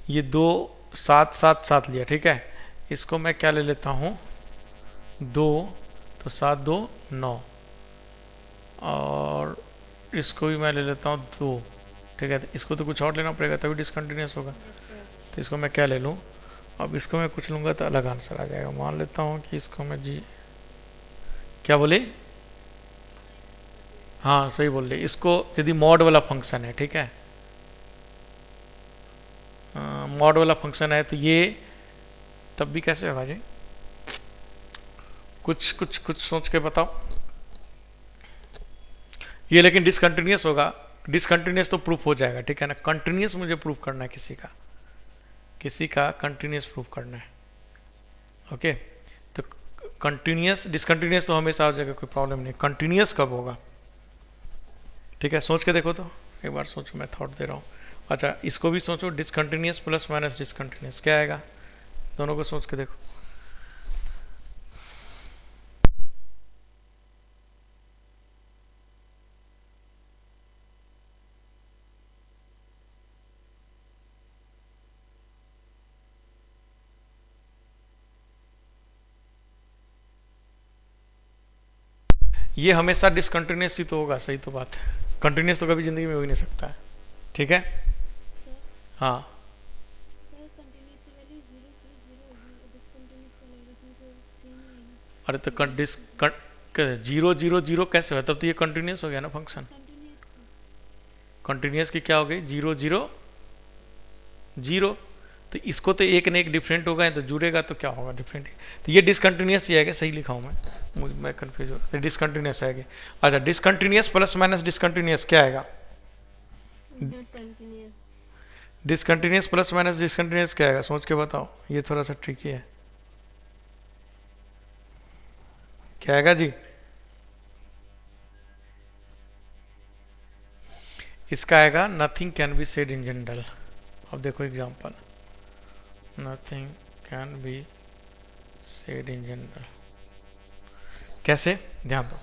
ये 2 7 7 7 लिया, ठीक है, इसको मैं क्या ले लेता हूँ 2, तो 7 2 9, और इसको भी मैं ले लेता हूँ 2, ठीक है, तो इसको तो कुछ और लेना पड़ेगा तभी डिसकंटिन्यूस होगा। तो इसको मैं क्या ले लूँ, अब इसको मैं कुछ लूँगा तो अलग आंसर आ जाएगा। मान लेता हूँ कि इसको मैं जी क्या बोले, हाँ सही बोल रहे, इसको यदि मॉड वाला फंक्शन है, ठीक है, मॉड वाला फंक्शन है तो ये तब भी कैसे होगा जी, कुछ सोच के बताओ। ये लेकिन डिसकंटिन्यूस होगा, डिसकंटिन्यूस तो प्रूफ हो जाएगा, ठीक है ना। कंटिन्यूस मुझे प्रूफ करना है, किसी का कंटिन्यूस प्रूफ करना है, ओके। तो कंटिन्यूस डिसकंटिन्यूस तो हमेशा हो जाएगा, कोई प्रॉब्लम नहीं। कंटिन्यूस कब होगा, ठीक है, सोच के देखो तो एक बार सोचो, मैं थॉट दे रहा हूँ। अच्छा, इसको भी सोचो, डिसकंटिन्यूस प्लस माइनस डिसकंटिन्यूस क्या आएगा, दोनों को सोच के देखो। ये हमेशा डिसकंटिन्यूस ही तो होगा, सही तो बात है, कंटिन्यूस तो कभी जिंदगी में हो ही नहीं सकता है, ठीक है। हाँ, अरे तो 0 0 0 कैसे हो, तब तो ये कंटिन्यूस हो गया ना फंक्शन। कंटिन्यूस की क्या हो गई, 0 0 0, तो इसको तो एक न एक डिफरेंट होगा, तो जुड़ेगा तो क्या होगा, डिफरेंट। तो ये डिसकंटिन्यूस ही आएगा, सही लिखा हूँ मैं कंफ्यूज हो रहा, डिसकंटिन्यूस आएगा। अच्छा, डिसकंटिन्यूस प्लस माइनस डिसकंटिन्यूस क्या आएगा, डिसकंटिन्यूस प्लस माइनस डिसकंटिन्यूस क्या आएगा, सोच के बताओ, ये थोड़ा सा ट्रिकी है। क्या आएगा जी? इसका आएगा nothing can be said in general. अब देखो example, nothing can be said in general कैसे, ध्यान दो।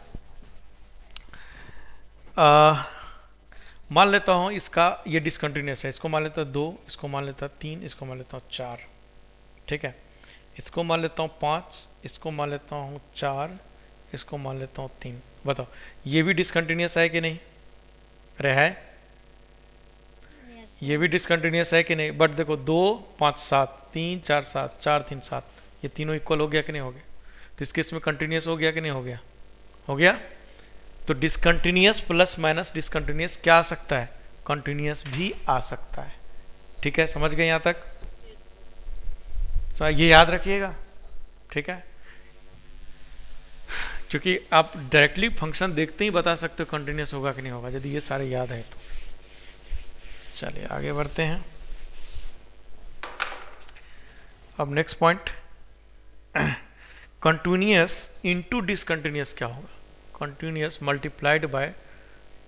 मान लेता हूं इसका ये डिसकंटिन्यूस है, इसको मान लेता हूं 2, इसको मान लेता हूं 3, इसको मान लेता हूं 4, ठीक है। इसको मान लेता हूं 5, इसको मान लेता हूं 4, इसको मान लेता हूं 3। बताओ ये भी डिसकंटिन्यूस है कि नहीं? रहा है, ये भी डिसकंटिन्यूस है कि नहीं? बट देखो 2 5 7 3 4 7 4 3 7, ये तीनों इक्वल हो गया कि नहीं हो गया? तो इस केस में कंटिन्यूस हो गया कि नहीं हो गया? हो गया। तो डिसकंटिन्यूस प्लस माइनस डिसकंटिन्यूस क्या आ सकता है? कंटिन्यूस भी आ सकता है। ठीक है, समझ गए यहां तक? तो ये याद रखिएगा, ठीक है, क्योंकि आप डायरेक्टली फंक्शन देखते ही बता सकते हो कंटिन्यूस होगा कि नहीं होगा, यदि ये सारे याद है तो। चलिए आगे बढ़ते हैं। अब next point, continuous into discontinuous क्या होगा? कंटिन्यूस मल्टीप्लाइड बाय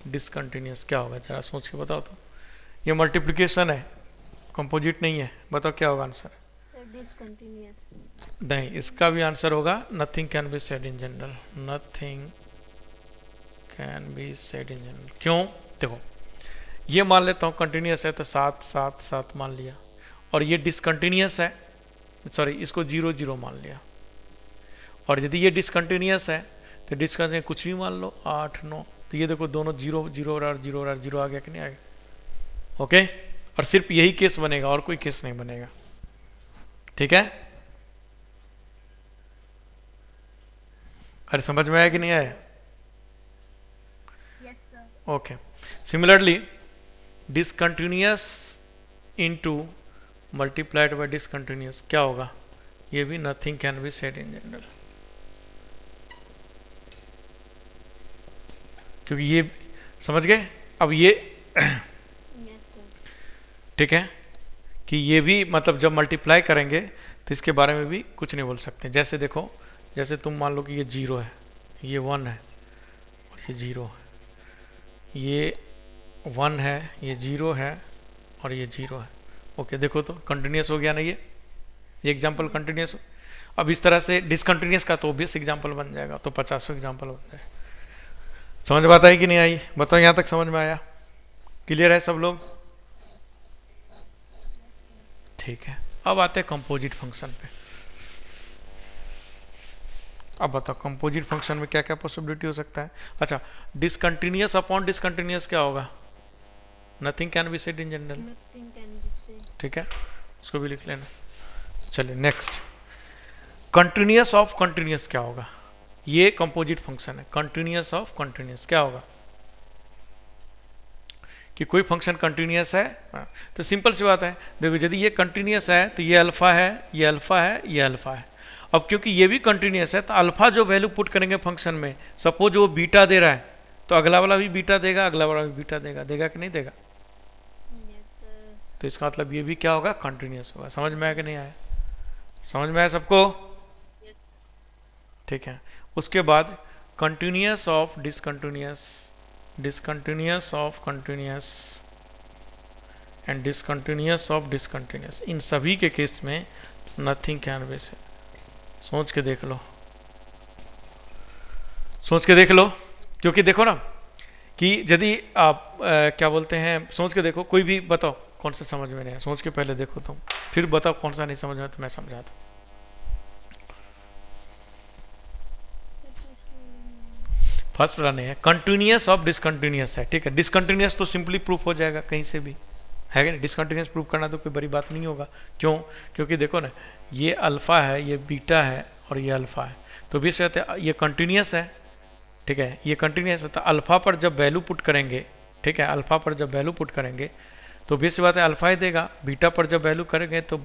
डिसकंटिन्यूस क्या होगा? जरा सोच के बताओ तो। ये मल्टीप्लिकेशन है, कंपोजिट नहीं है, बताओ क्या होगा आंसर? डिसकंटिन्यूअस। नहीं, इसका भी आंसर होगा nothing can be said in general. Nothing can be said in general. क्यों? देखो ये मान लेता हूँ कंटिन्यूस है तो 7 7 7 मान लिया, और ये डिसकंटिन्यूस है, सॉरी इसको 0 0 मान लिया। और यदि ये डिसकंटिन्यूस है तो डिसकंटिन्यूस कुछ भी मान लो 8 9, तो ये देखो दोनों 0 0 और 0 और 0 आ गया कि नहीं आ गया? ओके, और सिर्फ यही केस बनेगा और कोई केस नहीं बनेगा, ठीक है। अरे समझ में आया कि नहीं आया? Yes sir. Okay, similarly discontinuous into multiplied by discontinuous क्या होगा? ये भी nothing can be said in general, क्योंकि ये समझ गए। अब ये यस सर। ठीक है कि ये भी मतलब जब मल्टीप्लाई करेंगे तो इसके बारे में भी कुछ नहीं बोल सकते। जैसे देखो, जैसे तुम मान लो कि ये 0 है, ये 1 है और ये 0 है, ये 1 है, ये 0 है और ये 0 है। ओके, देखो तो कंटिन्यूस हो गया ना ये एग्जाम्पल कंटिन्यूस। अब इस तरह से डिसकंटिन्यूस का तो ऑब्वियस एग्जाम्पल बन जाएगा, तो 50वां एग्जाम्पल बन जाएगा। समझ में आता है कि नहीं आई? बताओ यहाँ तक समझ में आया? क्लियर है सब लोग? ठीक है, अब आते हैं कंपोजिट फंक्शन पे। अब बताओ कंपोजिट फंक्शन में क्या क्या पॉसिबिलिटी हो सकता है? अच्छा, डिसकंटिन्यूस अपॉन डिसकंटिन्यूस क्या होगा? Nothing can be said in general, nothing can be said. ठीक है, उसको भी लिख लेना। चलिए नेक्स्ट, कंटिन्यूस ऑफ कंटिन्यूस क्या होगा? ये कंपोजिट फंक्शन है, कंटिन्यूस ऑफ कंटिन्यूस क्या होगा? कि कोई फंक्शन कंटिन्यूस है, तो सिंपल सी बात है, देखो यदि ये कंटिन्यूस है तो ये अल्फा है, ये अल्फा है, ये अल्फा है। अब क्योंकि ये भी कंटिन्यूस है तो अल्फा जो वैल्यू पुट करेंगे फंक्शन में, सपोज वो बीटा दे रहा है तो अगला वाला भी बीटा देगा, अगला वाला भी बीटा देगा, देगा कि नहीं देगा? Yes sir. तो इसका मतलब ये भी क्या होगा? कंटिन्यूस होगा। समझ में आया कि नहीं आया? समझ में आया सबको? ठीक है, उसके बाद continuous of discontinuous, discontinuous of continuous and discontinuous of discontinuous, इन सभी के केस में नथिंग कैन बी सेड। सोच के देख लो, सोच के देख लो, क्योंकि देखो ना कि यदि आप क्या बोलते हैं, सोच के देखो, कोई भी बताओ कौन सा समझ में नहीं है, सोच के पहले देखो तुम, फिर बताओ कौन सा नहीं समझ में, तो मैं समझा दूँ। फर्स्ट वाला नहीं है, कंटिन्यूस ऑफ डिसकंटिन्यूस है, ठीक है। डिसकंटिन्यूस तो सिंपली प्रूफ हो जाएगा कहीं से भी, है कि नहीं? डिसकंटिन्यूस प्रूफ करना तो कोई बड़ी बात नहीं होगा। क्यों? क्योंकि देखो ना, ये अल्फा है, ये बीटा है और ये अल्फा है, तो भी कहते हैं ये कंटिन्यूस है, ठीक है, ये कंटिन्यूस है। तो अल्फा पर जब वैल्यू पुट करेंगे, ठीक है, अल्फा पर जब वैल्यू पुट करेंगे तो भी बात है अल्फा ही देगा, बीटा पर जब वैल्यू करेंगे तो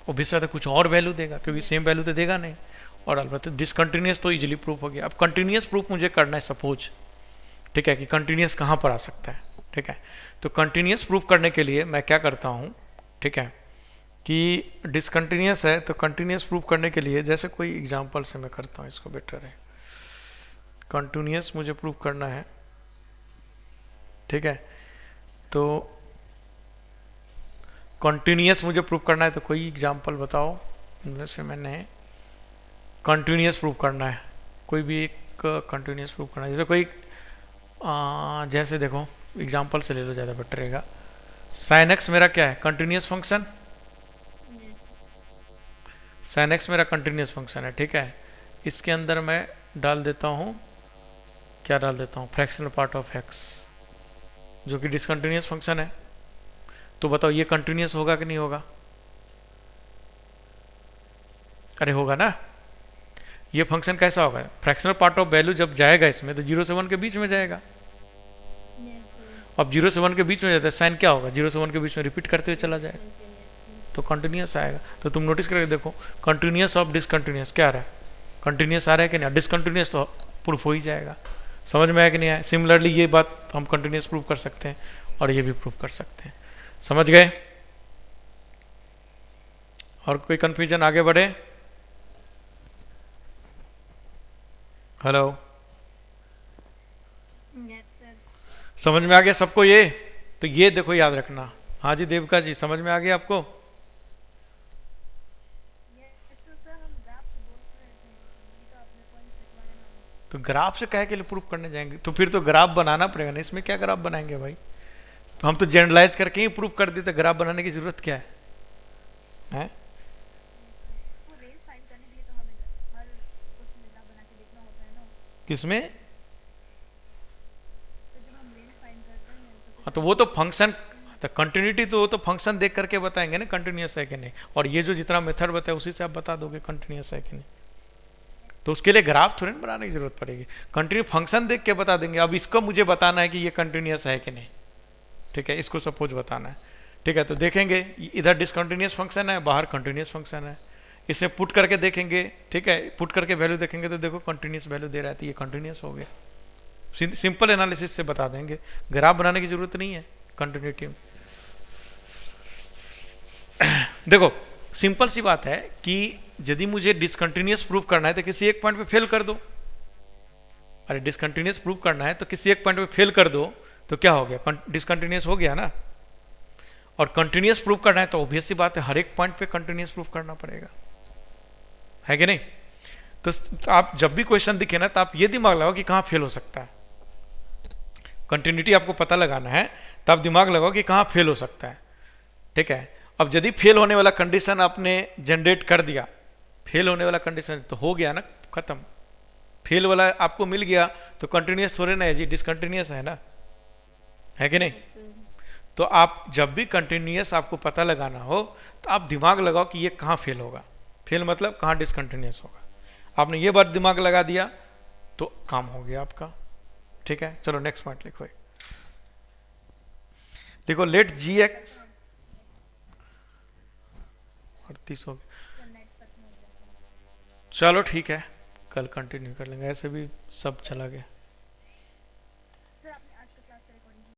ऑब्वियस बात है कुछ और वैल्यू देगा, क्योंकि सेम वैल्यू तो देगा नहीं। और अलबत्ता डिसकंटिन्यूस तो इजीली प्रूफ हो गया। अब कंटिन्यूस प्रूफ मुझे करना है, सपोज, ठीक है, कि कंटिन्यूस कहाँ पर आ सकता है, ठीक है। तो कंटिन्यूस प्रूफ करने के लिए मैं क्या करता हूँ ठीक है, कि डिसकंटिन्यूस है तो कंटिन्यूस प्रूव करने के लिए जैसे कोई एग्जांपल से मैं करता हूँ, इसको बेटर है। कंटिन्यूस मुझे प्रूव करना है, ठीक है, तो कंटिन्यूस मुझे प्रूव करना है तो कोई एग्जांपल बताओ इनमें से। मैंने कंटिन्यूस प्रूव करना है, कोई भी एक कंटिन्यूस प्रूव करना है, जैसे कोई जैसे देखो एग्जांपल से ले लो, ज़्यादा बेटर रहेगा। साइन एक्स मेरा क्या है, कंटिन्यूस फंक्शन। साइन एक्स मेरा कंटिन्यूस फंक्शन है, ठीक है। इसके अंदर मैं डाल देता हूँ, क्या डाल देता हूँ, फ्रैक्शनल पार्ट ऑफ एक्स, जो कि डिसकंटिन्यूस फंक्शन है। तो बताओ ये कंटिन्यूस होगा कि नहीं होगा? अरे होगा ना। ये फंक्शन कैसा होगा, फ्रैक्शनल पार्ट ऑफ वैल्यू जब जाएगा इसमें तो 0 से 1 के बीच में जाएगा। अब 0 से 1 के बीच में जाता है, साइन क्या होगा, 0 से 1 के बीच में रिपीट करते हुए चला जाएगा, तो कंटिन्यूस आएगा। तो तुम नोटिस करके देखो, कंटिन्यूस ऑफ डिसकंटिन्यूस क्या आ रहा है, कंटिन्यूस आ रहा है कि नहीं, डिसकंटिन्यूस तो प्रूफ हो ही जाएगा। समझ में आया कि नहीं आया? सिमिलरली ये बात हम कंटिन्यूस प्रूफ कर सकते हैं और ये भी प्रूफ कर सकते हैं। समझ गए? और कोई कंफ्यूजन, आगे बढ़े? Hello, yes sir. समझ में आ गया सबको ये? तो ये देखो याद रखना। हाँ जी देविका जी, समझ में आ गया आपको? तो ग्राफ से कहे के लिए प्रूफ करने जाएंगे तो फिर तो ग्राफ बनाना पड़ेगा ना, इसमें क्या ग्राफ बनाएंगे भाई? तो हम तो जनरलाइज करके ही प्रूफ कर देते, ग्राफ बनाने की जरूरत क्या है? किसमें? हाँ तो वो तो फंक्शन, तो कंटिन्यूटी तो वो तो फंक्शन देख करके बताएंगे ना कंटिन्यूस है कि नहीं, और ये जो जितना मेथड बताया उसी से आप बता दोगे कंटिन्यूस है कि नहीं। तो उसके लिए ग्राफ थोड़ी ना बनाने की जरूरत पड़ेगी, कंटिन्यू फंक्शन देख के बता देंगे। अब इसको मुझे बताना है कि ये कंटिन्यूस है कि नहीं, ठीक है, इसको सपोज बताना है, ठीक है। तो देखेंगे इधर डिसकंटिन्यूस फंक्शन है, बाहर कंटिन्यूस फंक्शन है, इसे पुट करके देखेंगे, ठीक है, पुट करके वैल्यू देखेंगे तो देखो कंटिन्यूस वैल्यू दे रहा है, तो ये कंटिन्यूस हो गया। सिंपल एनालिसिस से बता देंगे, ग्राफ बनाने की जरूरत नहीं है कंटिन्यूटी में। देखो सिंपल सी बात है कि यदि मुझे डिसकंटिन्यूस प्रूव करना है तो किसी एक पॉइंट पे फेल कर दो। अरे डिसकंटिन्यूस प्रूव करना है तो किसी एक पॉइंट पे फेल कर दो तो क्या हो गया, डिसकंटिन्यूस हो गया ना। और कंटिन्यूस प्रूव करना है तो ऑब्वियस सी बात है हर एक पॉइंट पे कंटिन्यूस प्रूव करना पड़ेगा, है कि नहीं? तो आप जब भी क्वेश्चन दिखे ना तो आप ये दिमाग लगाओ कि कहां फेल हो सकता है। कंटिन्यूटी आपको पता लगाना है तो आप दिमाग लगाओ कि कहां फेल हो सकता है, ठीक है। अब यदि फेल होने वाला कंडीशन आपने जनरेट कर दिया, फेल होने वाला कंडीशन तो हो गया ना, खत्म। फेल वाला आपको मिल गया तो कंटिन्यूस थोड़े ना है जी, डिसकंटिन्यूस है ना, है कि नहीं? तो आप जब भी कंटिन्यूस आपको पता लगाना हो तो आप दिमाग लगाओ कि ये कहाँ फेल होगा, फेल मतलब कहाँ डिसकंटिन्यूस होगा। आपने ये बात दिमाग लगा दिया तो काम हो गया आपका, ठीक है। चलो नेक्स्ट पॉइंट लिखो, देखो लेट जी एक्स 38 हो गया। चलो ठीक है, कल कंटिन्यू कर लेंगे, ऐसे भी सब चला गया।